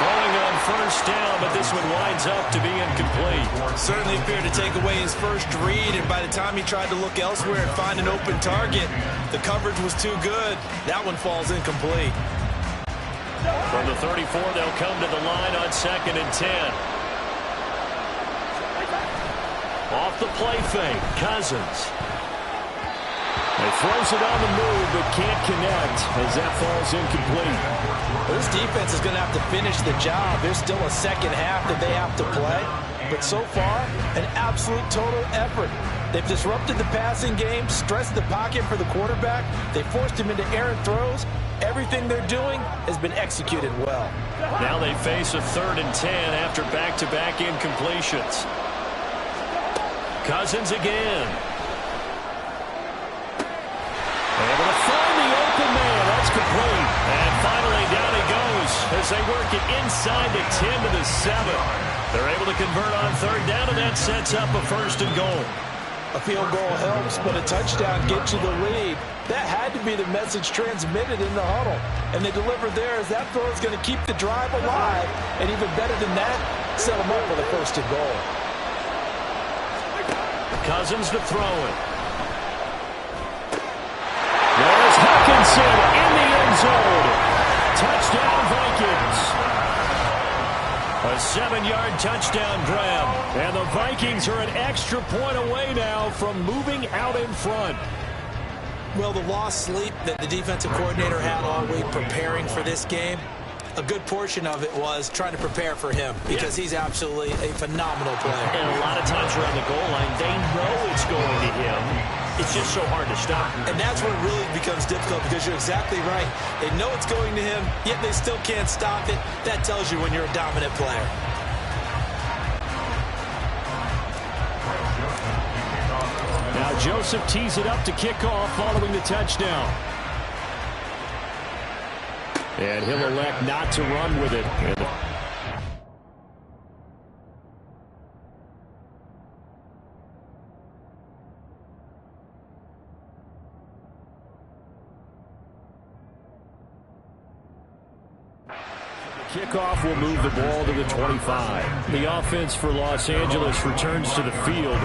Throwing on first down, but this one winds up to be incomplete. Certainly appeared to take away his first read, and by the time he tried to look elsewhere and find an open target, the coverage was too good. That one falls incomplete. From the 34, they'll come to the line on 2nd and 10. Off the play fake, Cousins. He throws it on the move, but can't connect as that falls incomplete. Well, this defense is going to have to finish the job. There's still a second half that they have to play. But so far, an absolute total effort. They've disrupted the passing game, stressed the pocket for the quarterback. They forced him into errant throws. Everything they're doing has been executed well. Now they face a 3rd and 10 after back-to-back incompletions. Cousins again. Able to find the open man. That's complete. And finally down he goes as they work it inside the 10 to the 7. They're able to convert on 3rd down, and that sets up a 1st and goal. A field goal helps, but a touchdown gets you the lead. That had to be the message transmitted in the huddle. And they delivered there as that throw is going to keep the drive alive. And even better than that, set them up with a 1st and goal. Cousins to throw it. There's Hawkinson in the end zone. Touchdown, Vikings. A 7-yard touchdown grab. And the Vikings are an extra point away now from moving out in front. Well, the lost sleep that the defensive coordinator had all week preparing for this game, a good portion of it was trying to prepare for him because he's absolutely a phenomenal player. And a lot of times around the goal line, they know it's going to him. It's just so hard to stop. And that's where it really becomes difficult because you're exactly right. They know it's going to him, yet they still can't stop it. That tells you when you're a dominant player. Now Joseph tees it up to kick off following the touchdown. And he'll elect not to run with it. Kickoff will move the ball to the 25. The offense for Los Angeles returns to the field.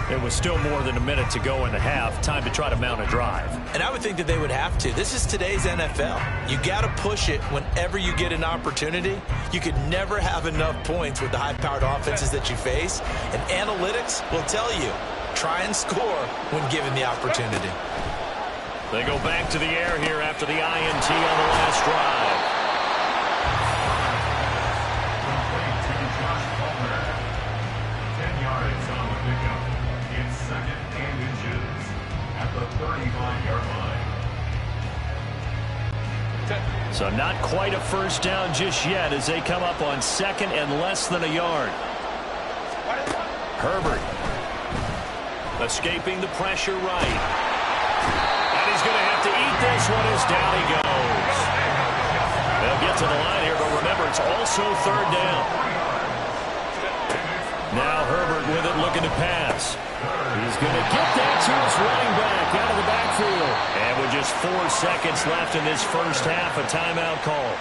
There was still more than a minute to go in the half. Time to try to mount a drive. And I would think that they would have to. This is today's NFL. You got to push it whenever you get an opportunity. You could never have enough points with the high-powered offenses that you face. And analytics will tell you, try and score when given the opportunity. They go back to the air here after the INT on the last drive. So not quite a first down just yet as they come up on 2nd and less than a yard. Herbert escaping the pressure right. And he's going to have to eat this one as down he goes. They'll get to the line here, but remember, it's also 3rd down. Now Herbert with it, looking to pass. He's going to get that to his running back out of the backfield. And with just 4 seconds left in this first half, a timeout call.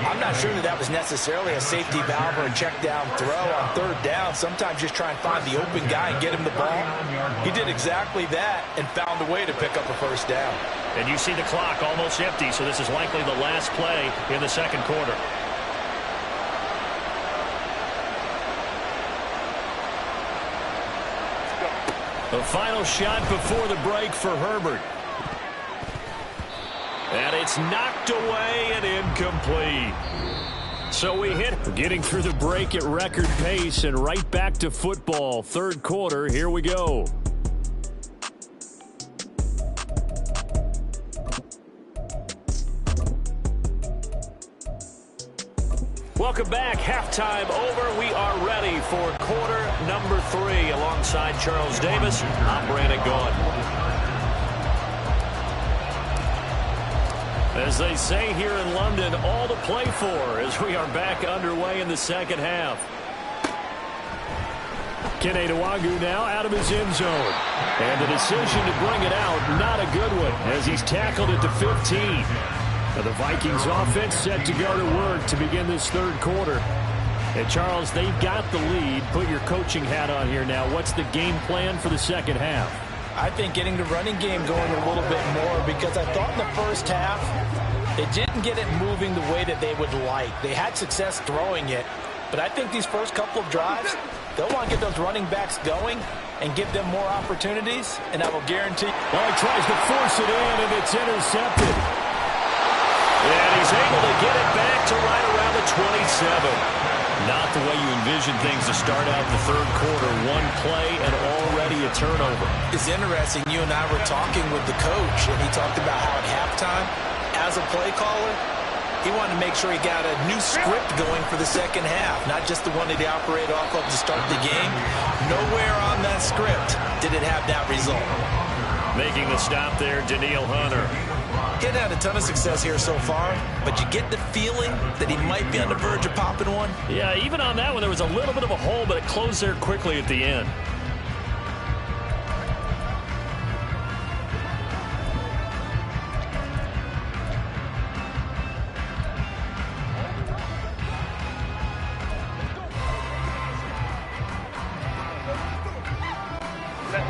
I'm not sure that that was necessarily a safety valve or a check down throw on 3rd down. Sometimes just try and find the open guy and get him the ball. He did exactly that and found a way to pick up a 1st down. And you see the clock almost empty, so this is likely the last play in the 2nd quarter. The final shot before the break for Herbert. And it's knocked away and incomplete. So we hit. Getting through the break at record pace and right back to football. 3rd quarter, here we go. Welcome back. Halftime over. We are ready for quarter number 3. Alongside Charles Davis, I'm Brandon Gaudin. As they say here in London, all to play for as we are back underway in the second half. Kene Nwagu now out of his end zone. And the decision to bring it out, not a good one, as he's tackled at the 15. Now the Vikings offense set to go to work to begin this third quarter. And Charles, they've got the lead. Put your coaching hat on here now. What's the game plan for the second half? I think getting the running game going a little bit more, because I thought in the first half they didn't get it moving the way that they would like. They had success throwing it, but I think these first couple of drives, they'll want to get those running backs going and give them more opportunities, and I will guarantee. Well, he tries to force it in, and it's intercepted. And he's able to get it back to right around the 27. Not the way you envision things to start out the third quarter. One play and already a turnover. It's interesting. You and I were talking with the coach, and he talked about how at halftime, as a play caller, he wanted to make sure he got a new script going for the second half, not just the one that he operated off of to start the game. Nowhere on that script did it have that result. Making the stop there, Danielle Hunter. He hadn't had a ton of success here so far, but you get the feeling that he might be on the verge of popping one. Yeah, even on that one, there was a little bit of a hole, but it closed there quickly at the end.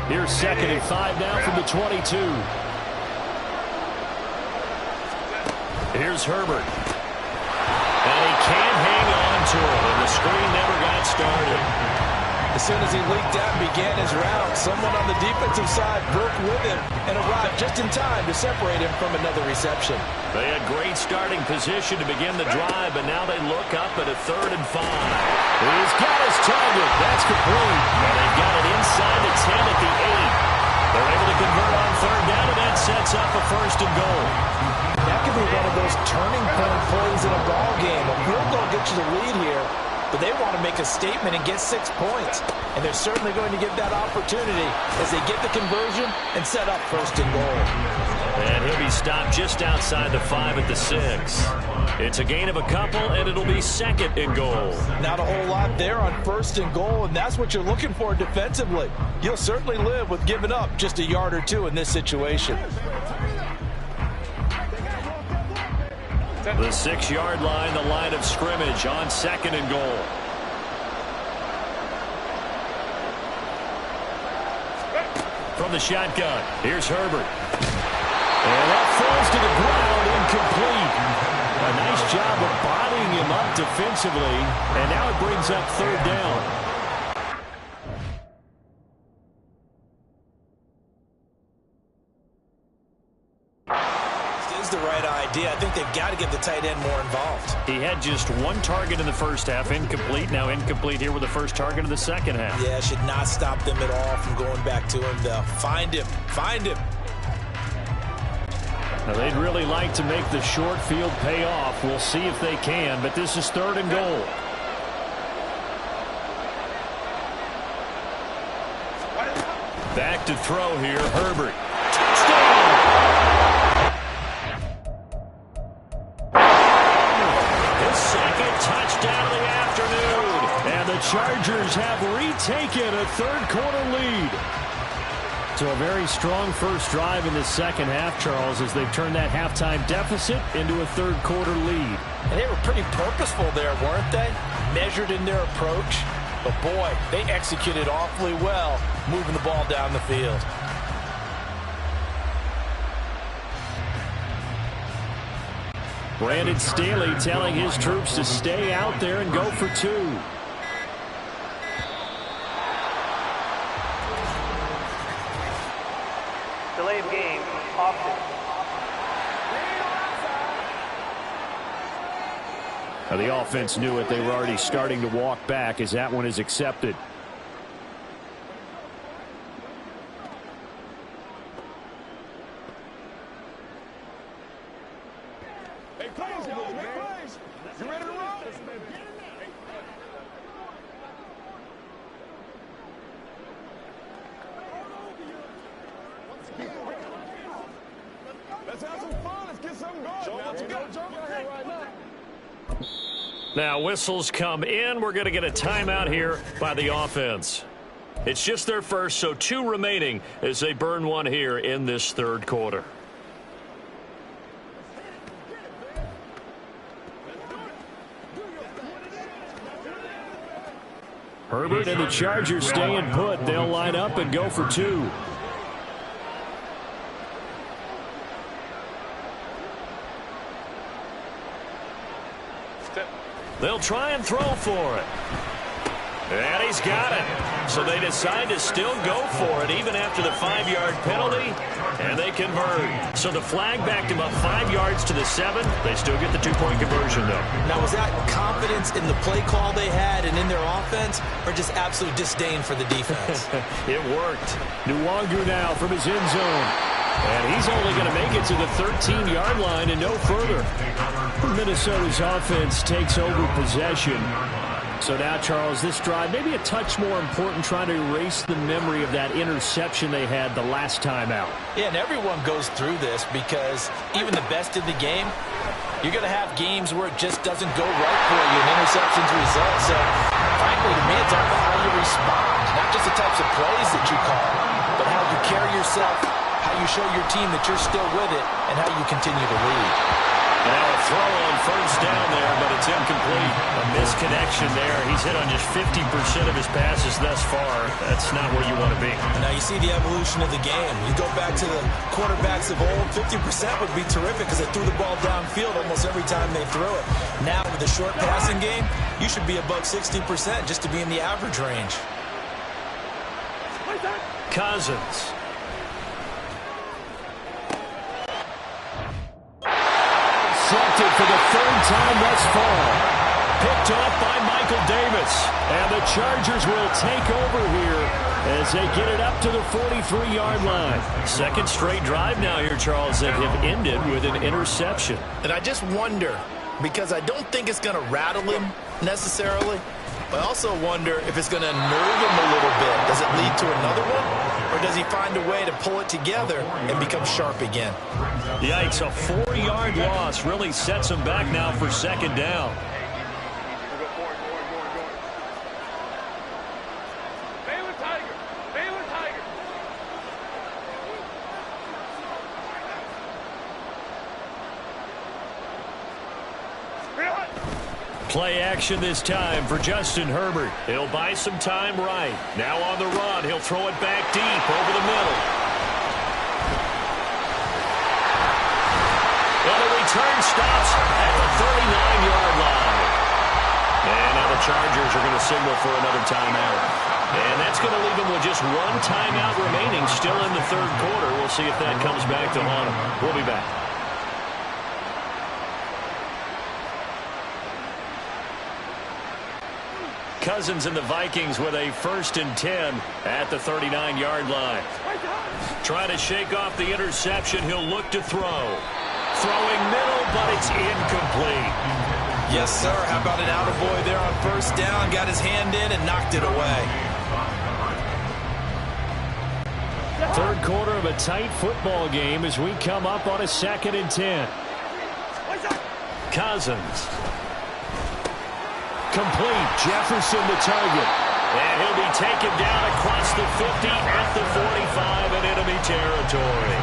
Here's 2nd and 5 now from the 22. Here's Herbert. And he can't hang on to it, and the screen never got started. As soon as he leaked out and began his route, someone on the defensive side broke with him and arrived just in time to separate him from another reception. They had great starting position to begin the drive, but now they look up at a 3rd and 5. He's got his target. That's complete. And they've got it inside the 10 at the 8. They're able to convert on 3rd down, and that sets up a 1st and goal. That could be one of those turning point plays in a ball game. A field goal gets you the lead here, but they want to make a statement and get 6 points. And they're certainly going to get that opportunity as they get the conversion and set up 1st and goal. And he'll be stopped just outside the 5 at the 6. It's a gain of a couple, and it'll be 2nd and goal. Not a whole lot there on 1st and goal, and that's what you're looking for defensively. You'll certainly live with giving up just a yard or two in this situation. The 6-yard line, the line of scrimmage on 2nd and goal. From the shotgun, here's Herbert. And that falls to the ground, incomplete. A nice job of bodying him up defensively, and now it brings up 3rd down. The right idea. I think they've got to get the tight end more involved. He had just 1 target in the first half, incomplete. Now incomplete here with the first target of the second half. Yeah, should not stop them at all from going back to him, though. Find him. Find him. Now, they'd really like to make the short field pay off. We'll see if they can, but this is 3rd and goal. Back to throw here, Herbert. Touchdown of the afternoon. And the Chargers have retaken a 3rd quarter lead. So a very strong first drive in the second half, Charles, as they've turned that halftime deficit into a 3rd quarter lead. And they were pretty purposeful there, weren't they? Measured in their approach. But boy, they executed awfully well moving the ball down the field. Brandon Staley telling his troops to stay out there and go for 2. Delay of game, offense. Now the offense knew it. They were already starting to walk back as that one is accepted. Let's have some fun. Let's get something going. Now whistles come in. We're going to get a timeout here by the offense. It's just their first, so 2 remaining as they burn one here in this third quarter. Herbert and the Chargers staying put. They'll line up and go for 2. They'll try and throw for it. And he's got it. So they decide to still go for it even after the 5-yard penalty, and they convert. So the flag backed him up 5 yards to the 7. They still get the 2-point conversion, though. Now, was that confidence in the play call they had and in their offense, or just absolute disdain for the defense? It worked. Nwangu now from his end zone. And he's only going to make it to the 13-yard line and no further. Minnesota's offense takes over possession. So now, Charles, this drive maybe a touch more important, trying to erase the memory of that interception they had the last time out. Yeah, and everyone goes through this because even the best in the game, you're going to have games where it just doesn't go right for you and interceptions result. So, frankly, to me, it's all about how you respond, not just the types of plays that you call, but how you carry yourself, how you show your team that you're still with it, and how you continue to lead. Now a throw on first down there, but it's incomplete. A misconnection there. He's hit on just 50% of his passes thus far. That's not where you want to be. Now you see the evolution of the game. You go back to the quarterbacks of old, 50% would be terrific because they threw the ball downfield almost every time they threw it. Now with the short passing game, you should be above 60% just to be in the average range. Cousins. Selected for the 3rd time thus far. Picked off by Michael Davis. And the Chargers will take over here as they get it up to the 43-yard line. Second straight drive now here, Charles, that have ended with an interception. And I just wonder, because I don't think it's going to rattle him necessarily, but I also wonder if it's going to nerve him a little bit. Does it lead to another one? Or does he find a way to pull it together and become sharp again? Yikes, a 4-yard loss really sets him back now for second down. Play action this time for Justin Herbert. He'll buy some time right. Now on the run, he'll throw it back deep over the middle. And the return stops at the 39-yard line. And now the Chargers are going to signal for another timeout. And that's going to leave them with just 1 timeout remaining still in the third quarter. We'll see if that comes back to haunt them. We'll be back. Cousins and the Vikings with a 1st and 10 at the 39-yard line. Trying to shake off the interception. He'll look to throw. Throwing middle, but it's incomplete. Yes, sir. How about an attaboy there on first down? Got his hand in and knocked it away. Third quarter of a tight football game as we come up on a 2nd and 10. Cousins. Complete. Jefferson the target. And he'll be taken down across the 50 at the 45 in enemy territory.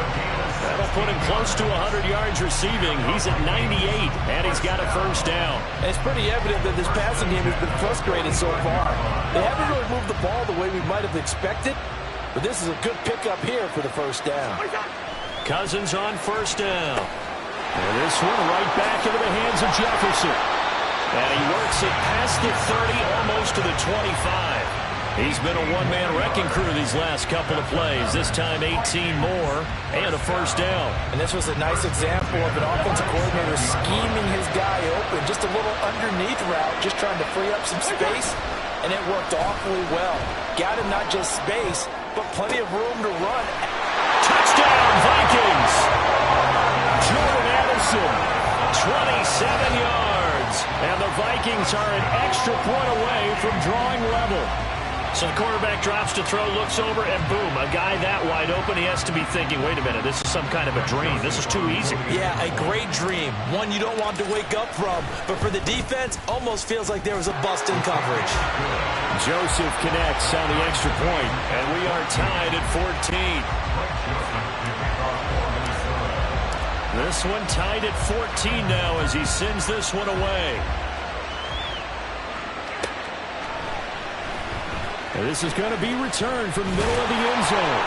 That'll put him close to 100 yards receiving. He's at 98, and he's got a first down. And it's pretty evident that this passing game has been frustrated so far. They haven't really moved the ball the way we might have expected, but this is a good pickup here for the first down. Cousins on first down. And this one right back into the hands of Jefferson. And he works it past the 30, almost to the 25. He's been a one-man wrecking crew these last couple of plays. This time 18 more and a first down. And this was a nice example of an offensive coordinator scheming his guy open. Just a little underneath route, just trying to free up some space. And it worked awfully well. Got him not just space, but plenty of room to run. Touchdown, Vikings! Jordan Addison. 27 yards. And the Vikings are an extra point away from drawing level. So the quarterback drops to throw, looks over, and boom, a guy that wide open, he has to be thinking, wait a minute, this is some kind of a dream. This is too easy. Yeah, a great dream. One you don't want to wake up from. But for the defense, almost feels like there was a bust in coverage. Joseph connects on the extra point, and we are tied at 14. This one tied at 14 now as he sends this one away. And this is going to be returned from the middle of the end zone.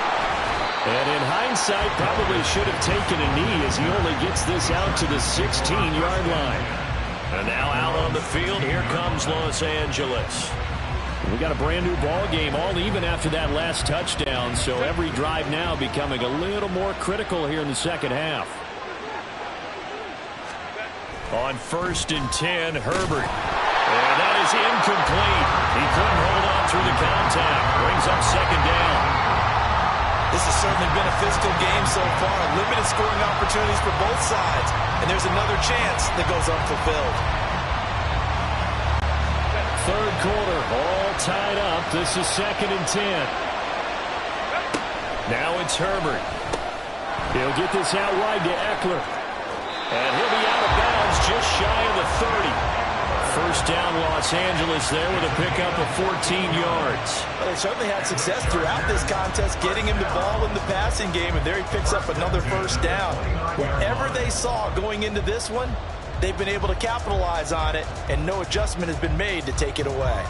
And in hindsight, probably should have taken a knee as he only gets this out to the 16-yard line. And now out on the field, here comes Los Angeles. We got a brand new ball game, all even after that last touchdown. So every drive now becoming a little more critical here in the second half. On 1st and 10, Herbert. And that is incomplete. He couldn't hold on through the contact. Brings up second down. This has certainly been a physical game so far. Limited scoring opportunities for both sides. And there's another chance that goes unfulfilled. Third quarter, all tied up. This is 2nd and 10. Now it's Herbert. He'll get this out wide to Eckler. And he'll be out of bounds just shy of the 30. First down, Los Angeles there with a pickup of 14 yards. Well, they certainly had success throughout this contest, getting him the ball in the passing game, and there he picks up another first down. Whatever they saw going into this one, they've been able to capitalize on it, and no adjustment has been made to take it away.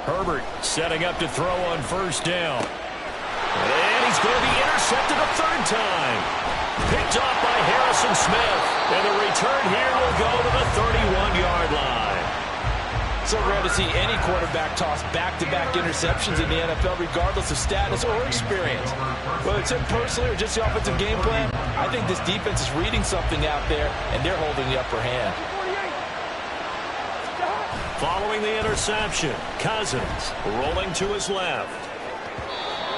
Herbert setting up to throw on first down. And he's going to be intercepted a third time. Picked off by Harrison Smith. And the return here will go to the 31-yard line. So rare to see any quarterback toss back-to-back interceptions in the NFL, regardless of status or experience. Whether it's him personally or just the offensive game plan, I think this defense is reading something out there, and they're holding the upper hand. Following the interception, Cousins rolling to his left.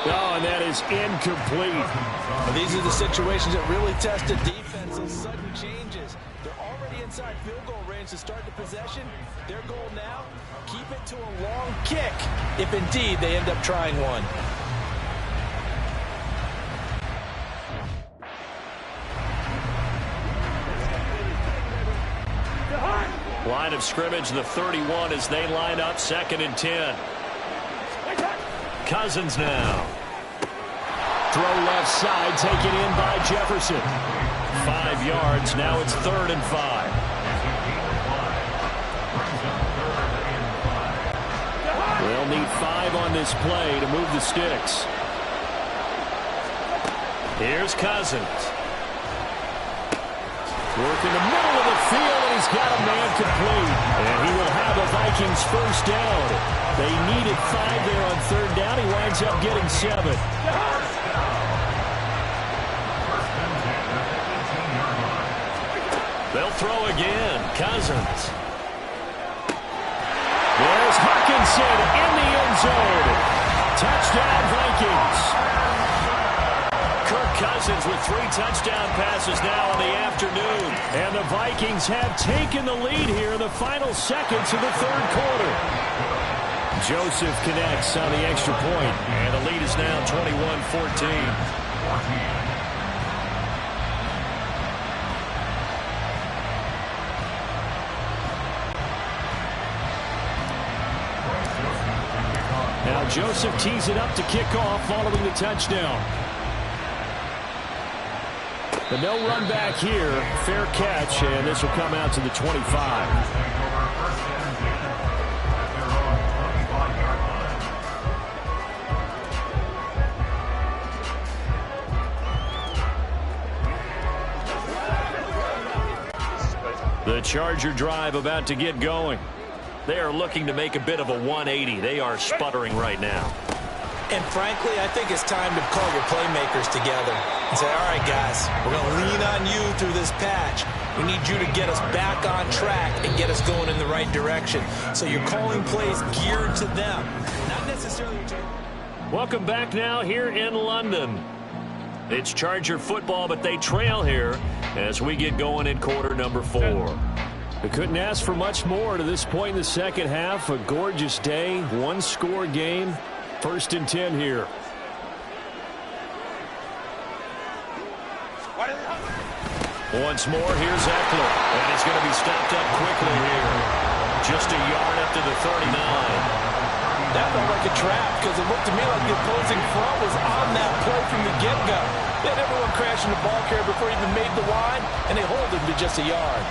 Oh, and that is incomplete. Well, these are the situations that really test a defense. Those sudden changes. They're already inside field goal range to start the possession. Their goal now, keep it to a long kick, if indeed they end up trying one. Line of scrimmage, the 31 as they line up 2nd and 10. Cousins now. Throw left side, taken in by Jefferson. 5 yards, now it's 3rd and 5. They'll need 5 on this play to move the sticks. Here's Cousins. Work in the middle of the field, and he's got a man complete. And he will have a Vikings first down. They needed 5 there on 3rd down. He winds up getting 7. They'll throw again. Cousins. There's Hawkinson in the end zone. Touchdown, Vikings. Kirk Cousins with 3 touchdown passes now in the afternoon. And the Vikings have taken the lead here in the final seconds of the 3rd quarter. Joseph connects on the extra point. And the lead is now 21-14. Now Joseph tees it up to kick off following the touchdown. But no run back here. Fair catch, and this will come out to the 25. The Charger drive about to get going. They are looking to make a bit of a 180. They are sputtering right now. And frankly, I think it's time to call your playmakers together and say, all right, guys, we're going to lean on you through this patch. We need you to get us back on track and get us going in the right direction. So you're calling plays geared to them, not necessarily. Welcome back now here in London. It's Charger football, but they trail here as we get going in quarter number 4. We couldn't ask for much more to this point in the second half. A gorgeous day, one-score game. 1st and 10 here. Once more, here's Eckler. And he's going to be stopped up quickly here. Just a yard up to the 39. That looked like a trap because it looked to me like the opposing front was on that play from the get-go. They had everyone crashing the ball carrier before he even made the line, and they hold him to just a yard.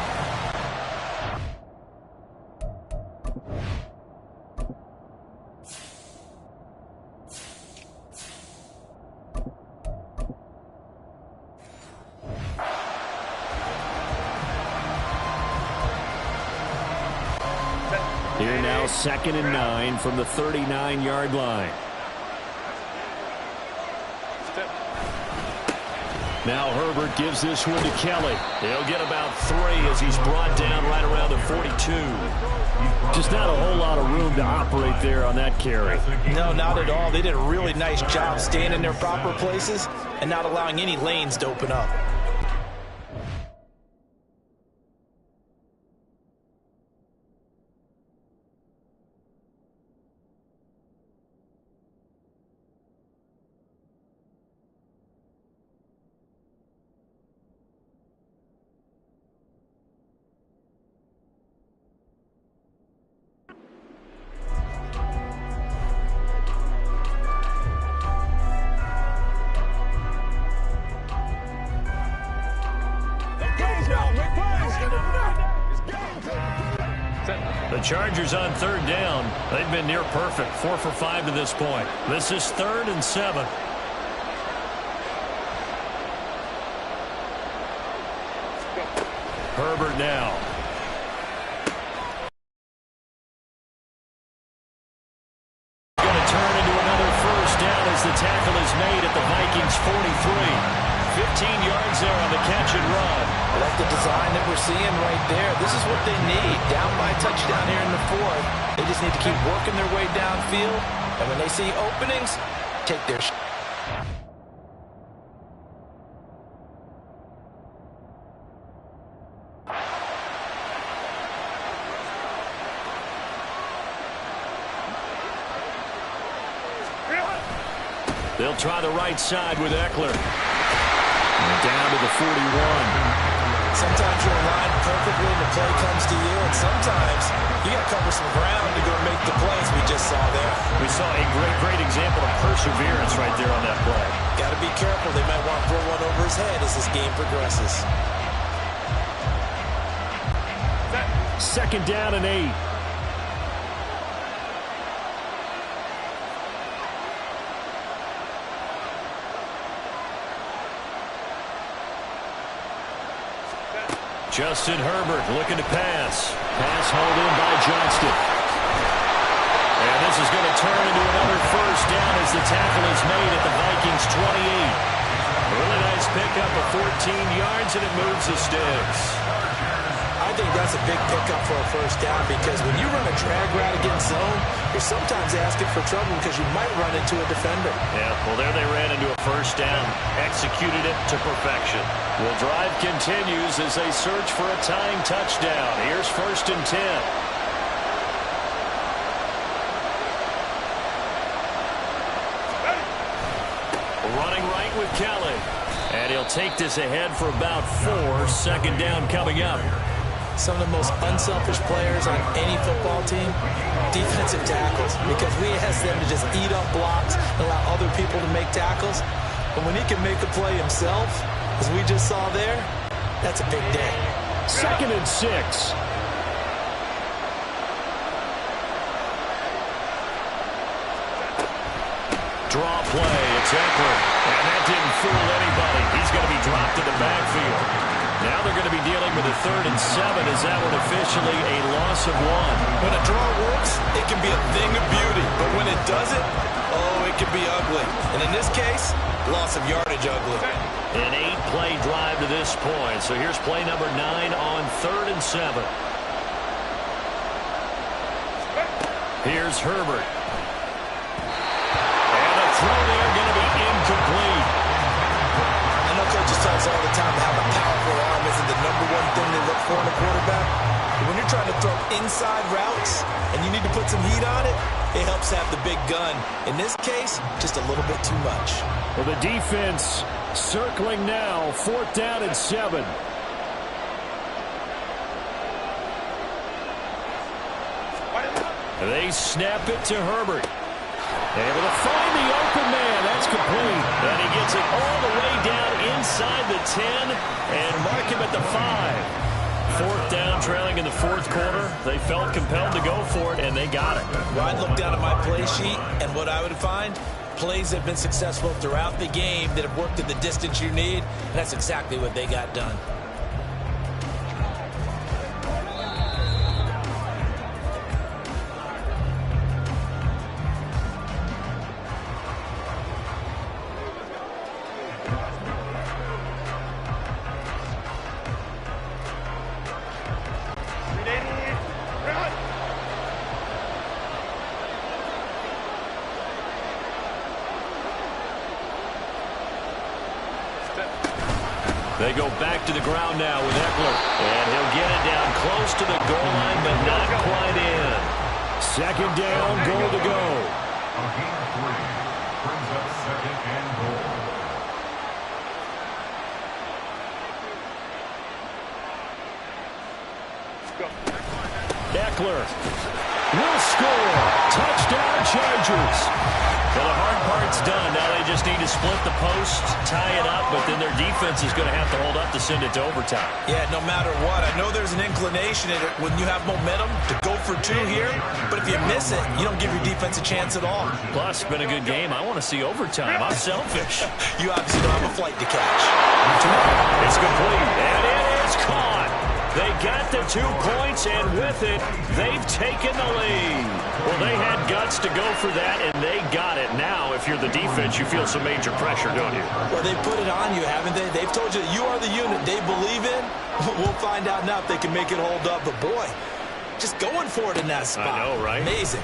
Here now, 2nd and 9 from the 39-yard line. Now Herbert gives this one to Kelly. He'll get about 3 as he's brought down right around the 42. Just not a whole lot of room to operate there on that carry. No, not at all. They did a really nice job staying in their proper places and not allowing any lanes to open up. The Chargers on 3rd down. They've been near perfect, 4 for 5 to this point. This is 3rd and 7. Herbert now. Going to turn into another 1st down as the tackle is made at the Vikings 43. 15 yards there on the catch and run. I like the design that we're seeing right there. This is what they need. Down by a touchdown here in the 4th. They just need to keep working their way downfield. And when they see openings, take their shot. They'll try the right side with Eckler. Down to the 41. Sometimes you're aligned perfectly and the play comes to you, and sometimes you got to cover some ground to go make the plays we just saw there. We saw a great example of perseverance right there on that play. Got to be careful. They might want to throw one over his head as this game progresses. 2nd down and 8. Justin Herbert looking to pass. Pass hauled in by Johnston. And this is going to turn into another 1st down as the tackle is made at the Vikings 28. Really nice pickup of 14 yards, and it moves the sticks. I think that's a big pickup for a 1st down because when you run a drag route against zone, you're sometimes asking for trouble because you might run into a defender. Yeah, well, there they ran into a 1st down. Executed it to perfection. The drive continues as they search for a tying touchdown. Here's 1st and 10. Running right with Kelly. And he'll take this ahead for about 4. 2nd down coming up. Some of the most unselfish players on any football team, defensive tackles, because we ask them to just eat up blocks and allow other people to make tackles. But when he can make a play himself, as we just saw there, that's a big day. 2nd and 6. Draw play. It's Eckler. And that didn't fool anybody. He's going to be dropped in the backfield. Now they're going to be dealing with a 3rd and 7. Is that one officially a loss of 1? When a draw works, it can be a thing of beauty. But when it doesn't, oh, it can be ugly. And in this case, loss of yardage ugly. An 8-play drive to this point. So here's play number 9 on 3rd and 7. Here's Herbert. And a throw there going to be incomplete. I know coaches tell us all the time how a powerful arm isn't the #1 thing they look for in a quarterback. But when you're trying to throw inside routes and you need to put some heat on it, it helps have the big gun. In this case, just a little bit too much. Well, the defense circling now, 4th down and 7. They snap it to Herbert. Able to find the open man. That's complete. And he gets it all the way down inside the 10 and mark him at the 5. 4th down, trailing in the 4th quarter. They felt compelled to go for it, and they got it. Well, I'd look down at my play sheet, and what I would find, plays have been successful throughout the game that have worked in the distance you need, and that's exactly what they got done. They go back to the ground now with Eckler. And he'll get it down close to the goal line, but not quite in. 2nd down, goal to go. A gain of 3 brings up 2nd and goal. Eckler will score. Touchdown, Chargers. Well, the hard part's done. Now they just need to split the post, tie it up, but then their defense is going to have to hold up to send it to overtime. Yeah, no matter what. I know there's an inclination in it when you have momentum to go for 2 here, but if you miss it, you don't give your defense a chance at all. Plus, it's been a good game. I want to see overtime. I'm selfish. You obviously don't have a flight to catch. It's complete, and it is caught. They got the 2 points, and with it, they've taken the lead. Well, they had guts to go for that, and they got it. Now, if you're the defense, you feel some major pressure, don't you? Well, they put it on you, haven't they? They've told you that you are the unit they believe in. We'll find out now if they can make it hold up. But, boy, just going for it in that spot. I know, right? Amazing.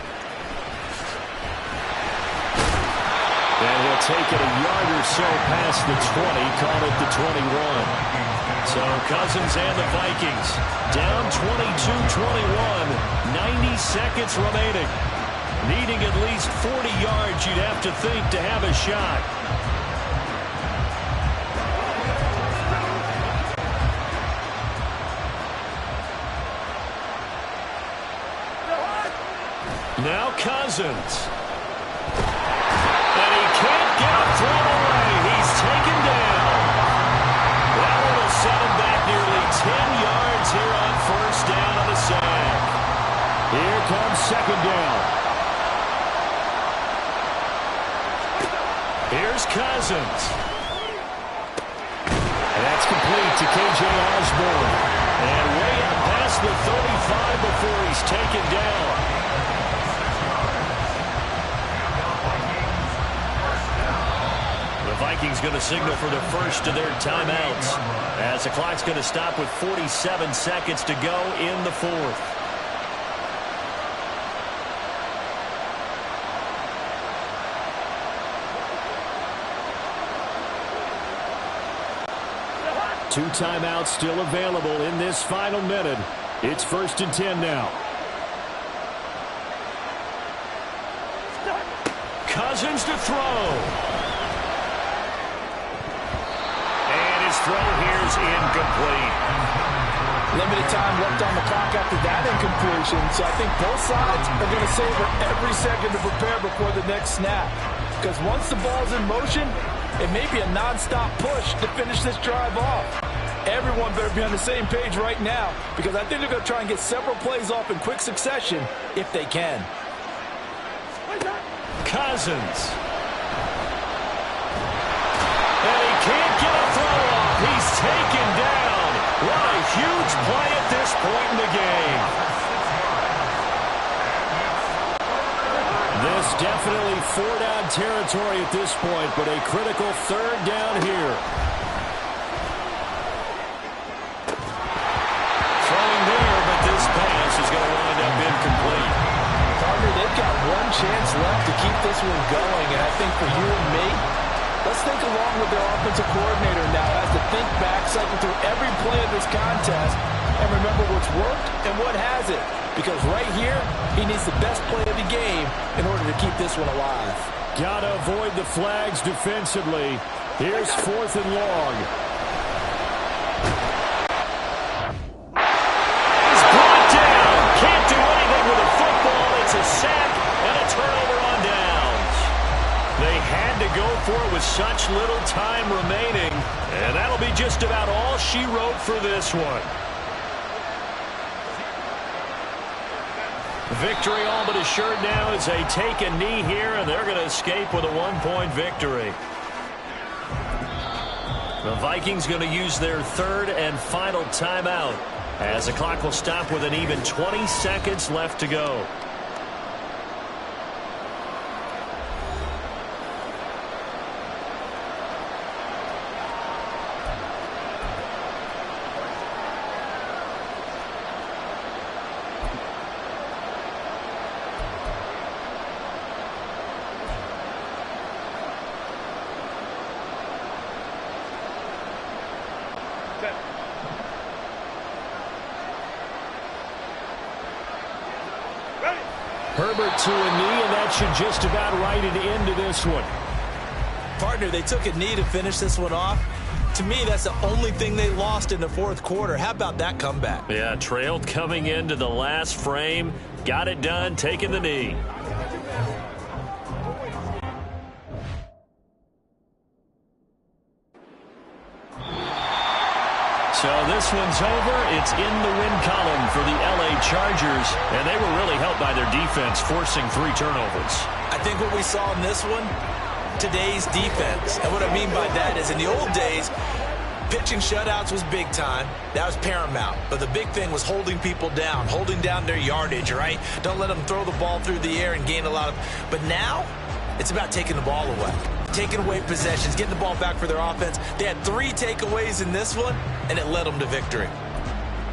And he'll take it a yard or so past the 20, call it the 21. So Cousins and the Vikings down 22-21, 90 seconds remaining. Needing at least 40 yards, you'd have to think, to have a shot. Now Cousins. And he can't get a throw away. He's taken down. That one will set him back nearly 10 yards here on 1st down on the sack. Here comes 2nd down. Here's Cousins. And that's complete to K.J. Osborne. And way up past the 35 before he's taken down. The Vikings going to signal for the first of their timeouts as the clock's going to stop with 47 seconds to go in the 4th. Two timeouts still available in this final minute. It's 1st and 10 now. Cousins to throw. And his throw here's incomplete. Limited time left on the clock after that incompletion, so I think both sides are going to savor every second to prepare before the next snap. Because once the ball's in motion, it may be a non-stop push to finish this drive off. Everyone better be on the same page right now, because I think they're going to try and get several plays off in quick succession if they can. Cousins. And he can't get a throw off. He's taken down. What a huge huge play at this point in the game. This definitely four-down territory at this point, but a critical third down here. Throwing there, but this pass is going to wind up incomplete. Partner, they've got one chance left to keep this one going, and I think for you and me, let's think along with their offensive coordinator now as to think back, cycle through every play of this contest, and remember what's worked and what hasn't. Because right here, he needs the best play of the game in order to keep this one alive. Got to avoid the flags defensively. Here's 4th and long. He's brought down. Can't do anything with a football. It's a sack and a turnover on downs. They had to go for it with such little time remaining, and that'll be just about all she wrote for this one. Victory all but assured now as they take a knee here, and they're going to escape with a 1-point victory. The Vikings going to use their third and final timeout as the clock will stop with an even 20 seconds left to go. Herbert to a knee, and that should just about write an end to this one. Partner, they took a knee to finish this one off. To me, that's the only thing they lost in the fourth quarter. How about that comeback? Yeah, trailed coming into the last frame. Got it done, taking the knee. So this one's over. It's in the win column for the LA Chargers, and they were really helped by their defense, forcing 3 turnovers. I think what we saw in this one, today's defense. And what I mean by that is in the old days, pitching shutouts was big time. That was paramount. But the big thing was holding people down, holding down their yardage, right? Don't let them throw the ball through the air and gain a lot of... But now, it's about taking the ball away. Taking away possessions, getting the ball back for their offense. They had 3 takeaways in this one, and it led them to victory.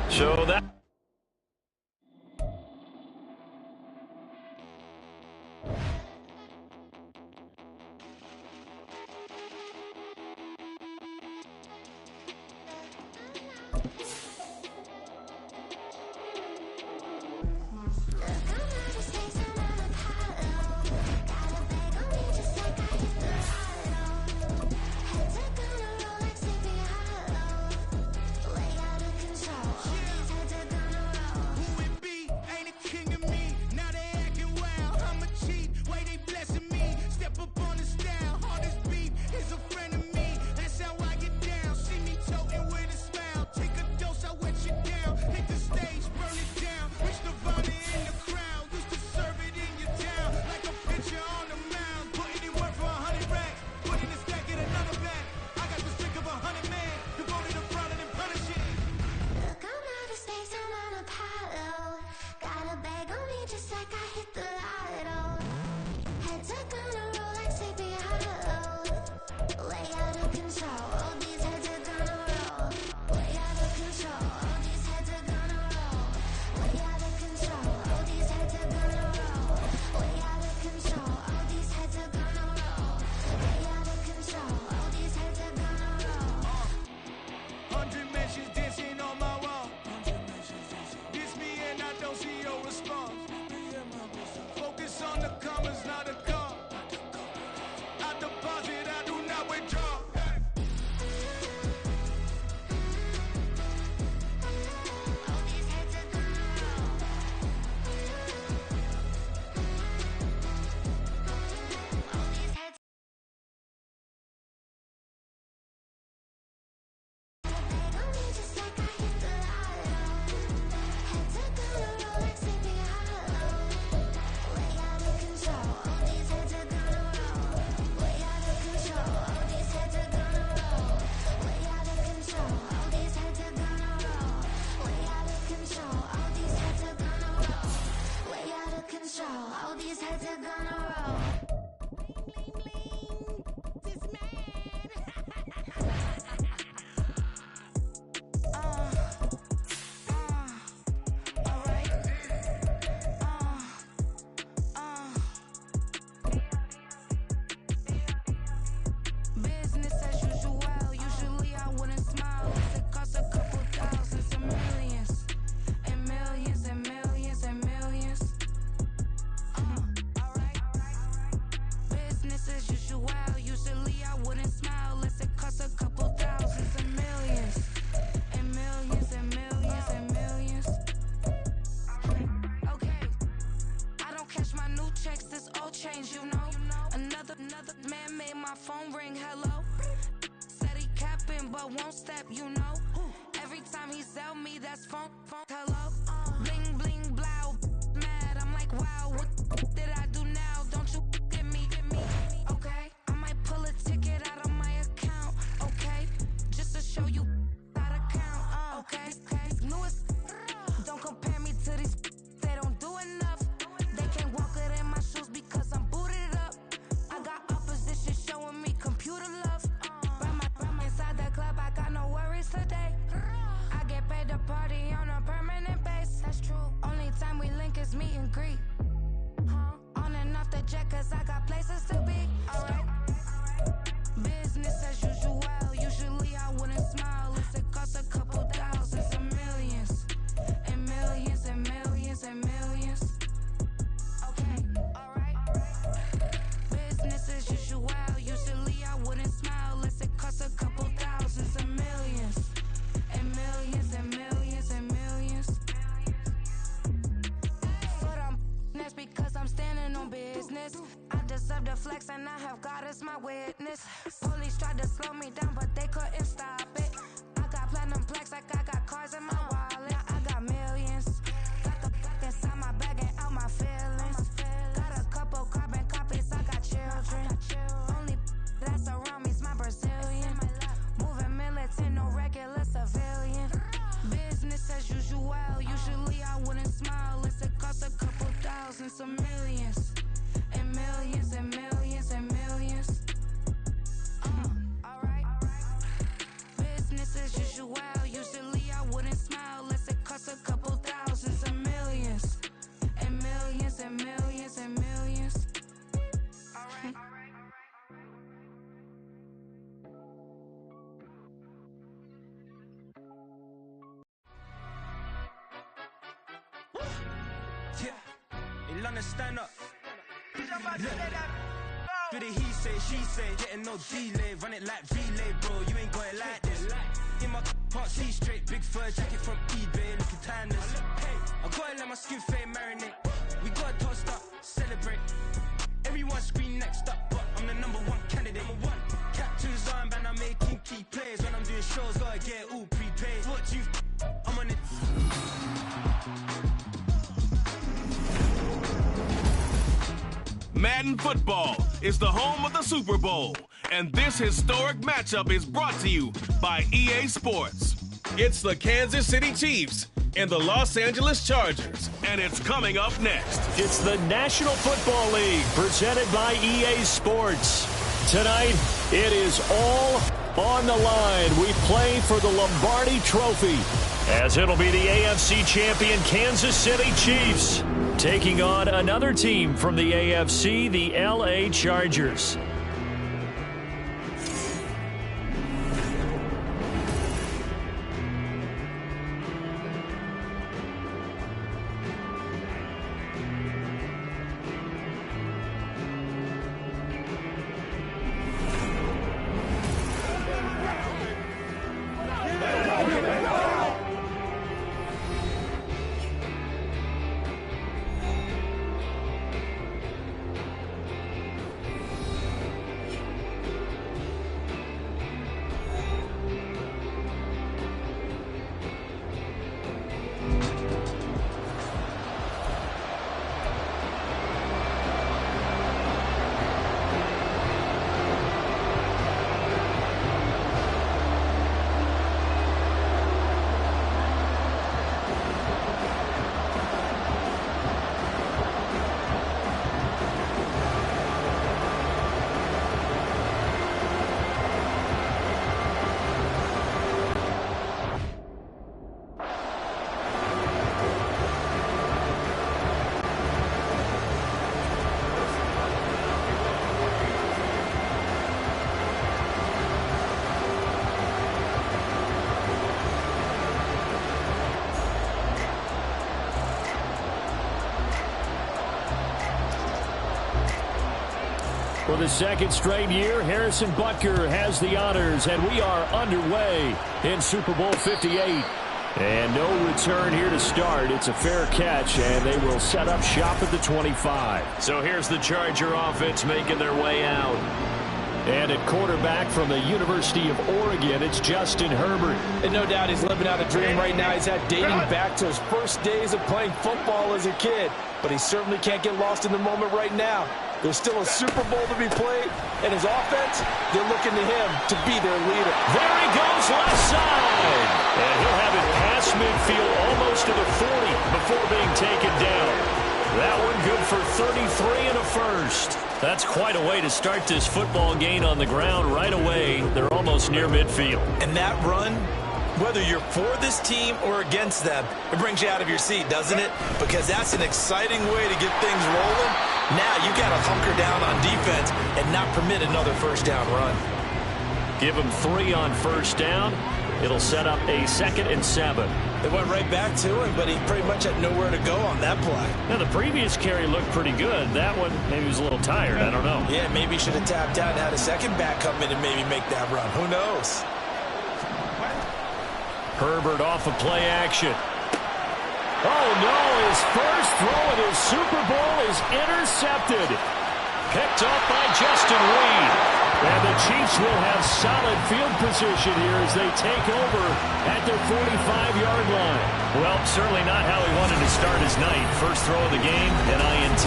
So that... Just like Every time he sell me, that's phone, hello. Bling, bling, blow, mad. I'm like, wow, what did I do now? Don't you get me, okay? I might pull a ticket out of my account, okay? Just to show you how to count, okay? Newest, don't compare me to these, they don't do enough. They can't walk it in my shoes because I'm booted up. I got opposition showing me computer love. From inside the club, I got no worries today. I get paid to party on a permanent base. That's true. Only time we link is meet and greet. On and off the jet, cause I got places to be. Alright. Business as usual. Usually I wouldn't smile if it cost a couple thousands and millions. And millions and millions and millions. Okay, alright. Business as usual. Usually I wouldn't smile unless it cost a couple thousands and millions. And millions and millions and millions. But that's because I'm standing on business. I deserve the flex and I have God as my witness. Police tried to slow me down but they couldn't stop it. I got platinum plaques like I got cars in my wallet. I got millions. Got the fuck inside my bag and out my feelings. Got a couple carbon copies, I got children. Only that's around me's my Brazilian. Moving militant, no regular civilian. Business as usual. Usually I wouldn't smile unless it cost a couple thousands of millions. And millions and millions and millions. Alright. Business as usual. Usually I wouldn't smile unless it cost a couple thousands of millions. And millions and millions and millions. Alright. Yeah, in London, stand up. Look. Do the he say, she say, getting no delay, run it like relay, bro. You ain't got it like this. In my can't see straight, big fur jacket from eBay, looking timeless. Hey, I gotta let my skin fade marinate. We gotta toast up, celebrate. Everyone scream next up, but I'm the #1 candidate. Captain's armband, I'm making key plays. When I'm doing shows, gotta get all prepaid. What you? I'm on it. Madden football is the home of the Super Bowl, and this historic matchup is brought to you by EA Sports. It's the Kansas City Chiefs and the Los Angeles Chargers, and it's coming up next. It's the National Football League presented by EA Sports. Tonight, it is all on the line. We play for the Lombardi Trophy, as it'll be the AFC champion Kansas City Chiefs taking on another team from the AFC, the LA Chargers. For the second straight year, Harrison Butker has the honors, and we are underway in Super Bowl 58. And no return here to start. It's a fair catch, and they will set up shop at the 25. So here's the Charger offense making their way out. And at quarterback from the University of Oregon, it's Justin Herbert. And no doubt he's living out a dream right now. He's had dating back to his first days of playing football as a kid. But he certainly can't get lost in the moment right now. There's still a Super Bowl to be played, and his offense, they're looking to him to be their leader. There he goes left side. And he'll have it past midfield almost to the 40 before being taken down. That one good for 33 and a first. That's quite a way to start this football game on the ground right away. They're almost near midfield. And that run, whether you're for this team or against them, it brings you out of your seat, doesn't it? Because that's an exciting way to get things rolling. Now you got to hunker down on defense and not permit another first down run. Give him 3 on first down. It'll set up a 2nd and 7. They went right back to him, but he pretty much had nowhere to go on that play. Now, the previous carry looked pretty good. That one, maybe he was a little tired. I don't know. Yeah, maybe he should have tapped out and had a second back come in and maybe make that run. Who knows? Herbert off of play action. Oh, no, his first throw of his Super Bowl is intercepted. Picked up by Justin Reed. And the Chiefs will have solid field position here as they take over at their 45-yard line. Well, certainly not how he wanted to start his night. First throw of the game, an INT.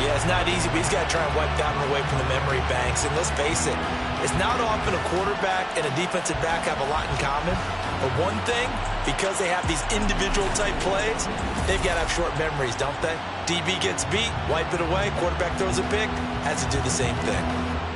Yeah, it's not easy, but he's got to try and wipe that one away from the memory banks. And let's face it, it's not often a quarterback and a defensive back have a lot in common. But one thing, because they have these individual-type plays, they've got to have short memories, don't they? DB gets beat, wipe it away, quarterback throws a pick, has to do the same thing.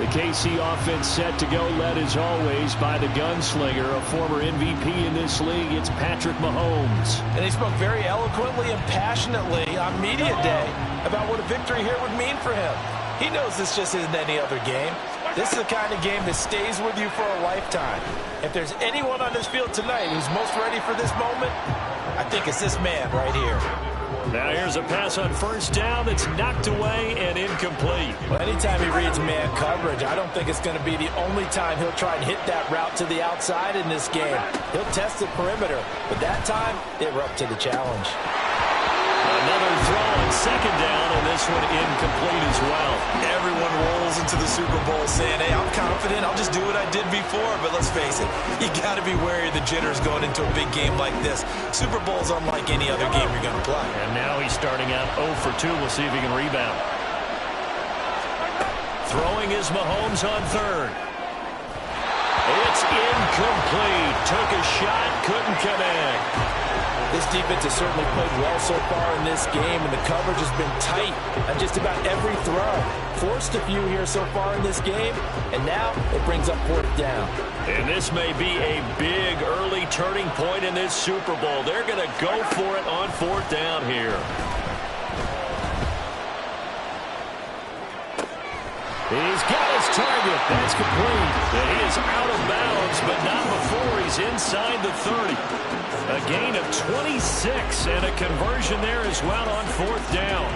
The KC offense set to go, led as always by the gunslinger, a former MVP in this league. It's Patrick Mahomes. And he spoke very eloquently and passionately on media day about what a victory here would mean for him. He knows this just isn't any other game. This is the kind of game that stays with you for a lifetime. If there's anyone on this field tonight who's most ready for this moment, I think it's this man right here. Now here's a pass on first down that's knocked away and incomplete. Well, anytime he reads man coverage, I don't think it's going to be the only time he'll try and hit that route to the outside in this game. He'll test the perimeter, but that time, they were up to the challenge. Another throw on second down, and this one incomplete as well. Everyone rolls into the Super Bowl saying, hey, I'm confident, I'll just do what I did before. But let's face it, you got to be wary of the jitters going into a big game like this. Super Bowl's unlike any other game you're going to play. And now he's starting out 0 for 2. We'll see if he can rebound. Throwing is Mahomes on third. It's incomplete. Took a shot, couldn't connect. This defense has certainly played well so far in this game, and the coverage has been tight on just about every throw. Forced a few here so far in this game, and now it brings up 4th down. And this may be a big early turning point in this Super Bowl. They're going to go for it on 4th down here. He's got his target. That's complete. And he is out of bounds, but not before he's inside the 30. A gain of 26 and a conversion there as well on 4th down.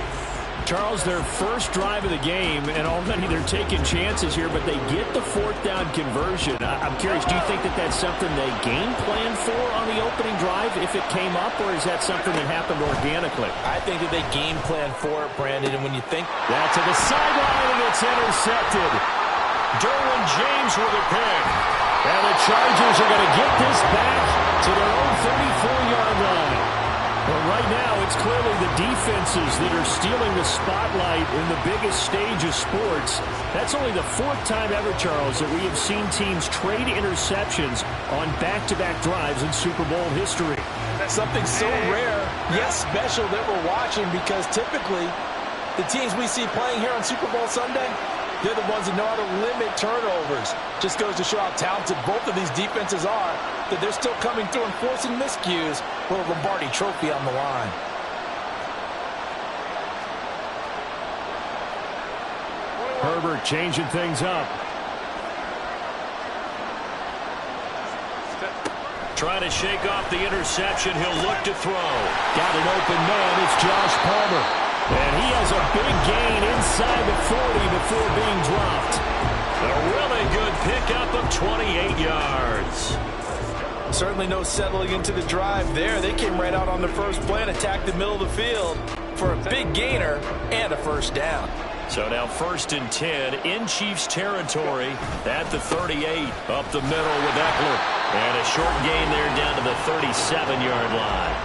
Charles, their first drive of the game, and already they're taking chances here, but they get the 4th down conversion. I'm curious, do you think that that's something they game planned for on the opening drive if it came up, or is that something that happened organically? I think that they game planned for it, Brandon, and when you think... That to the sideline, and it's intercepted. Derwin James with a pick. And the Chargers are going to get this back to their own 34-yard line. But right now, it's clearly the defenses that are stealing the spotlight in the biggest stage of sports. That's only the 4th time ever, Charles, that we have seen teams trade interceptions on back-to-back drives in Super Bowl history. That's something so rare, yet special that we're watching, because typically the teams we see playing here on Super Bowl Sunday, they're the ones that know how to limit turnovers. Just goes to show how talented both of these defenses are, that they're still coming through and forcing miscues with a Lombardi trophy on the line. Herbert changing things up. Trying to shake off the interception. He'll look to throw. Got an open man. It's Josh Palmer. And he has a big gain inside the 40 before being dropped. A really good pickup of 28 yards. Certainly no settling into the drive there. They came right out on the first play and attacked the middle of the field for a big gainer and a first down. So now 1st and 10 in Chiefs territory at the 38. Up the middle with Eckler. And a short gain there down to the 37-yard line.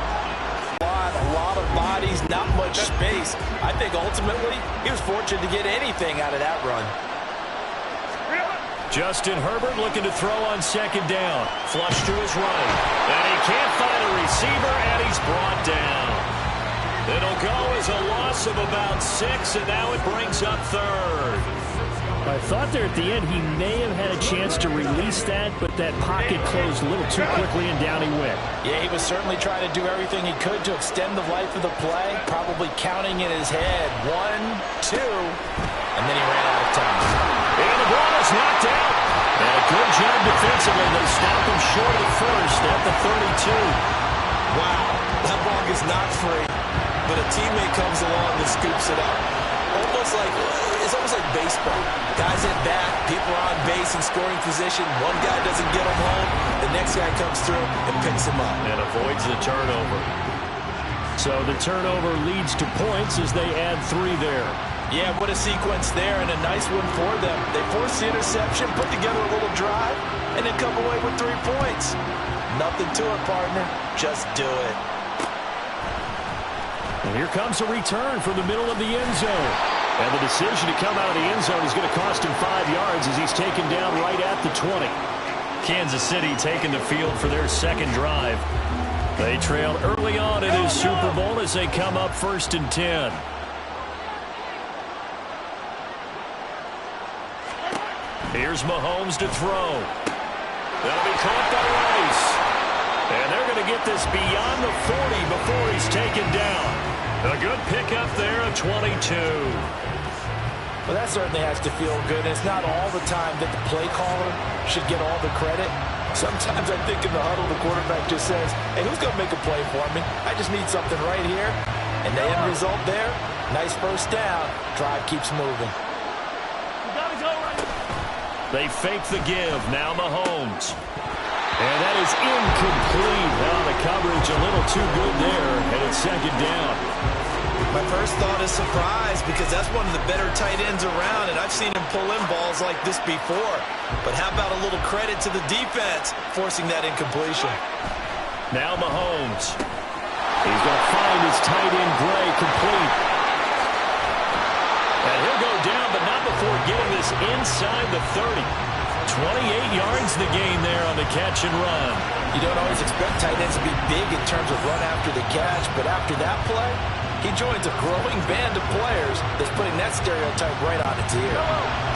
A lot of bodies, not much space. I think ultimately he was fortunate to get anything out of that run. Justin Herbert looking to throw on 2nd down. Flush to his right. And he can't find a receiver, and he's brought down. It'll go as a loss of about 6, and now it brings up 3rd. I thought there at the end he may have had a chance to release that, but that pocket closed a little too quickly, and down he went. Yeah, he was certainly trying to do everything he could to extend the life of the play, probably counting in his head 1, 2, and then he ran out of time. And the ball is knocked out. And a good job defensively. They stop him short of 1st at the 32. Wow, that ball gets knocked free, but a teammate comes along and scoops it up. It's almost like baseball. Guys at bat, people are on base in scoring position. One guy doesn't get him home. The next guy comes through and picks him up. And avoids the turnover. So the turnover leads to points as they add 3 there. Yeah, what a sequence there, and a nice one for them. They force the interception, put together a little drive, and then come away with 3 points. Nothing to it, partner. Just do it. And here comes a return from the middle of the end zone. And the decision to come out of the end zone is going to cost him 5 yards as he's taken down right at the 20. Kansas City taking the field for their 2nd drive. They trailed early on in his Super Bowl as they come up 1st and 10. Here's Mahomes to throw. That'll be caught by Rice. And they're going to get this beyond the 40 before he's taken down. A good pickup there, a 22. Well, that certainly has to feel good. It's not all the time that the play caller should get all the credit. Sometimes I think in the huddle, the quarterback just says, hey, who's going to make a play for me? I just need something right here. And the end result there, nice 1st down. Drive keeps moving. They fake the give. Now Mahomes. And that is incomplete. Well, the coverage a little too good there, and it's 2nd down. My first thought is surprise because that's one of the better tight ends around, and I've seen him pull in balls like this before. But how about a little credit to the defense forcing that incompletion? Now Mahomes. He's going to find his tight end Gray complete. And he'll go down, but not before getting this inside the 30. 28 yards the gain there on the catch and run. You don't always expect tight ends to be big in terms of run after the catch, but after that play, he joins a growing band of players that's putting that stereotype right on its ear.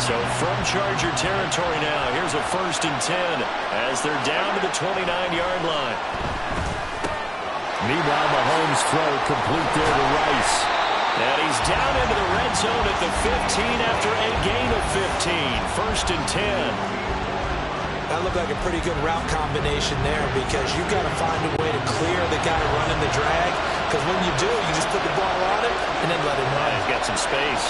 So from Charger territory now, here's a 1st and 10 as they're down to the 29-yard line. Meanwhile, Mahomes' throw complete there to Rice. And he's down into the red zone at the 15 after a gain of 15. 1st and 10. That looked like a pretty good route combination there because you've got to find a way to clear the guy running the drag. Because when you do, you just put the ball on it and then let him run. He's got some space.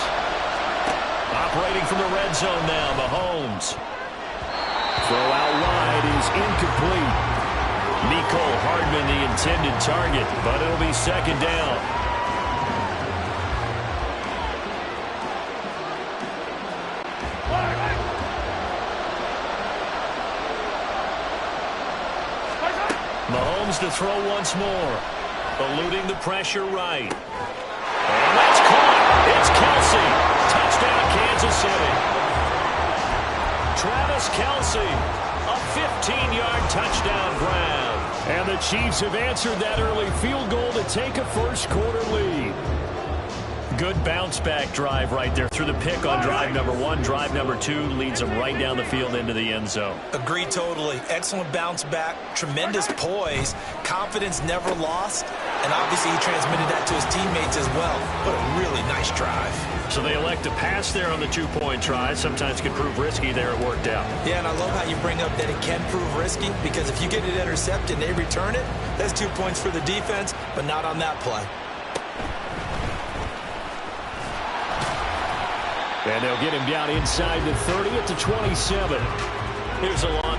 Operating from the red zone now, Mahomes. Throw out wide is incomplete. Mecole Hardman the intended target, but it'll be 2nd down. Mahomes to throw once more. Eluding the pressure right. And that's caught. It's Kelce. Touchdown, Kansas City. Travis Kelce. A 15-yard touchdown grab. And the Chiefs have answered that early field goal to take a 1st quarter lead. Good bounce-back drive right there through the pick on drive number 1. Drive number 2 leads them right down the field into the end zone. Agree totally. Excellent bounce back, tremendous poise, confidence never lost, and obviously he transmitted that to his teammates as well. What a really nice drive. So they elect to pass there on the 2-point try. Sometimes can prove risky there. It worked out. Yeah, and I love how you bring up that it can prove risky because if you get it intercepted and they return it, that's 2 points for the defense, but not on that play. And they'll get him down inside the 30 at the 27. Here's a long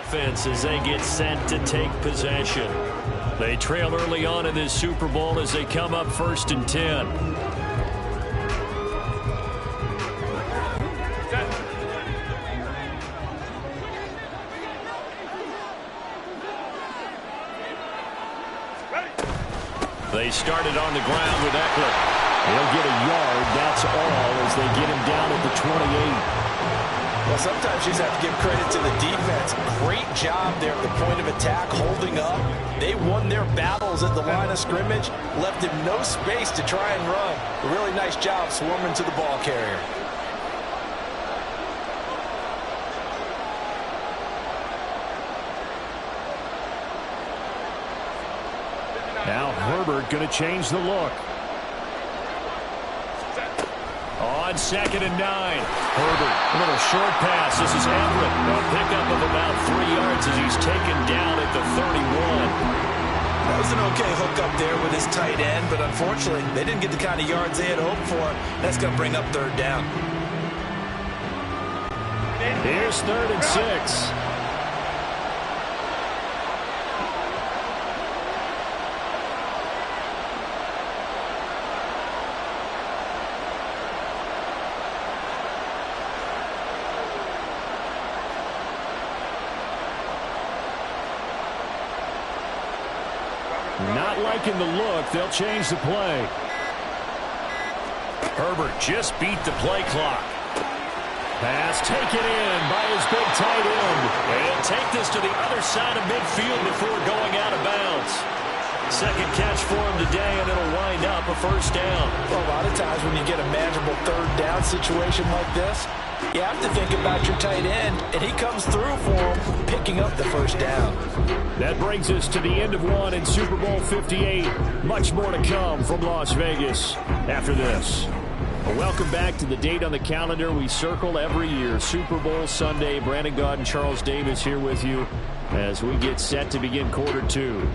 offense as they get set to take possession. They trail early on in this Super Bowl as they come up 1st and 10. They started on the ground with Eckler. He'll get a yard, that's all, as they get him down at the 28. Well, sometimes you just have to give credit to the defense. Great job there at the point of attack, holding up. They won their battles at the line of scrimmage, left him no space to try and run. A really nice job swarming to the ball carrier. Now Herbert going to change the look. On 2nd and 9. Herbert, a little short pass. This is Everett. A pickup of about 3 yards as he's taken down at the 31. That was an okay hookup there with his tight end, but unfortunately, they didn't get the kind of yards they had hoped for. That's going to bring up 3rd down. Here's 3rd and 6. Not liking the look. They'll change the play. Herbert just beat the play clock. Pass taken in by his big tight end. And take this to the other side of midfield before going out of bounds. Second catch for him today, and it'll wind up a 1st down. Well, a lot of times when you get a manageable 3rd down situation like this, you have to think about your tight end, and he comes through for him, picking up the 1st down. That brings us to the end of one in Super Bowl 58. Much more to come from Las Vegas after this. Well, welcome back to the date on the calendar we circle every year, Super Bowl Sunday. Brandon Gaudin, Charles Davis here with you as we get set to begin quarter 2.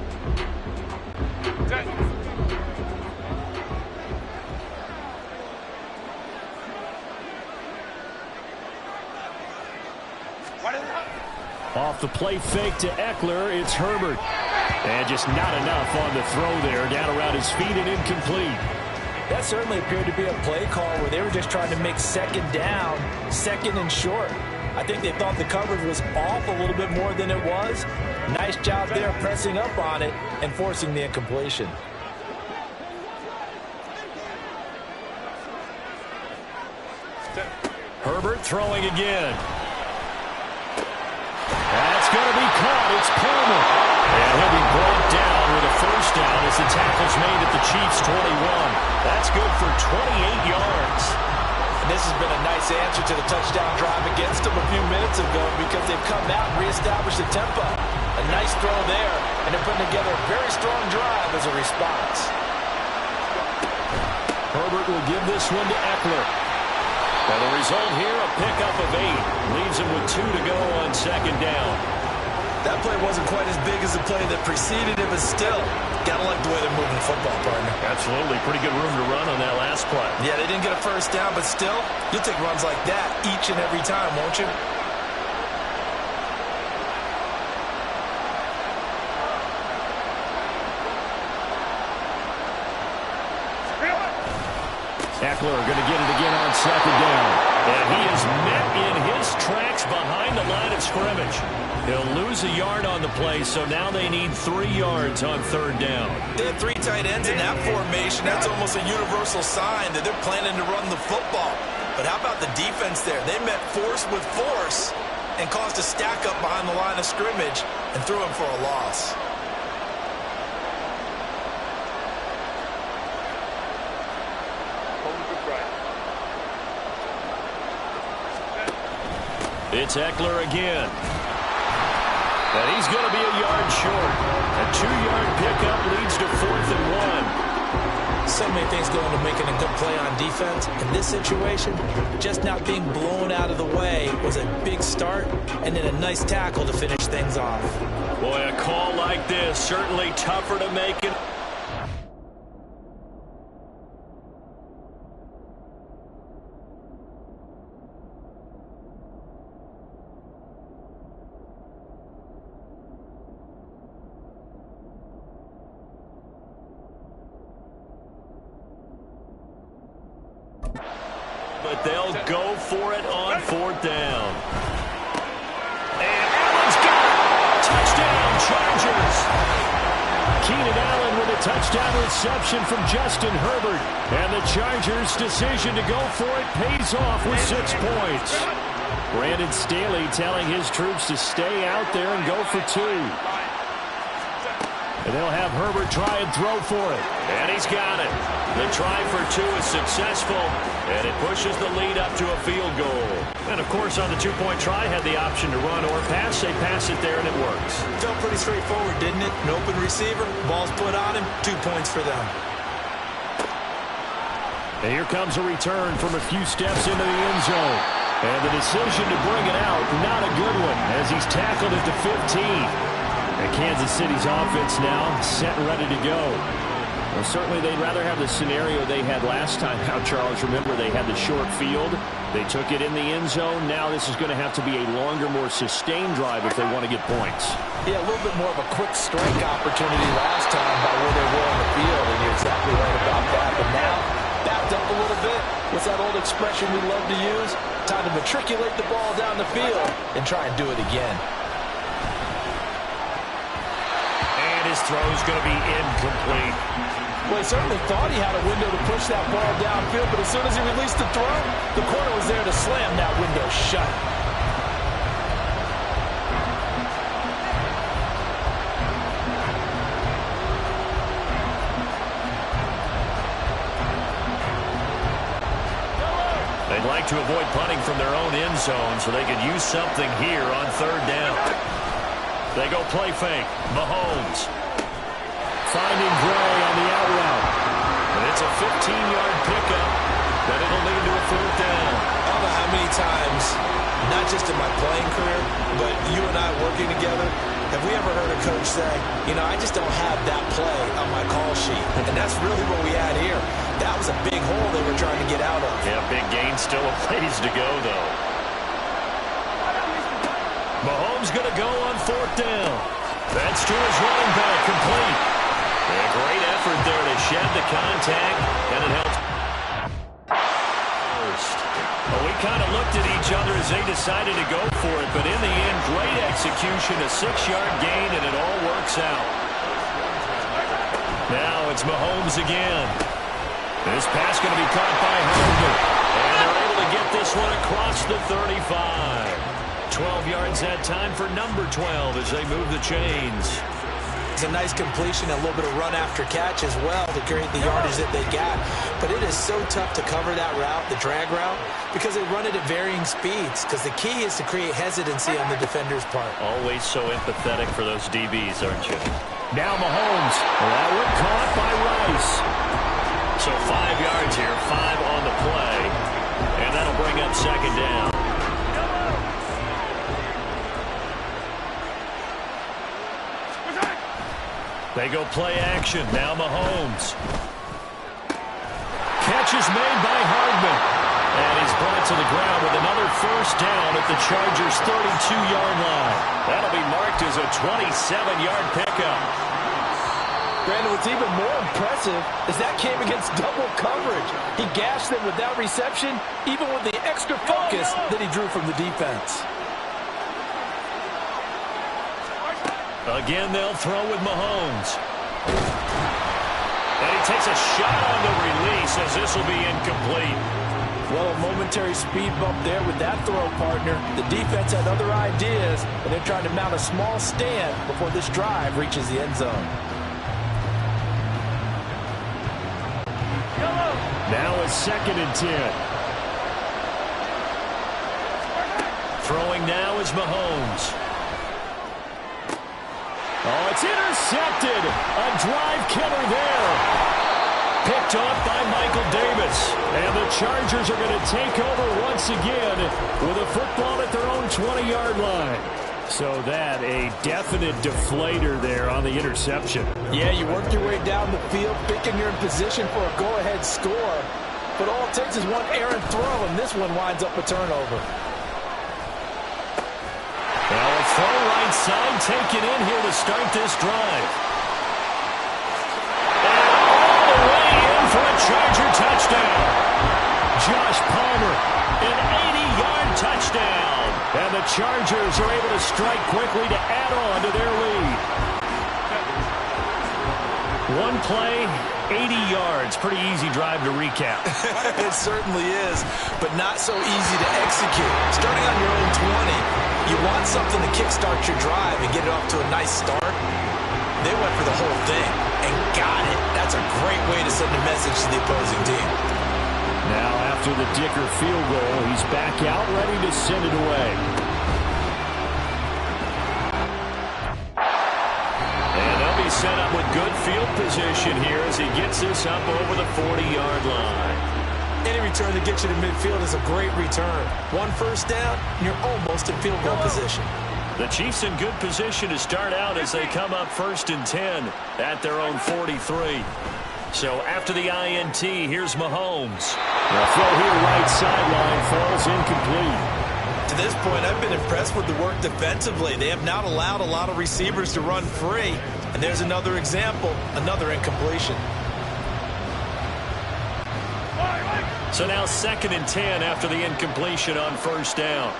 Off the play fake to Eckler, it's Herbert. And just not enough on the throw there, down around his feet and incomplete. That certainly appeared to be a play call where they were just trying to make 2nd down, 2nd and short. I think they thought the coverage was off a little bit more than it was. Nice job there pressing up on it and forcing the incompletion. Herbert throwing again. That's going to be caught. It's Palmer. And he'll be brought down with a 1st down as the tackle's made at the Chiefs' 21. That's good for 28 yards. And this has been a nice answer to the touchdown drive against them a few minutes ago because they've come out and reestablished the tempo. A nice throw there, and they're putting together a very strong drive as a response. Herbert will give this one to Eckler. Well, the result here, a pickup of 8. Leaves him with 2 to go on 2nd down. That play wasn't quite as big as the play that preceded it, but still, gotta like the way they're moving the football, partner. Absolutely. Pretty good room to run on that last play. Yeah, they didn't get a 1st down, but still, you'll take runs like that each and every time, won't you? Eckler going to get it again on 2nd down. And he is met in his tracks behind the line of scrimmage. He'll lose a yard on the play, so now they need 3 yards on 3rd down. They had 3 tight ends in that formation. That's almost a universal sign that they're planning to run the football. But how about the defense there? They met force with force and caused a stack up behind the line of scrimmage and threw him for a loss. It's Eckler again. And he's going to be a yard short. A 2-yard pickup leads to 4th and 1. So many things go into making a good play on defense. In this situation, just not being blown out of the way was a big start, and then a nice tackle to finish things off. Boy, a call like this, certainly tougher to make it. But they'll go for it on 4th down. And Allen's got it. Touchdown, Chargers. Keenan Allen with a touchdown reception from Justin Herbert. And the Chargers' decision to go for it pays off with 6 points. Brandon Staley telling his troops to stay out there and go for 2. And they'll have Herbert try and throw for it. And he's got it. The try for 2 is successful, and it pushes the lead up to a field goal. And, of course, on the 2-point try, had the option to run or pass. They pass it there, and it works. Felt pretty straightforward, didn't it? An open receiver, ball's put on him, 2 points for them. And here comes a return from a few steps into the end zone. And the decision to bring it out, not a good one, as he's tackled at the 15. And Kansas City's offense now set and ready to go. Well, certainly they'd rather have the scenario they had last time out, Charles. Remember, they had the short field. They took it in the end zone. Now this is going to have to be a longer, more sustained drive if they want to get points. Yeah, a little bit more of a quick strike opportunity last time by where they were on the field, and you're exactly right about that. But now, backed up a little bit. What's that old expression we love to use? Time to matriculate the ball down the field and try and do it again. His throw's going to be incomplete. Well, he certainly thought he had a window to push that ball downfield, but as soon as he released the throw, the corner was there to slam that window shut. They'd like to avoid punting from their own end zone so they could use something here on 3rd down. They go play fake. Mahomes. Finding Gray on the out route. And it's a 15-yard pickup. Then it'll lead to a 4th down. I don't know how many times, not just in my playing career, but you and I working together, have we ever heard a coach say, you know, I just don't have that play on my call sheet. And that's really what we had here. That was a big hole they were trying to get out of. Yeah, big gain, still a ways to go, though. Mahomes going to go on 4th down. That's to his running back, complete. A great effort there to shed the contact, and it helps. First. Well, we kind of looked at each other as they decided to go for it, but in the end, great execution, a 6-yard gain, and it all works out. Now it's Mahomes again. This pass going to be caught by Hardman, and they're able to get this one across the 35. 12 yards that time for number 12 as they move the chains. It's a nice completion, a little bit of run after catch as well to create the yardage that they got. But it is so tough to cover that route, the drag route, because they run it at varying speeds. Because the key is to create hesitancy on the defender's part. Always so empathetic for those DBs, aren't you? Now Mahomes. That one caught by Rice. So 5 yards here, 5 on the play. And that'll bring up 2nd down. They go play action. Now Mahomes. Catch is made by Hardman. And he's brought it to the ground with another 1st down at the Chargers' 32-yard line. That'll be marked as a 27-yard pickup. Brandon, what's even more impressive is that came against double coverage. He gashed them with that reception, even with the extra focus that he drew from the defense. Again, they'll throw with Mahomes. And he takes a shot on the release as this will be incomplete. Well, a momentary speed bump there with that throw, partner. The defense had other ideas, and they're trying to mount a small stand before this drive reaches the end zone. Now it's 2nd and 10. Throwing now is Mahomes. Oh, it's intercepted. A drive killer there. Picked off by Michael Davis. And the Chargers are going to take over once again with a football at their own 20-yard line. So that, a definite deflator there on the interception. Yeah, you work your way down the field, thinking you're in position for a go-ahead score. But all it takes is one errant throw, and this one winds up a turnover. Well, a throw right side taken in here to start this drive. And all the way in for a Charger touchdown. Josh Palmer, an 80-yard touchdown. And the Chargers are able to strike quickly to add on to their lead. One play, 80 yards. Pretty easy drive to recap. It certainly is, but not so easy to execute. Starting on your own 20, you want something to kickstart your drive and get it off to a nice start. They went for the whole thing and got it. That's a great way to send a message to the opposing team. Now after the Dicker field goal, he's back out ready to send it away. Set up with good field position here as he gets this up over the 40-yard line. Any return that gets you to midfield is a great return. One first down, and you're almost in field goal position. The Chiefs in good position to start out as they come up 1st and 10 at their own 43. So after the INT, here's Mahomes. The throw here right sideline falls incomplete. To this point, I've been impressed with the work defensively. They have not allowed a lot of receivers to run free. And there's another example, another incompletion. So now 2nd and 10 after the incompletion on 1st down.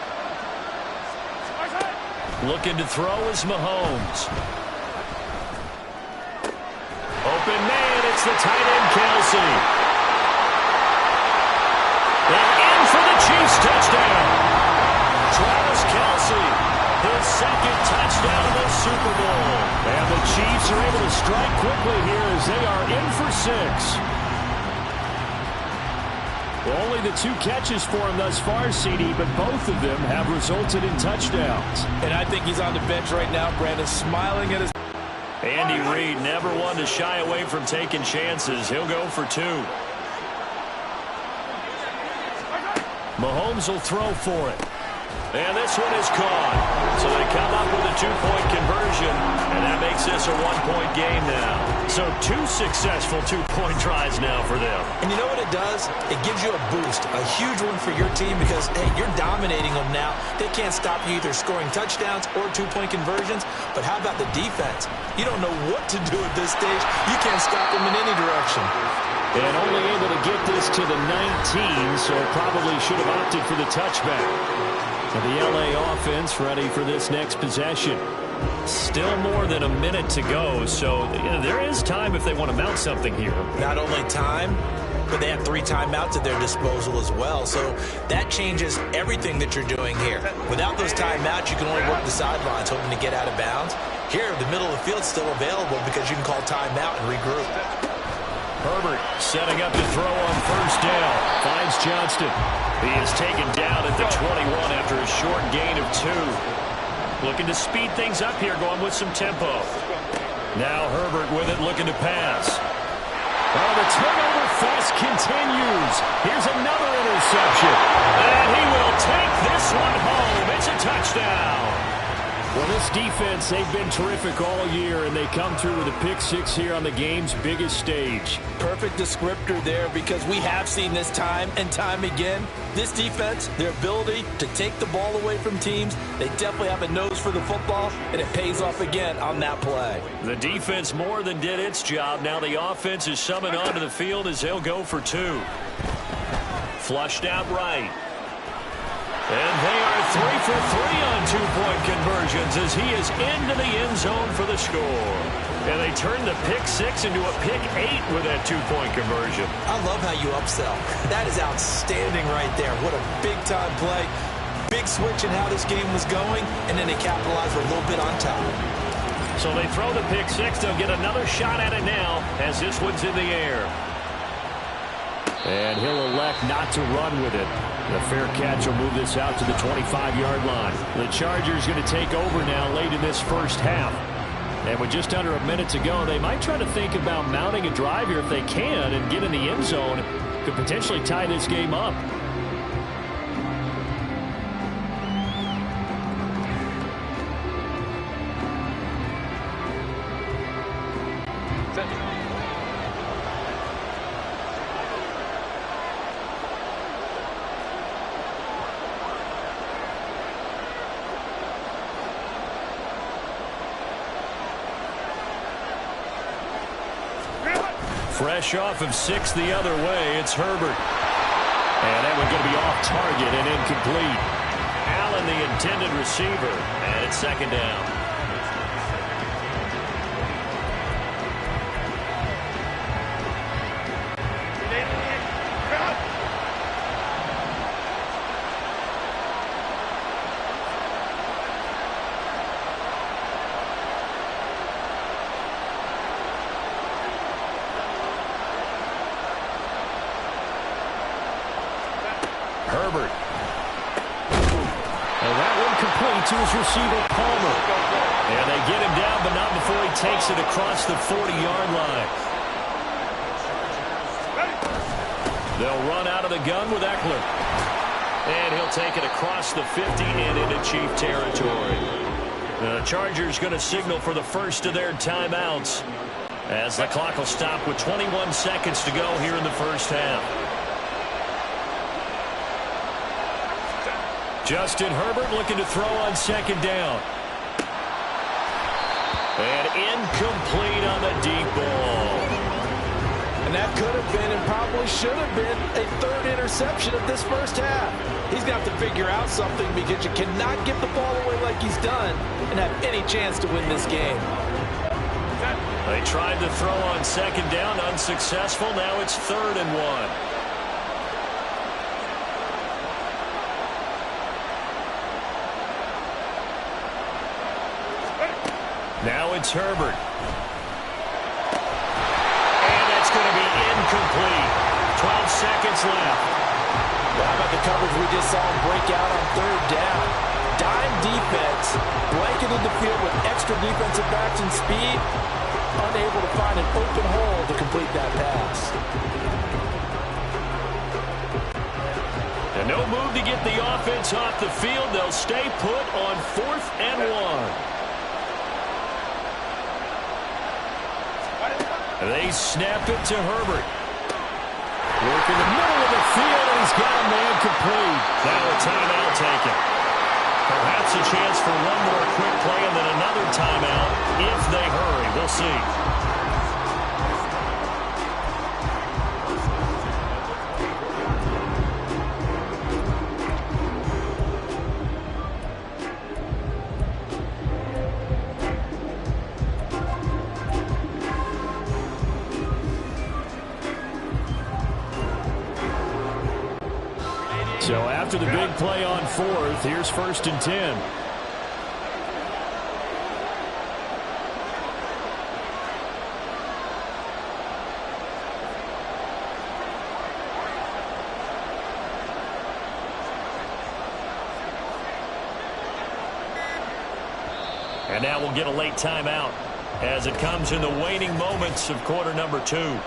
Looking to throw is Mahomes. Open man, it's the tight end Kelsey. And in for the Chiefs touchdown. Travis Kelsey, his 2nd touchdown of the Super Bowl. And the Chiefs are able to strike quickly here as they are in for 6. Well, only the 2 catches for him thus far, CD, but both of them have resulted in touchdowns. And I think he's on the bench right now, Brandon, smiling at his... Andy Reid never one to shy away from taking chances. He'll go for 2. Mahomes will throw for it. And this one is caught. So they come up with a 2-point conversion, and that makes this a 1-point game now. So 2 successful 2-point tries now for them. And you know what it does? It gives you a boost, a huge one for your team because, hey, you're dominating them now. They can't stop you either scoring touchdowns or 2-point conversions. But how about the defense? You don't know what to do at this stage. You can't stop them in any direction. And only able to get this to the 19, so probably should have opted for the touchback. So the LA offense ready for this next possession. Still more than a minute to go, so there is time if they want to mount something here. Not only time, but they have 3 timeouts at their disposal as well. So that changes everything that you're doing here. Without those timeouts, you can only work the sidelines, hoping to get out of bounds. Here, the middle of the field's still available because you can call timeout and regroup. Herbert setting up to throw on 1st down. Finds Johnston. He is taken down at the 21 after a short gain of 2. Looking to speed things up here, going with some tempo. Now Herbert with it, looking to pass. Oh, the turnover fest continues. Here's another interception. And he will take this one home. It's a touchdown. Well, this defense, they've been terrific all year, and they come through with a pick 6 here on the game's biggest stage. Perfect descriptor there because we have seen this time and time again. This defense, their ability to take the ball away from teams, they definitely have a nose for the football, and it pays off again on that play. The defense more than did its job. Now the offense is summoned onto the field as they'll go for 2. Flushed out right. And they are 3 for 3 on 2-point conversions as he is into the end zone for the score. And they turn the pick 6 into a pick 8 with that 2-point conversion. I love how you upsell. That is outstanding right there. What a big-time play. Big switch in how this game was going, and then they capitalized a little bit on top. So they throw the pick 6. They'll get another shot at it now as this one's in the air. And he'll elect not to run with it. The fair catch will move this out to the 25-yard line. The Chargers going to take over now late in this first half. And with just under a minute to go, they might try to think about mounting a drive here if they can and get in the end zone. Could potentially tie this game up. Fresh off of 6 the other way, it's Herbert. And that one's going to be off target and incomplete. Allen, the intended receiver, and it's 2nd down. Herbert. And that one complete to his receiver, Palmer. And they get him down, but not before he takes it across the 40-yard line. They'll run out of the gun with Eckler. And he'll take it across the 50 and into Chief territory. The Chargers going to signal for the first of their timeouts, as the clock will stop with 21 seconds to go here in the first half. Justin Herbert looking to throw on second down. And incomplete on the deep ball. And that could have been and probably should have been a third interception of this first half. He's going to have to figure out something, because you cannot give the ball away like he's done and have any chance to win this game. They tried to throw on second down, unsuccessful. Now it's 3rd and 1. Now it's Herbert. And that's going to be incomplete. 12 seconds left. Well, how about the coverage we just saw him break out on 3rd down? Dime defense, blanketed the field with extra defensive backs and speed, unable to find an open hole to complete that pass. And no move to get the offense off the field. They'll stay put on 4th and 1. They snap it to Herbert. Work in the middle of the field, and he's got a man complete. Now a timeout taken. Perhaps a chance for one more quick play and then another timeout if they hurry. We'll see. So after the big play on 4th, here's 1st and 10. And now we'll get a late timeout as it comes in the waning moments of quarter number 2.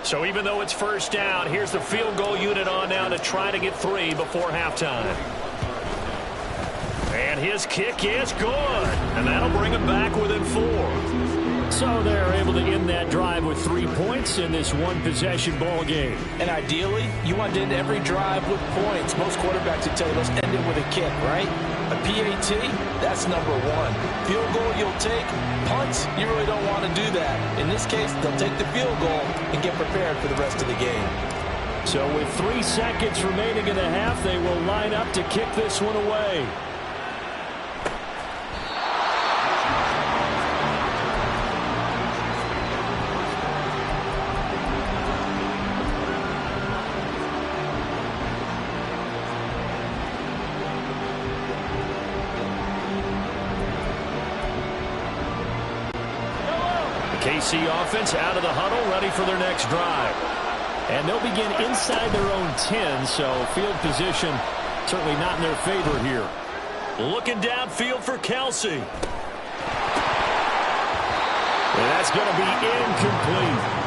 So even though it's 1st down, here's the field goal unit on now to try to get 3 before halftime. And his kick is good. And that'll bring him back within 4. So they're able to end that drive with 3 points in this one-possession ball game. And ideally, you want to end every drive with points. Most quarterbacks would tell you, let's end it with a kick, right? A PAT, that's number 1. Field goal you'll take. Punts, you really don't want to do that. In this case, they'll take the field goal and get prepared for the rest of the game. So with 3 seconds remaining in the half, they will line up to kick this one away. KC offense out of the huddle, ready for their next drive. And they'll begin inside their own 10, so field position certainly not in their favor here. Looking downfield for Kelsey. And that's going to be incomplete.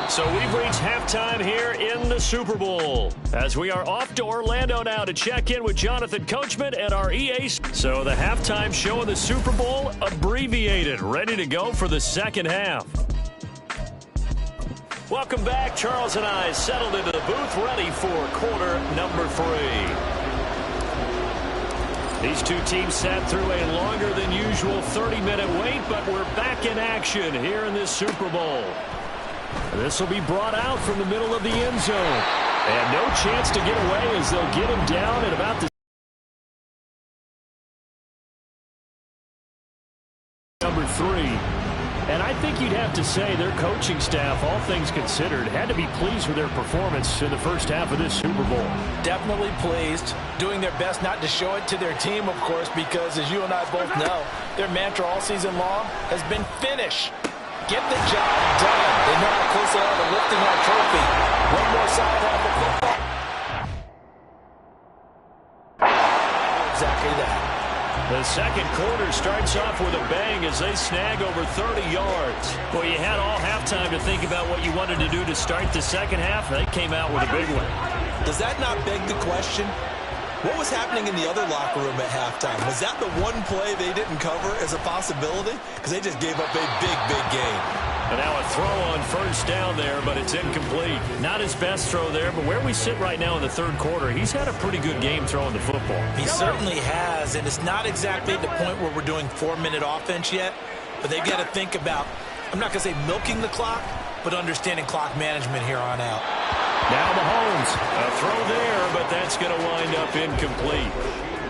So we've reached halftime here in the Super Bowl, as we are off to Orlando now to check in with Jonathan Coachman and our EA. So the halftime show of the Super Bowl abbreviated, ready to go for the second half. Welcome back. Charles and I settled into the booth, ready for quarter number 3. These two teams sat through a longer than usual 30-minute wait, but we're back in action here in this Super Bowl. This will be brought out from the middle of the end zone. And no chance to get away as they'll get him down at about the number 3. And I think you'd have to say their coaching staff, all things considered, had to be pleased with their performance in the first half of this Super Bowl. Definitely pleased, doing their best not to show it to their team, of course, because as you and I both know, their mantra all season long has been finish. Get the job done. They know how close they are to lifting that trophy. One more side of the football. Exactly that. The second quarter starts off with a bang as they snag over 30 yards. Well, you had all halftime to think about what you wanted to do to start the second half. They came out with a big one. Does that not beg the question? What was happening in the other locker room at halftime? Was that the one play they didn't cover as a possibility? Because they just gave up a big, big game. And now a throw on first down there, but it's incomplete. Not his best throw there, but where we sit right now in the third quarter, he's had a pretty good game throwing the football. He certainly has, and it's not exactly at the point where we're doing 4-minute offense yet, but they've got to think about, I'm not going to say milking the clock, but understanding clock management here on out. Now Mahomes, a throw there, but that's going to wind up incomplete.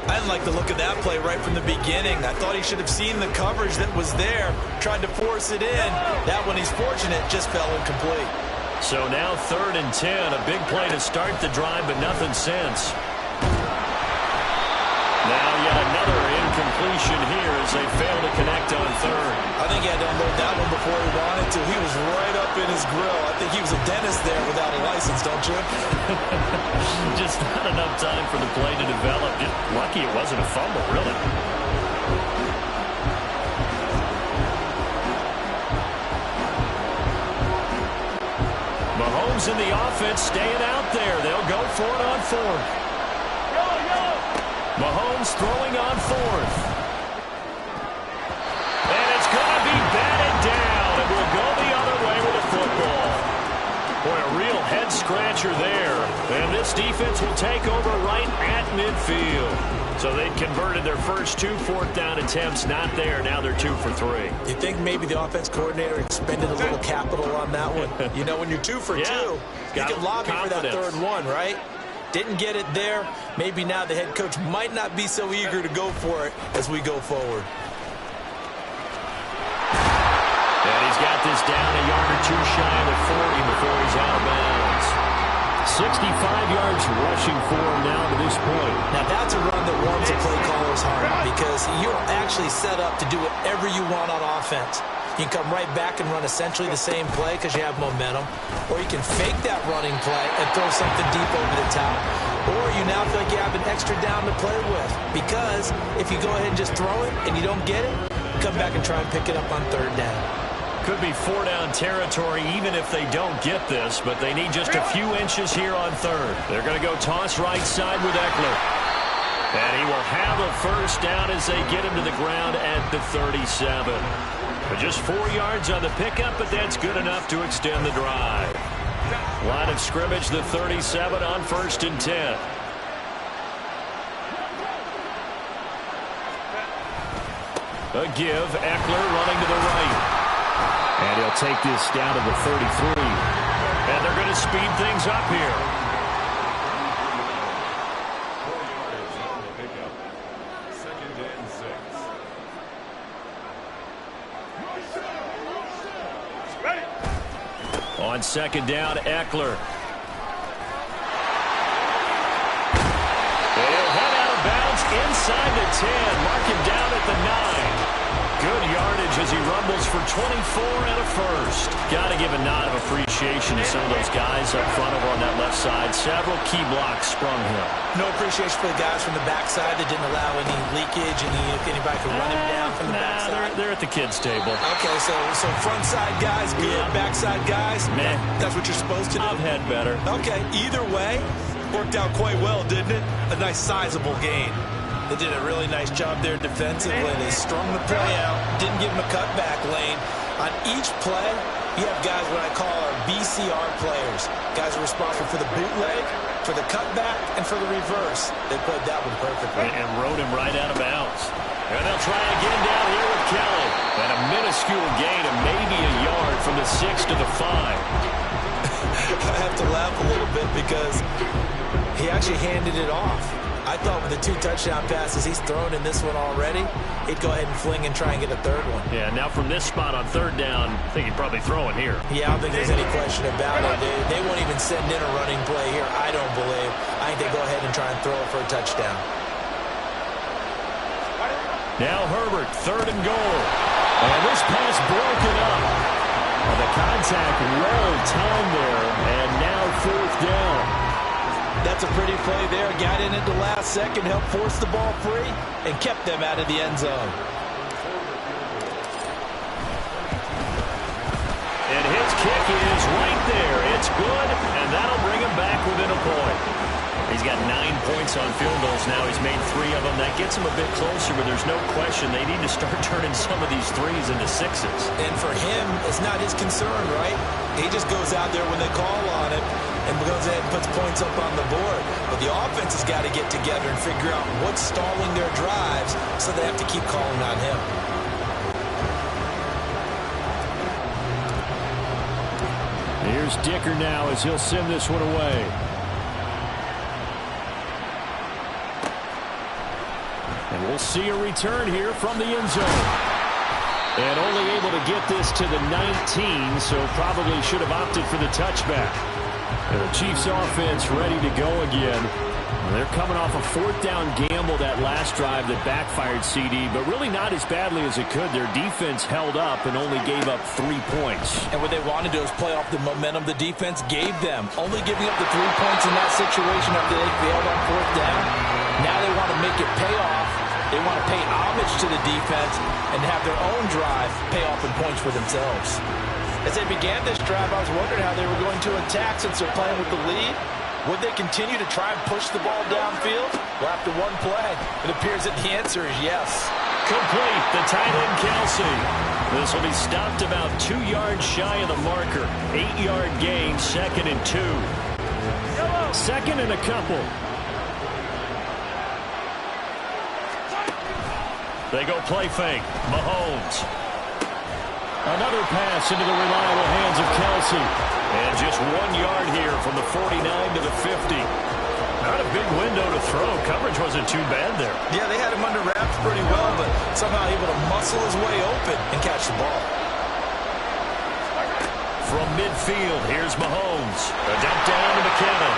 I didn't like the look of that play right from the beginning. I thought he should have seen the coverage that was there, tried to force it in. That one, he's fortunate, just fell incomplete. So now 3rd and 10, a big play to start the drive, but nothing since. Now yet another incompletion here as they fail to connect on 3rd. I think he had to unload that one before he wanted to. He was right up in his grill. I think he was a dentist there without a license, don't you? Just not enough time for the play to develop. Just lucky it wasn't a fumble, really. Mahomes in the offense staying out there. They'll go for it on 4th. Mahomes throwing on 4th. And it's going to be batted down. And we'll go the other way with the football. Boy, a real head-scratcher there. And this defense will take over right at midfield. So they converted their first 2 4th-down attempts. Not there. Now they're 2 for 3. You think maybe the offense coordinator expended a little capital on that one? You know, when you're 2 for 2, you can lobby for that 3rd one, right? Didn't get it there. Maybe now the head coach might not be so eager to go for it as we go forward. And he's got this down a yard or 2 shy of the 40 before he's out of bounds. 65 yards rushing for him now to this point. Now that's a run that warms a play caller's heart because you're actually set up to do whatever you want on offense. You can come right back and run essentially the same play because you have momentum. Or you can fake that running play and throw something deep over the top. Or you now feel like you have an extra down to play with. Because if you go ahead and just throw it and you don't get it, come back and try and pick it up on 3rd down. Could be 4-down territory even if they don't get this, but they need just a few inches here on 3rd. They're going to go toss right side with Eckler. And he will have a first down as they get him to the ground at the 37. But just 4 yards on the pickup, but that's good enough to extend the drive. Line of scrimmage, the 37 on 1st and 10. A give, Eckler running to the right. And he'll take this down to the 33. And they're going to speed things up here. On 2nd down, Eckler. He'll head out of bounds inside the 10. Mark him down at the 9. Good yardage as he rumbles for 24 and a first. Got to give a nod of appreciation to some of those guys up front over on that left side. Several key blocks sprung him. No appreciation for the guys from the backside that didn't allow any leakage, anybody could run him down from the backside. They're at the kids' table. Okay, so front side guys, good. Backside guys, meh. That's what you're supposed to do? I've had better. Okay, either way, worked out quite well, didn't it? A nice sizable gain. They did a really nice job there defensively. They strung the play out, didn't give him a cutback lane. On each play, you have guys what I call our BCR players. Guys are responsible for the bootleg, for the cutback, and for the reverse. They played that one perfectly. And rode him right out of bounds. And they'll try again down here with Kelly. And a minuscule gain of maybe a yard from the 6 to the 5. I have to laugh a little bit because he actually handed it off. I thought with the 2 touchdown passes he's thrown in this one already, he'd go ahead and fling and try and get a third one. Yeah, now from this spot on 3rd down, I think he'd probably throw it here. Yeah, I don't think there's any question about it. They won't even send in a running play here, I don't believe. I think they go ahead and try and throw it for a touchdown. Now Herbert, 3rd and goal. And this pass broken up. And the contact well timed there, and now 4th down. That's a pretty play there. Got in at the last second, helped force the ball free, and kept them out of the end zone. And his kick is right there. It's good, and that'll bring him back within a point. He's got 9 points on field goals now. He's made 3 of them. That gets him a bit closer, but there's no question they need to start turning some of these 3s into 6s. And for him, it's not his concern, right? He just goes out there when they call on it and goes ahead and puts points up on the board. But the offense has got to get together and figure out what's stalling their drives, so they have to keep calling on him. Here's Dicker now as he'll send this one away. And we'll see a return here from the end zone. And only able to get this to the 19, so probably should have opted for the touchback. And the Chiefs offense ready to go again. They're coming off a 4th down gamble that last drive that backfired CD, but really not as badly as it could. Their defense held up and only gave up 3 points. And what they wanted to do is play off the momentum the defense gave them. Only giving up the 3 points in that situation after they failed on 4th down. Now they want to make it pay off. They want to pay homage to the defense and have their own drive pay off in points for themselves. As they began this drive, I was wondering how they were going to attack since they're playing with the lead. Would they continue to try and push the ball downfield? Well, after one play, it appears that the answer is yes. Complete, the tight end Kelsey. This will be stopped about 2 yards shy of the marker. 8-yard gain, 2nd and 2. 2nd and a couple. They go play fake. Mahomes. Another pass into the reliable hands of Kelsey. And just 1 yard here from the 49 to the 50. Not a big window to throw. Coverage wasn't too bad there. Yeah, they had him under wraps pretty well, but somehow able to muscle his way open and catch the ball. From midfield, here's Mahomes. A dump down to McKinnon.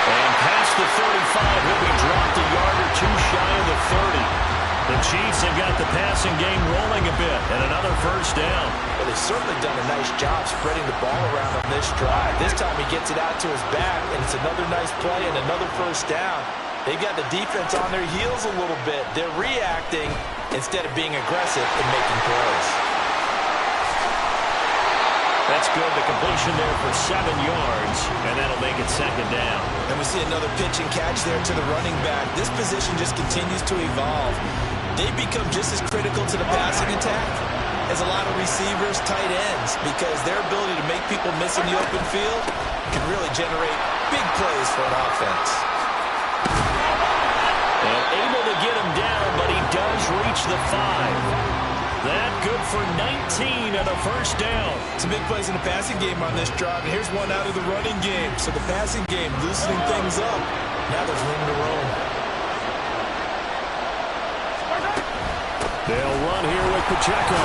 And past the 35, he'll be dropped a yard or 2 shy of the 30. The Chiefs have got the passing game rolling a bit, and another 1st down. Well, they've certainly done a nice job spreading the ball around on this drive. This time he gets it out to his back, and it's another nice play and another 1st down. They've got the defense on their heels a little bit. They're reacting instead of being aggressive and making plays. That's good. The completion there for 7 yards, and that'll make it 2nd down. And we see another pitch and catch there to the running back. This position just continues to evolve. They become just as critical to the passing attack as a lot of receivers, tight ends, because their ability to make people miss in the open field can really generate big plays for an offense. And able to get him down, but he does reach the 5. That good for 19 and a 1st down. Some big plays in the passing game on this drive, and here's one out of the running game. So the passing game loosening things up. Now there's room to roam. They'll run here with Pacheco.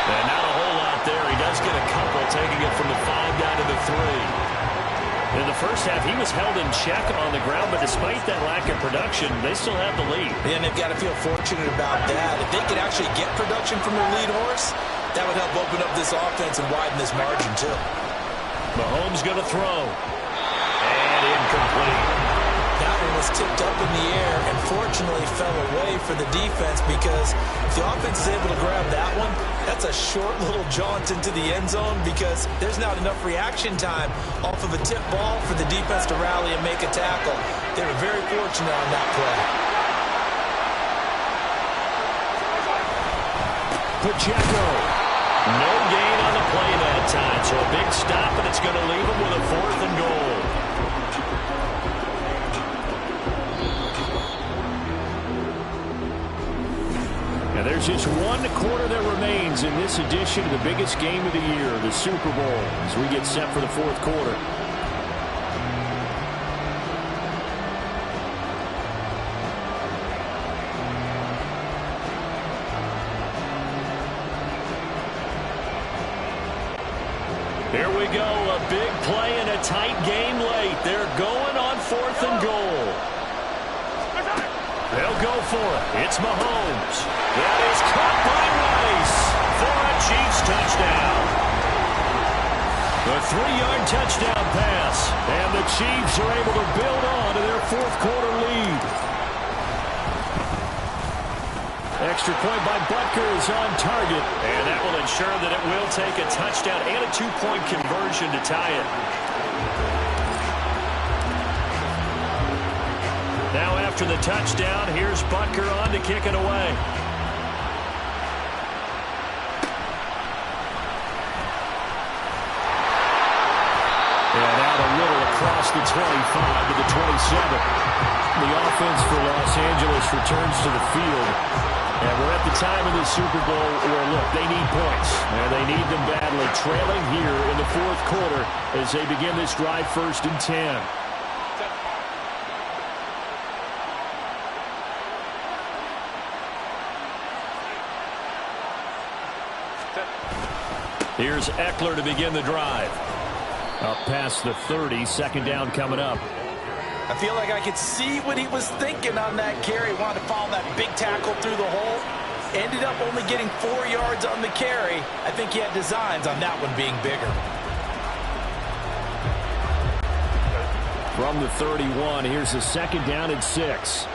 And not a whole lot there. He does get a couple, taking it from the 5 down to the 3. In the 1st half, he was held in check on the ground, but despite that lack of production, they still have the lead. And they've got to feel fortunate about that. If they could actually get production from their lead horse, that would help open up this offense and widen this margin, too. Mahomes going to throw. And incomplete. That one was tipped up in the air and fortunately fell away for the defense, because if the offense is able to grab that one, that's a short little jaunt into the end zone, because there's not enough reaction time off of a tip ball for the defense to rally and make a tackle. They were very fortunate on that play. Pacheco. No gain on the play that time, so a big stop, and it's going to leave him with a 4th and goal. And there's just 1 quarter that remains in this edition of the biggest game of the year, the Super Bowl, as we get set for the 4th quarter. Here we go, a big play in a tight game late. They're going on 4th and goal. They'll go for it. It's Mahomes. That is caught by Rice for a Chiefs touchdown. The 3-yard touchdown pass. And the Chiefs are able to build on to their 4th quarter lead. Extra point by Butker is on target. And that will ensure that it will take a touchdown and a 2-point conversion to tie it. Now after the touchdown, here's Butker on to kick it away. And out a little across the 25 to the 27. The offense for Los Angeles returns to the field. And we're at the time of the Super Bowl where, look, they need points. And they need them badly. Trailing here in the 4th quarter as they begin this drive 1st and 10. Here's Eckler to begin the drive. Up past the 30, 2nd down coming up. I feel like I could see what he was thinking on that carry. Wanted to follow that big tackle through the hole. Ended up only getting 4 yards on the carry. I think he had designs on that one being bigger. From the 31, here's the 2nd down and 6.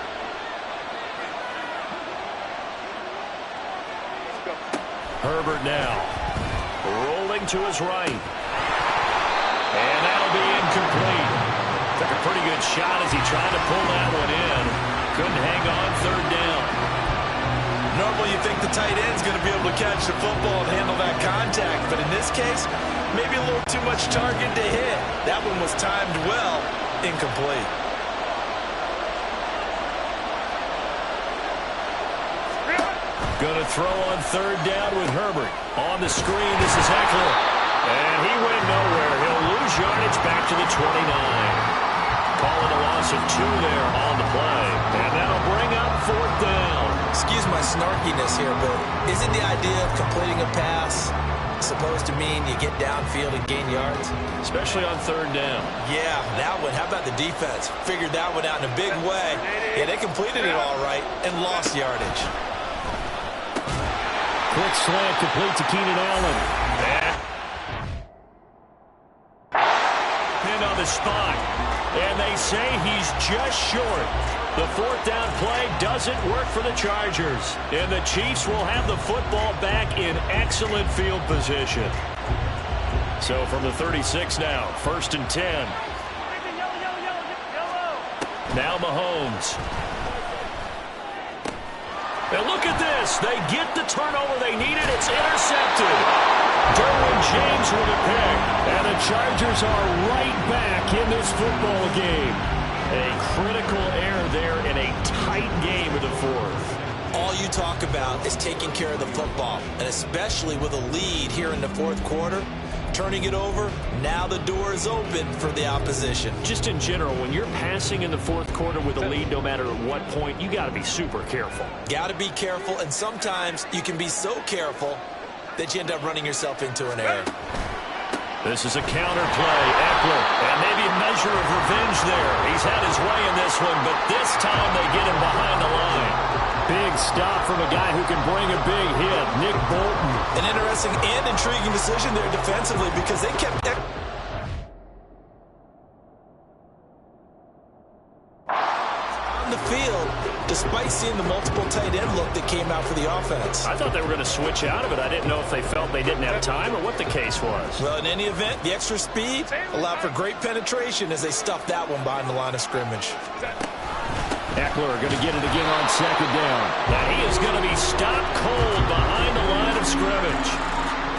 Herbert now. Rolling to his right. And that'll be incomplete. Took a pretty good shot as he tried to pull that one in. Couldn't hang on 3rd down. Normally you think the tight end's going to be able to catch the football and handle that contact. But in this case, maybe a little too much target to hit. That one was timed well. Incomplete. Going to throw on 3rd down with Herbert. On the screen, this is Eckler. And he went nowhere. He'll lose yardage back to the 29. Calling a loss of 2 there on the play. And that'll bring up 4th down. Excuse my snarkiness here, but isn't the idea of completing a pass supposed to mean you get downfield and gain yards? Especially on 3rd down. Yeah, that one. How about the defense? Figured that one out in a big way. Yeah, they completed it all right and lost yardage. Quick slant complete to Keenan Allen. Pinned on the spot. And they say he's just short. The 4th down play doesn't work for the Chargers. And the Chiefs will have the football back in excellent field position. So from the 36 now, 1st and 10. Now Mahomes. And look at this. They get the turnover they needed. It's intercepted. Derwin James with a pick. And the Chargers are right back in this football game. A critical error there in a tight game in the 4th. All you talk about is taking care of the football, and especially with a lead here in the 4th quarter, turning it over, now the door is open for the opposition. Just in general, when you're passing in the 4th quarter with a lead, no matter at what point, you got to be super careful. Got to be careful, and sometimes you can be so careful that you end up running yourself into an error. This is a counter play. Eckler, and maybe a measure of revenge there. He's had his way in this one, but this time they get him behind the line. Big stop from a guy who can bring a big hit, Nick Bolton. An interesting and intriguing decision there defensively because they kept on the field despite seeing the multiple tight end look that came out for the offense. I thought they were going to switch out of it. I didn't know if they felt they didn't have time or what the case was. Well, in any event, the extra speed allowed for great penetration as they stuffed that one behind the line of scrimmage. Eckler going to get it again on 2nd down. Now he is going to be stopped cold behind the line of scrimmage.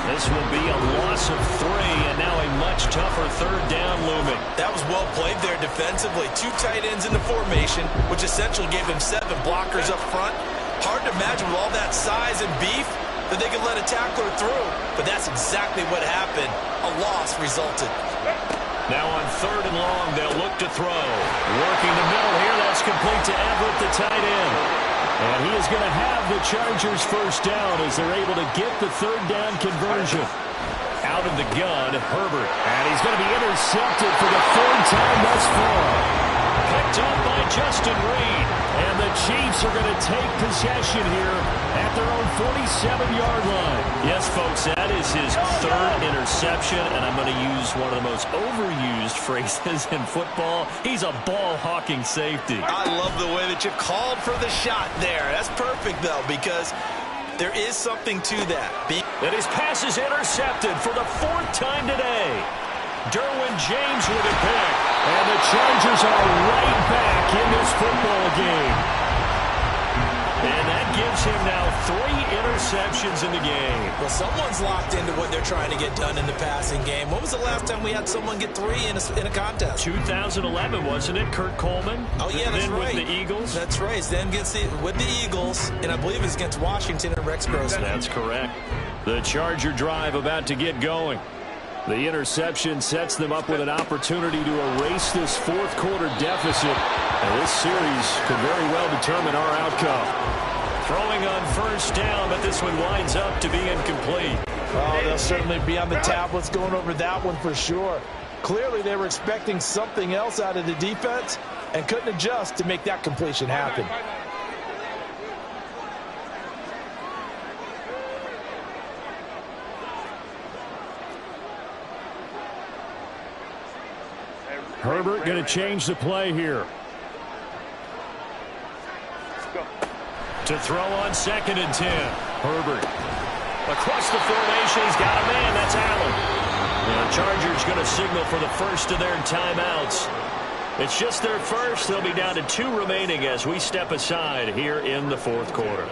This will be a loss of 3, and now a much tougher 3rd down looming. That was well played there defensively. 2 tight ends in the formation, which essentially gave him 7 blockers up front. Hard to imagine with all that size and beef that they could let a tackler through, but that's exactly what happened. A loss resulted. Now on 3rd and long, they'll look to throw. Working the middle here, that's complete to Everett, the tight end. And he is going to have the Chargers 1st down as they're able to get the 3rd down conversion. Out of the gun, Herbert. And he's going to be intercepted for the third time thus far. Picked up by Justin Reed. And the Chiefs are going to take possession here at their own 47-yard line. Yes, folks, that is his third interception, and I'm going to use one of the most overused phrases in football. He's a ball-hawking safety. I love the way that you called for the shot there. That's perfect, though, because there is something to that. And his pass is intercepted for the fourth time today. Derwin James with a pick. And the Chargers are right back in this football game. And that gives him now 3 interceptions in the game. Well, someone's locked into what they're trying to get done in the passing game. When was the last time we had someone get 3 in a contest? 2011, wasn't it? Kurt Coleman? Oh, yeah, that's right. With the Eagles? That's right. Then gets with the Eagles, and I believe it's against Washington and Rex Grossman. That's correct. The Charger drive about to get going. The interception sets them up with an opportunity to erase this fourth quarter deficit. And this series could very well determine our outcome. Throwing on first down, but this one winds up to be incomplete. Oh, they'll certainly be on the tablets going over that one for sure. Clearly, they were expecting something else out of the defense and couldn't adjust to make that completion happen. Herbert going to change the play here. To throw on 2nd and 10. Herbert. Across the formation, he's got a man. That's Allen. And the Chargers going to signal for the first of their timeouts. It's just their first. They'll be down to 2 remaining as we step aside here in the fourth quarter.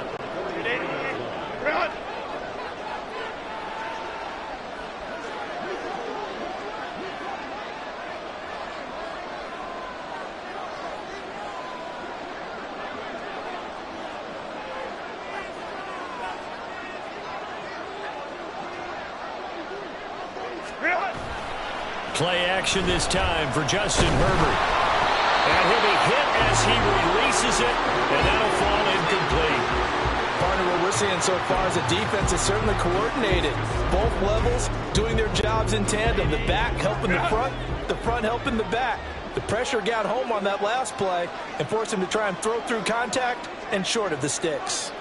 Play action this time for Justin Herbert. And he'll be hit as he releases it, and that'll fall incomplete. Partner, what we're seeing so far is the defense is certainly coordinated. Both levels doing their jobs in tandem. The back helping the front helping the back. The pressure got home on that last play and forced him to try and throw through contact and short of the sticks.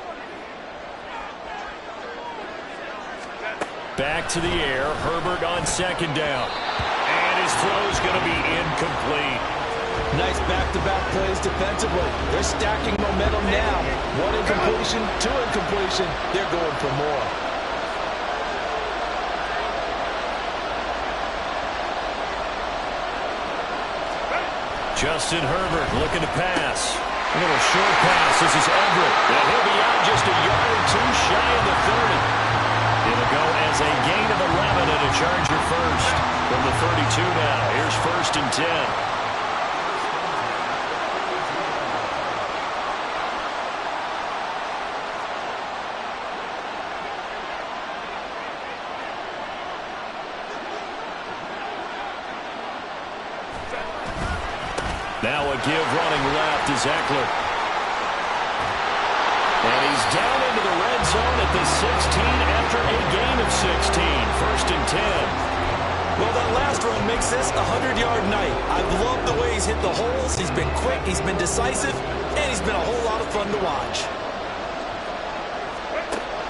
Back to the air, Herbert on 2nd down. And his throw's going to be incomplete. Nice back-to-back plays defensively. They're stacking momentum now. 1 incompletion, 2 incompletion. They're going for more. Justin Herbert looking to pass. A little short pass. This is Everett. And he'll be out just a yard or 2 shy of the 30. It'll go as a gain of 11 and a Charger first. From the 32 now. Here's 1st and 10. Now a give running left is Eckler. And he's down into the red zone at the 16 after a gain of 16. 1st and 10. Well, that last run makes this a 100-yard night. I've loved the way he's hit the holes. He's been quick, he's been decisive, and he's been a whole lot of fun to watch.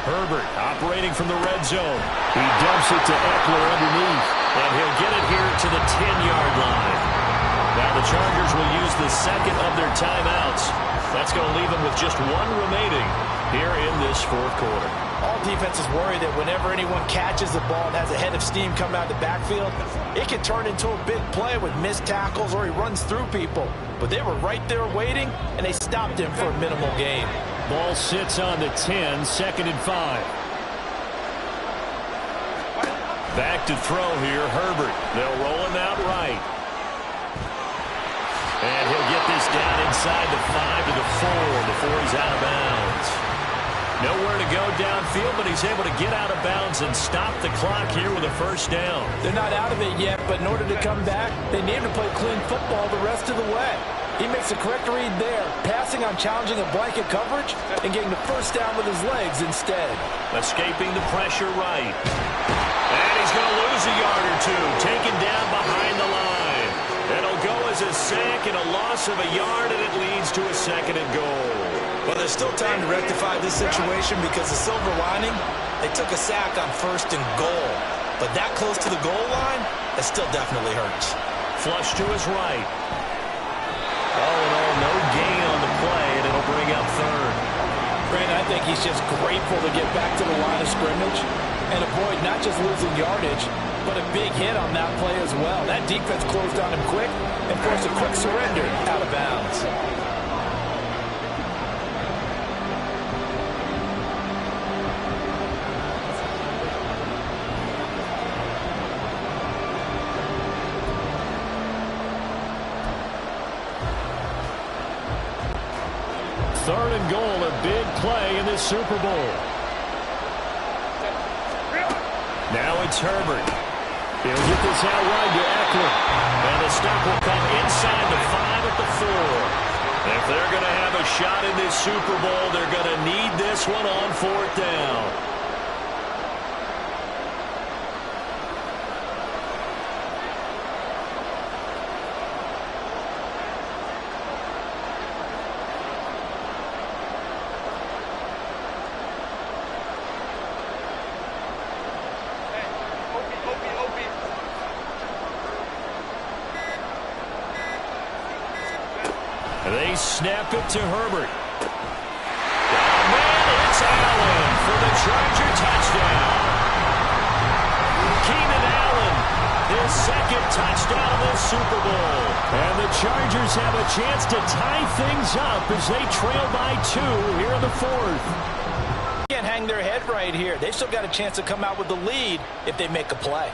Herbert operating from the red zone. He dumps it to Eckler underneath. And he'll get it here to the 10-yard line. Now the Chargers will use the 2nd of their timeouts. That's going to leave them with just 1 remaining here in this fourth quarter. All defenses worry that whenever anyone catches the ball and has a head of steam come out of the backfield, it can turn into a big play with missed tackles or he runs through people. But they were right there waiting, and they stopped him for a minimal gain. Ball sits on the 10, 2nd and 5. Back to throw here, Herbert. They'll roll him out right. And he'll get this down inside the 5 to the 4 before he's out of bounds. Nowhere to go downfield, but he's able to get out of bounds and stop the clock here with a 1st down. They're not out of it yet, but in order to come back, they need to play clean football the rest of the way. He makes the correct read there, passing on challenging a blanket coverage and getting the 1st down with his legs instead. Escaping the pressure right. And he's going to lose a yard or two, taken down behind the line. It'll go as a sack and a loss of a yard, and it leads to a 2nd and goal. Well, there's still time to rectify this situation because the silver lining, they took a sack on 1st and goal. But that close to the goal line, it still definitely hurts. Flush to his right. All in all, no gain on the play, and it'll bring up 3rd. Brandon, I think he's just grateful to get back to the line of scrimmage and avoid not just losing yardage, but a big hit on that play as well. That defense closed on him quick and forced a quick surrender out of bounds. Third and goal, a big play in this Super Bowl. Now it's Herbert. He'll get this out wide to Eckler. And the stop will come inside the 5 at the 4. If they're going to have a shot in this Super Bowl, they're going to need this one on 4th down. They snap it to Herbert. Oh, man, it's Allen for the Charger touchdown. Keenan Allen, his 2nd touchdown of the Super Bowl. And the Chargers have a chance to tie things up as they trail by 2 here in the 4th. Can't hang their head right here. They've still got a chance to come out with the lead if they make a play.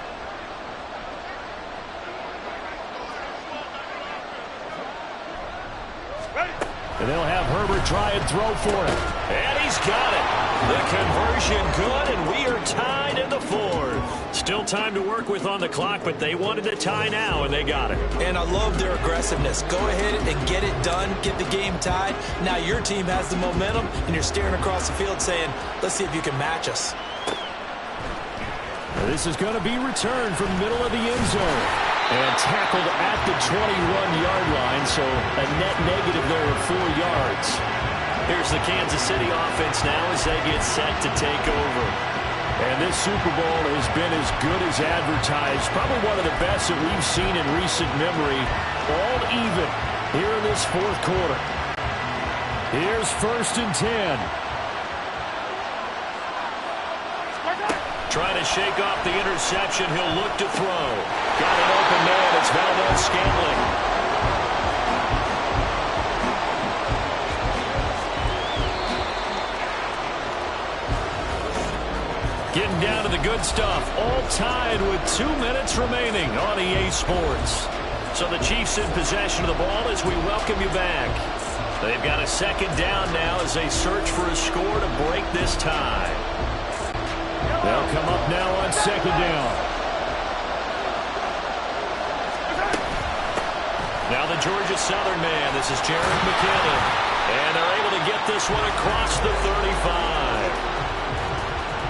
And they'll have Herbert try and throw for it. And he's got it. The conversion good, and we are tied in the 4th. Still time to work with on the clock, but they wanted to tie now, and they got it. And I love their aggressiveness. Go ahead and get it done. Get the game tied. Now your team has the momentum, and you're staring across the field saying, let's see if you can match us. This is going to be returned from the middle of the end zone. And tackled at the 21-yard line, so a net negative there of 4 yards. Here's the Kansas City offense now as they get set to take over. And this Super Bowl has been as good as advertised. Probably one of the best that we've seen in recent memory. All even here in this 4th quarter. Here's 1st and 10. Trying to shake off the interception. He'll look to throw. Got an open man. It's Valdez-Scantling. Getting down to the good stuff. All tied with 2 minutes remaining on EA Sports. So the Chiefs in possession of the ball as we welcome you back. They've got a 2nd down now as they search for a score to break this tie. They'll come up now on 2nd down. Now the Georgia Southern man. This is Jared McKinnon. And they're able to get this one across the 35.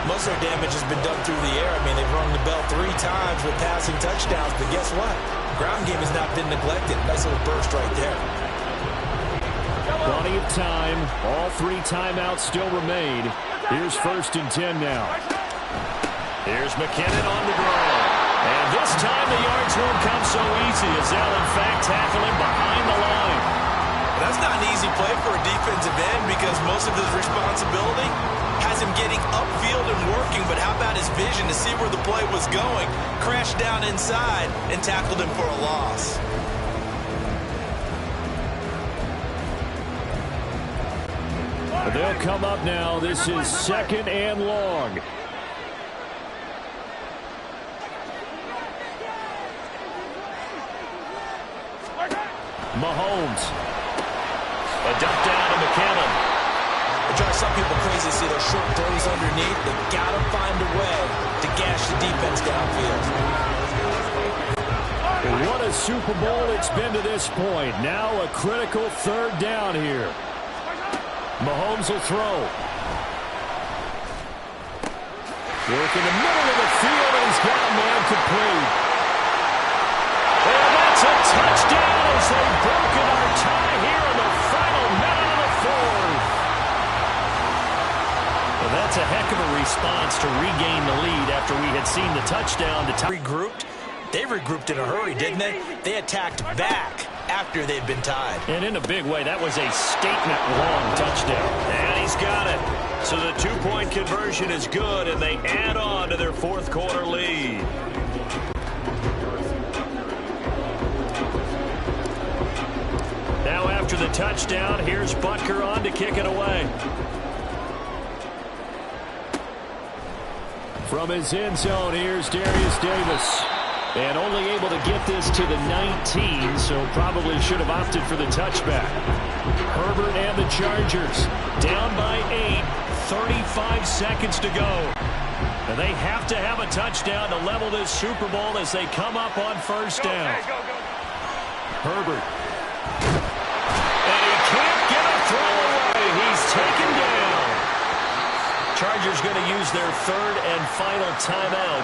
Most of their damage has been done through the air. I mean, they've rung the bell 3 times with passing touchdowns. But guess what? Ground game has not been neglected. Nice little burst right there. Plenty of time. All 3 timeouts still remain. Here's 1st and 10 now. Here's McKinnon on the draw. And this time the yards won't come so easy as they'll, in fact, tackle him behind the line. That's not an easy play for a defensive end because most of his responsibility has him getting upfield and working. But how about his vision to see where the play was going? Crashed down inside and tackled him for a loss. They'll come up now. This is 2nd and long. Mahomes. A dump down to McKinnon. It drives some people crazy to see those short throws underneath. They've got to find a way to gash the defense downfield. What a Super Bowl it's been to this point. Now a critical 3rd down here. Mahomes will throw. Working the middle of the field, and he's got a man complete. And that's a touchdown as they've broken our tie here in the final minute of the fourth. Well, that's a heck of a response to regain the lead after we had seen the touchdown. Regrouped. They regrouped in a hurry, didn't they? They attacked back after they'd been tied. And in a big way, that was a statement-long touchdown. And he's got it. So the two-point conversion is good, and they add on to their fourth quarter lead. Now after the touchdown, here's Butker on to kick it away. From his end zone, here's Darius Davis. And only able to get this to the 19, so probably should have opted for the touchback. Herbert and the Chargers down by 8, 35 seconds to go. And they have to have a touchdown to level this Super Bowl as they come up on first down. Herbert. And he can't get a throw away. He's taken down. Chargers going to use their third and final timeout,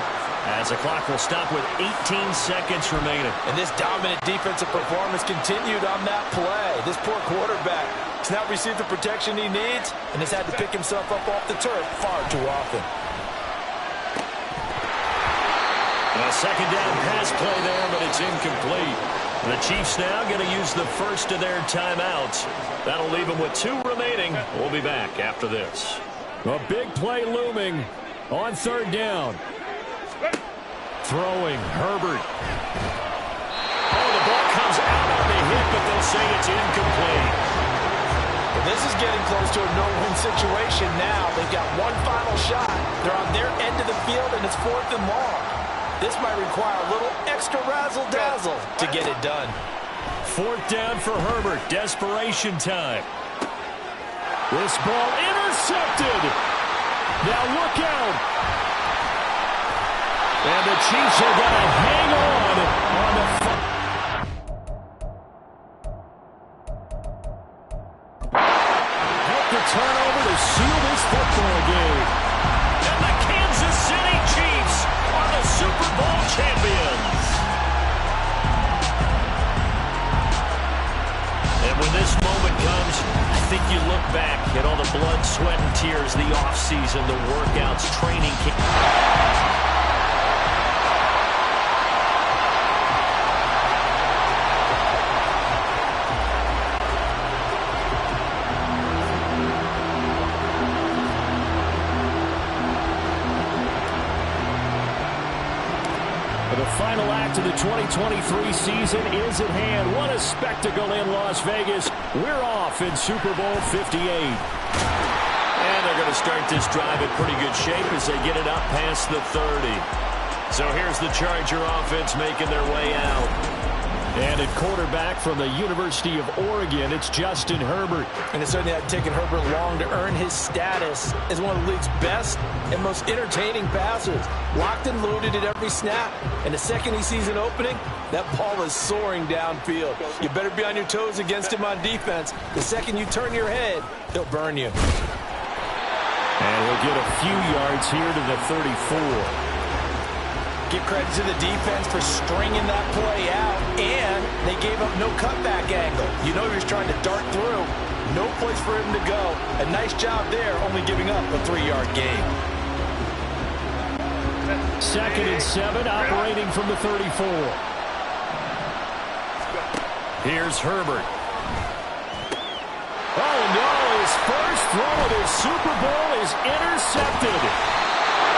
as the clock will stop with 18 seconds remaining. And this dominant defensive performance continued on that play. This poor quarterback has not received the protection he needs and has had to pick himself up off the turf far too often. A second down pass play there, but it's incomplete. The Chiefs now going to use the first of their timeouts. That'll leave them with 2 remaining. We'll be back after this. A big play looming on third down. Throwing, Herbert. Oh, the ball comes out on the hit, but they'll say it's incomplete. Well, this is getting close to a no-win situation now. They've got one final shot. They're on their end of the field, and it's 4th and long. This might require a little extra razzle-dazzle to get it done. 4th down for Herbert. Desperation time. This ball intercepted. Now look out. And the Chiefs are going to hang on the help the turnover to seal this football game. And the Kansas City Chiefs are the Super Bowl champions. And when this moment comes, I think you look back at all the blood, sweat, and tears, the offseason, the workouts, training camp. The final act of the 2023 season is at hand. What a spectacle in Las Vegas. We're off in Super Bowl 58. And they're going to start this drive in pretty good shape as they get it up past the 30. So here's the Charger offense making their way out. And at quarterback from the University of Oregon, it's Justin Herbert. And it certainly had taken Herbert long to earn his status as one of the league's best and most entertaining passers. Locked and loaded at every snap. And the second he sees an opening, that ball is soaring downfield. You better be on your toes against him on defense. The second you turn your head, he'll burn you. And he'll get a few yards here to the 34. Give credit to the defense for stringing that play out, and they gave up no cutback angle. You know he was trying to dart through. No place for him to go. A nice job there, only giving up a 3-yard gain. 2nd and 7, operating from the 34. Here's Herbert. Oh, no, his first throw of his Super Bowl is intercepted.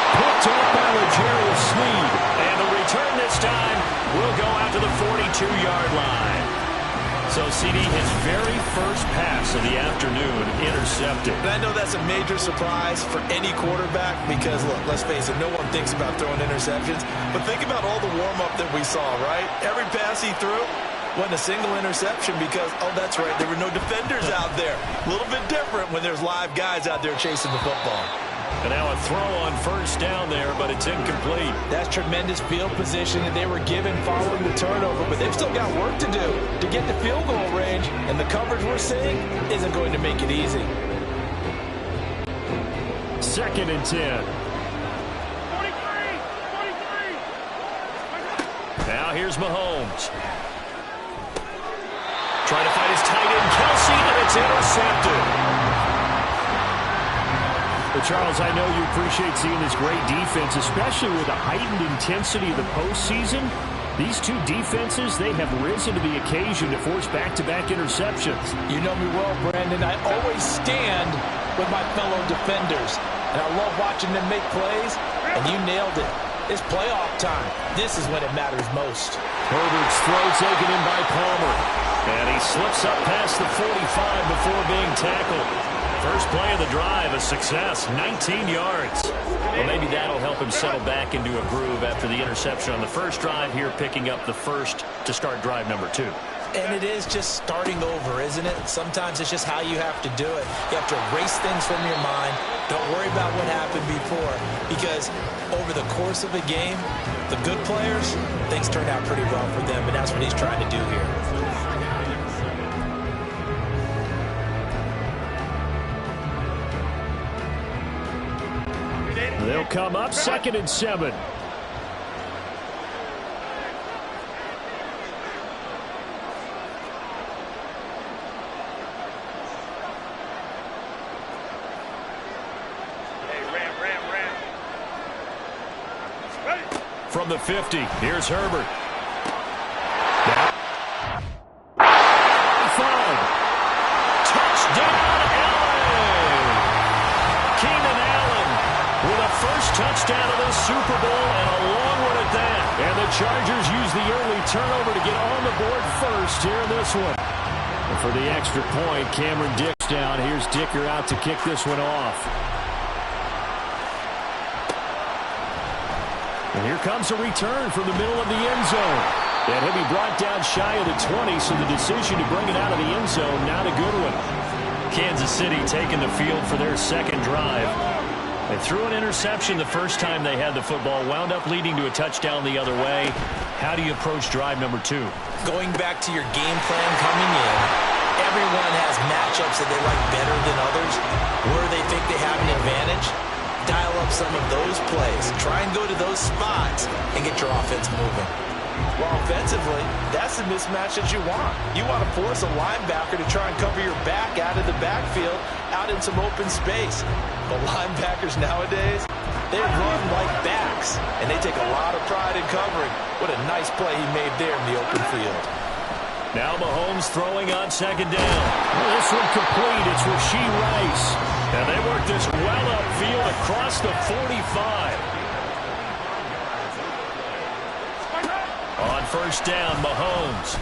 Picked up by L'Jarius Sneed. And the return this time will go out to the 42-yard line. So, CD, his very first pass of the afternoon intercepted. And I know that's a major surprise for any quarterback because, look, let's face it, no one thinks about throwing interceptions. But think about all the warm-up that we saw, right? Every pass he threw wasn't a single interception because, oh, that's right, there were no defenders out there. A little bit different when there's live guys out there chasing the football. And now a throw on first down there, but it's incomplete. That's tremendous field position that they were given following the turnover, but they've still got work to do to get to field goal range, and the coverage we're seeing isn't going to make it easy. 2nd and 10. here's Mahomes. Trying to find his tight end, Kelsey, and it's intercepted. Well, Charles, I know you appreciate seeing this great defense, especially with the heightened intensity of the postseason. These two defenses, they have risen to the occasion to force back-to-back interceptions. You know me well, Brandon. I always stand with my fellow defenders, and I love watching them make plays, and you nailed it. It's playoff time. This is when it matters most. Herbert's throw taken in by Palmer. And he slips up past the 45 before being tackled. First play of the drive, a success, 19 yards. Well, maybe that'll help him settle back into a groove after the interception on the first drive here, picking up the first to start drive number 2. And it is just starting over, isn't it? Sometimes it's just how you have to do it. You have to erase things from your mind. Don't worry about what happened before, because over the course of a game, the good players, things turn out pretty well for them, and that's what he's trying to do here. They'll come up 2nd and 7. From the 50, here's Herbert. Touchdown, Allen! Keenan Allen with a first touchdown of the Super Bowl, and a long one at that. And the Chargers use the early turnover to get on the board first here in this one. And for the extra point, Cameron Dick's down. Here's Dicker out to kick this one off. And here comes a return from the middle of the end zone. And he'll be brought down shy of the 20, so the decision to bring it out of the end zone, not a good one. Kansas City taking the field for their second drive. They threw an interception the first time they had the football, wound up leading to a touchdown the other way. How do you approach drive number 2? Going back to your game plan coming in, everyone has matchups that they like better than others, where they think they have an advantage. Dial up some of those plays. Try and go to those spots and get your offense moving. Well, offensively, that's the mismatch that you want. You want to force a linebacker to try and cover your back out of the backfield, out in some open space. But linebackers nowadays, they run like backs, and they take a lot of pride in covering. What a nice play he made there in the open field. Now Mahomes throwing on second down. This one complete. It's Rashee Rice. And they work this well upfield across the 45. On first down, Mahomes.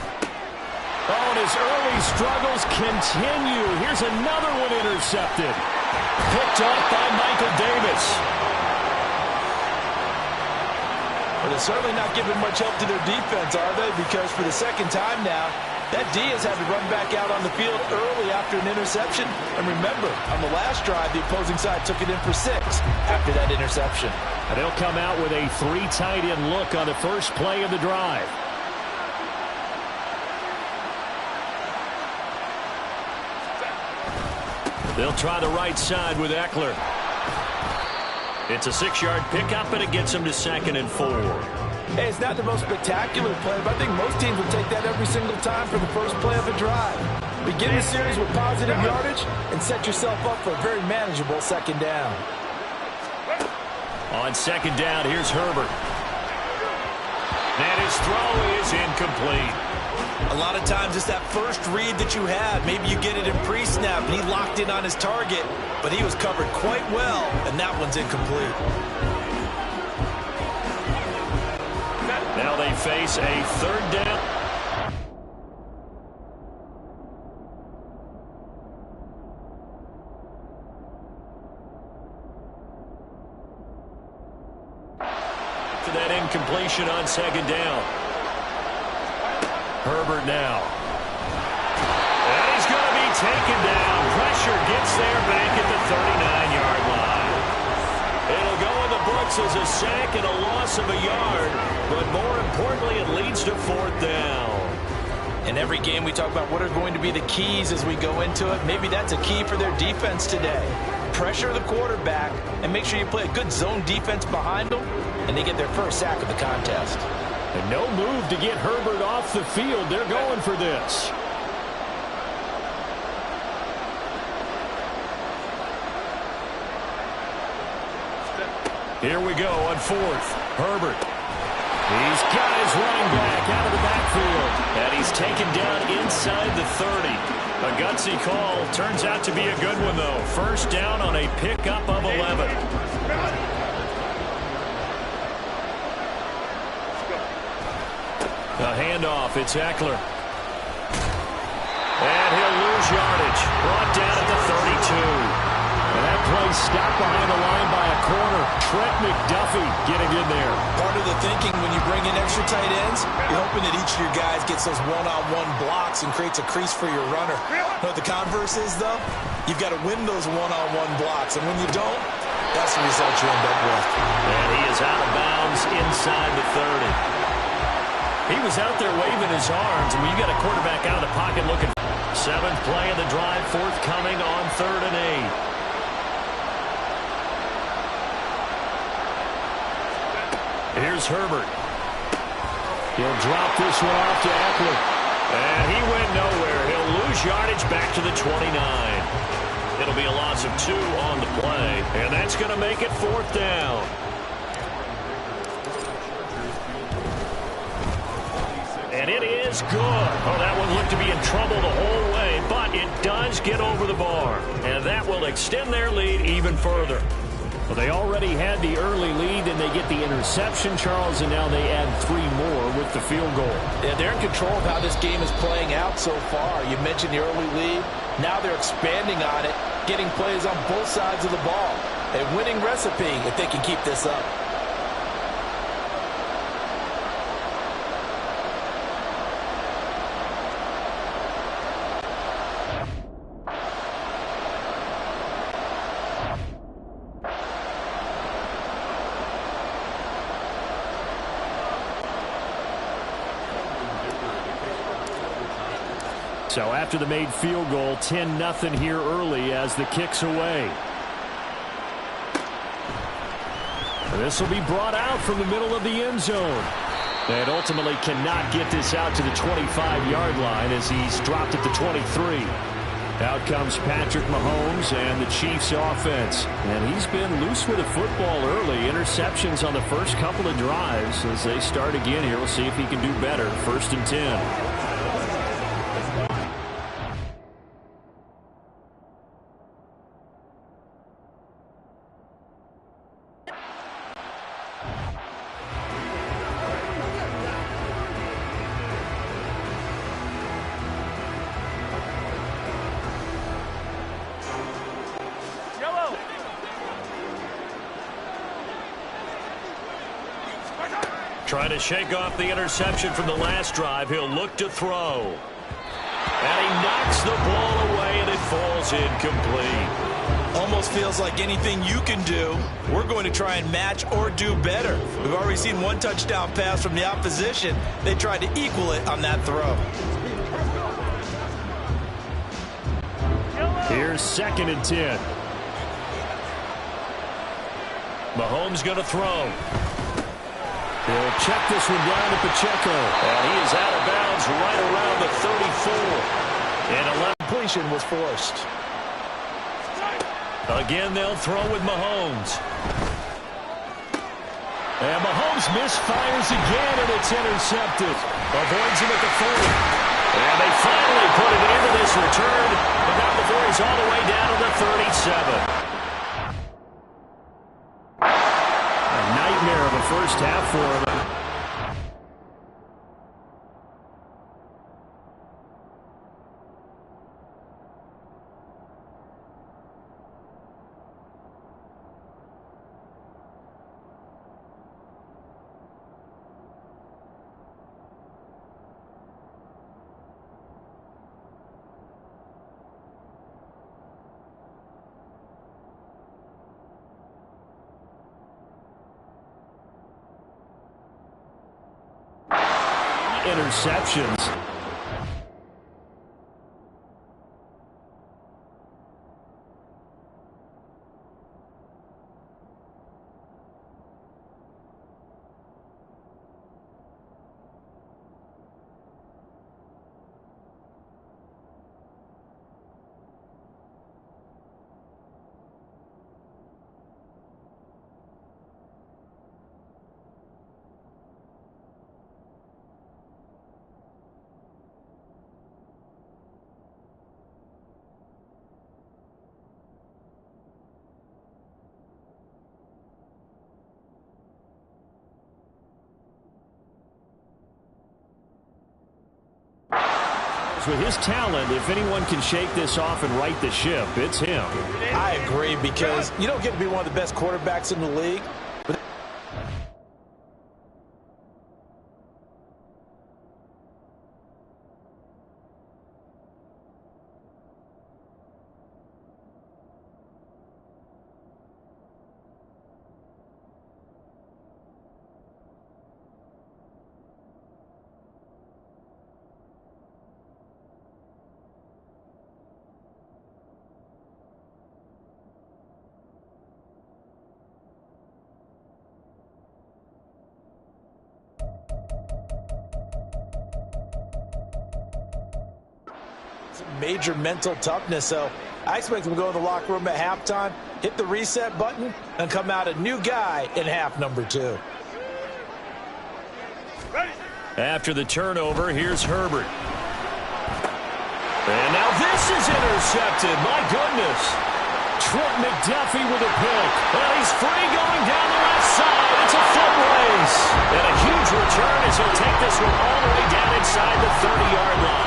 Oh, and his early struggles continue. Here's another one intercepted. Picked off by Michael Davis. But they're certainly not giving much help to their defense, are they? Because for the second time now, that D has had to run back out on the field early after an interception. And remember, on the last drive, the opposing side took it in for 6 after that interception. And they'll come out with a 3 tight end look on the first play of the drive. They'll try the right side with Eckler. It's a 6-yard pickup, and it gets him to 2nd and 4. Hey, it's not the most spectacular play, but I think most teams will take that every single time for the first play of a drive. Begin the series with positive yardage and set yourself up for a very manageable second down. On second down, here's Herbert. And his throw is incomplete. A lot of times it's that first read that you have. Maybe you get it in pre-snap, and he locked in on his target, but he was covered quite well, and that one's incomplete. Now they face a third down. For that incompletion on second down. Herbert now. And he's going to be taken down. Pressure gets there back at the 39-yard line. It'll go in the books as a sack and a loss of a yard, but more importantly, it leads to 4th down. In every game, we talk about what are going to be the keys as we go into it. Maybe that's a key for their defense today. Pressure the quarterback and make sure you play a good zone defense behind them, and they get their first sack of the contest. And no move to get Herbert off the field. They're going for this. Here we go on fourth. Herbert. He's got his running back out of the backfield. And he's taken down inside the 30. A gutsy call. Turns out to be a good one, though. First down on a pickup of 11. A handoff. It's Eckler. And he'll lose yardage. Brought down at the 32. And that play stopped behind the line by a corner. Trent McDuffie getting in there. Part of the thinking when you bring in extra tight ends, you're hoping that each of your guys gets those one-on-one blocks and creates a crease for your runner. You know what the converse is, though? You've got to win those one-on-one blocks. And when you don't, that's the result you end up with. And he is out of bounds inside the 30. He was out there waving his arms. And when you got a quarterback out of the pocket looking. Seventh play of the drive, forthcoming on 3rd and 8. Here's Herbert. He'll drop this one off to Eckler. And he went nowhere. He'll lose yardage back to the 29. It'll be a loss of 2 on the play. And that's going to make it 4th down. And it is good. Oh, that one looked to be in trouble the whole way, but it does get over the bar. And that will extend their lead even further. Well, they already had the early lead, then they get the interception, Charles, and now they add 3 more with the field goal. Yeah, they're in control of how this game is playing out so far. You mentioned the early lead. Now they're expanding on it, getting plays on both sides of the ball. A winning recipe if they can keep this up. So after the made field goal, 10-0 here early as the kick's away. This will be brought out from the middle of the end zone. And ultimately cannot get this out to the 25-yard line as he's dropped at the 23. Out comes Patrick Mahomes and the Chiefs offense. And he's been loose with the football early. Interceptions on the first couple of drives. As they start again here, we'll see if he can do better. 1st and 10. Trying to shake off the interception from the last drive. He'll look to throw. And he knocks the ball away, and it falls incomplete. Almost feels like anything you can do, we're going to try and match or do better. We've already seen one touchdown pass from the opposition. They tried to equal it on that throw. Here's 2nd and 10. Mahomes going to throw. He'll check this one down to Pacheco. And he is out of bounds right around the 34. And 11 completion was forced. Again, they'll throw with Mahomes. And Mahomes misfires again, and it's intercepted. Avoids him at the 40. And they finally put it into this return. But not before he's all the way down to the 37. Nightmare of a first half for him. Interceptions. because with his talent, if anyone can shake this off and right the ship, it's him. I agree, because you don't get to be one of the best quarterbacks in the league. Major mental toughness, so I expect him to go in the locker room at halftime, hit the reset button, and come out a new guy in half number 2. After the turnover, here's Herbert. And now this is intercepted. My goodness. Trent McDuffie with a pick. And he's free going down the left side. It's a foot race. And a huge return as he'll take this one all the way down inside the 30-yard line.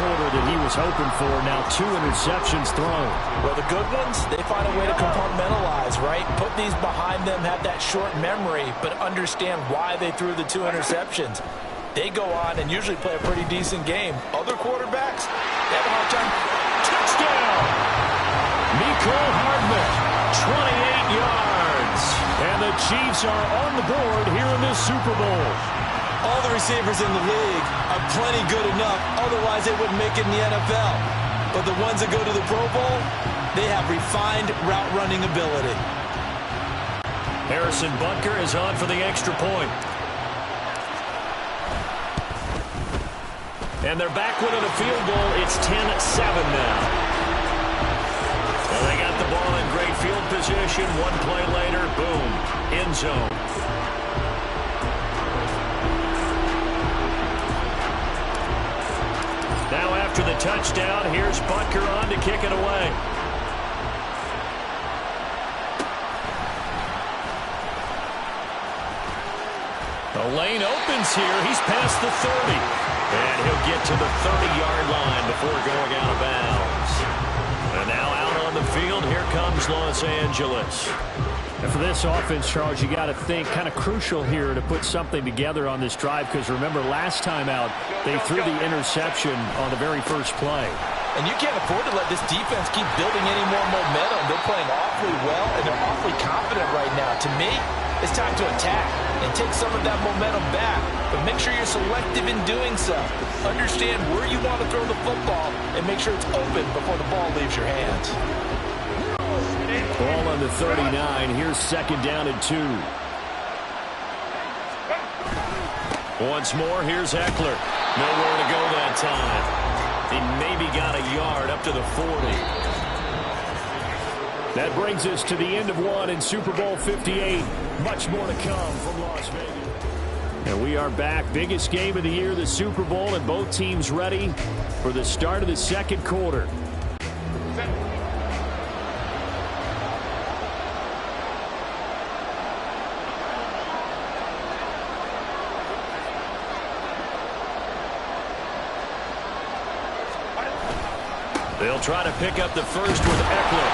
That he was hoping for. Now 2 interceptions thrown. Well, the good ones, they find a way to compartmentalize, right? Put these behind them, have that short memory, but understand why they threw the 2 interceptions. They go on and usually play a pretty decent game. Other quarterbacks, they have a hard time. Touchdown! Mecole Hardman, 28 yards. And the Chiefs are on the board here in this Super Bowl. All the receivers in the league are plenty good enough, otherwise they wouldn't make it in the NFL. But the ones that go to the Pro Bowl, they have refined route running ability. Harrison Butker is on for the extra point. And they're back within a field goal. It's 10-7 now. Well, they got the ball in great field position. One play later, boom, end zone. Now after the touchdown, here's Butker on to kick it away. The lane opens here. He's past the 30. And he'll get to the 30-yard line before going out of bounds. And now out on the field, here comes Los Angeles. And for this offense, Charles, you got to think kind of crucial here to put something together on this drive, because remember last time out they threw the interception on the very first play. And you can't afford to let this defense keep building any more momentum. They're playing awfully well, and they're awfully confident right now. To me, it's time to attack and take some of that momentum back. But make sure you're selective in doing so. Understand where you want to throw the football and make sure it's open before the ball leaves your hands. Ball on the 39. Here's 2nd down and 2. Once more, here's Eckler. Nowhere to go that time. He maybe got a yard up to the 40. That brings us to the end of one in Super Bowl 58. Much more to come from Las Vegas. And we are back. Biggest game of the year, the Super Bowl, and both teams ready for the start of the second quarter. They'll try to pick up the first with Eckler.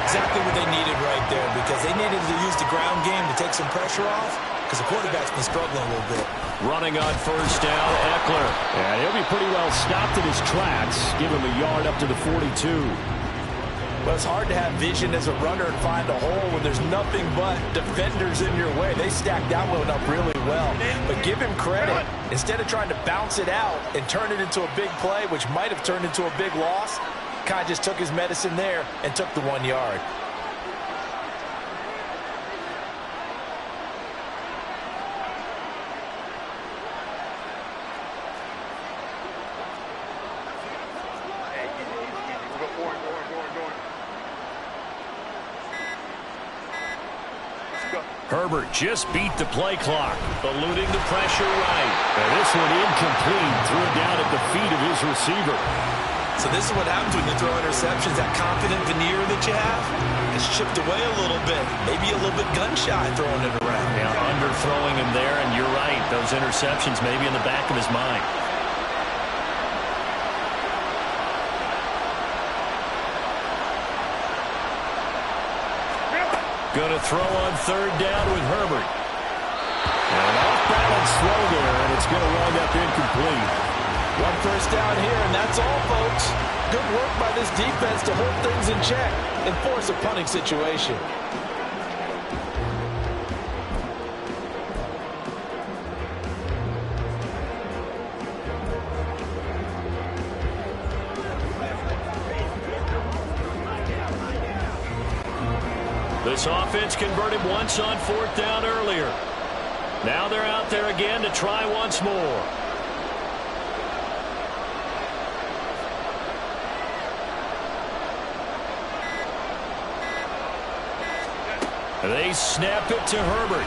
Exactly what they needed right there, because they needed to use the ground game to take some pressure off, because the quarterback's been struggling a little bit. Running on first down, Eckler. Yeah, he'll be pretty well stopped in his tracks. Give him a yard up to the 42. Well, it's hard to have vision as a runner and find a hole when there's nothing but defenders in your way. They stacked that one up really well. But give him credit. Instead of trying to bounce it out and turn it into a big play, which might have turned into a big loss, kind of just took his medicine there and took the 1 yard. Herbert just beat the play clock, eluding the pressure right. And this one incomplete, threw it down at the feet of his receiver. So this is what happens when you throw interceptions. That confident veneer that you have is chipped away a little bit. Maybe a little bit gun-shy throwing it around. Yeah, underthrowing him there, and you're right. Those interceptions may be in the back of his mind. Going to throw on third down with Herbert. And off-balance throw there, and it's going to wind up incomplete. One first down here, and that's all, folks. Good work by this defense to hold things in check and force a punting situation. This offense converted once on fourth down earlier. Now they're out there again to try once more. They snap it to Herbert.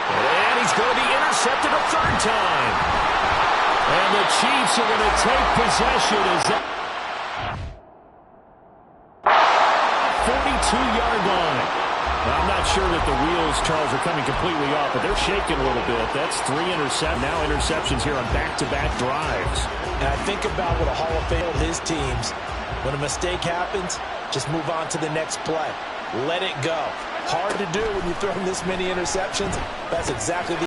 And he's going to be intercepted a third time. And the Chiefs are going to take possession as that 42-yard line. Now, I'm not sure that the wheels, Charles, are coming completely off, but they're shaking a little bit. That's now interceptions here on back-to-back drives. And I think about what a Hall of Fame told his teams. When a mistake happens, just move on to the next play. Let it go. Hard to do when you throw this many interceptions. That's exactly the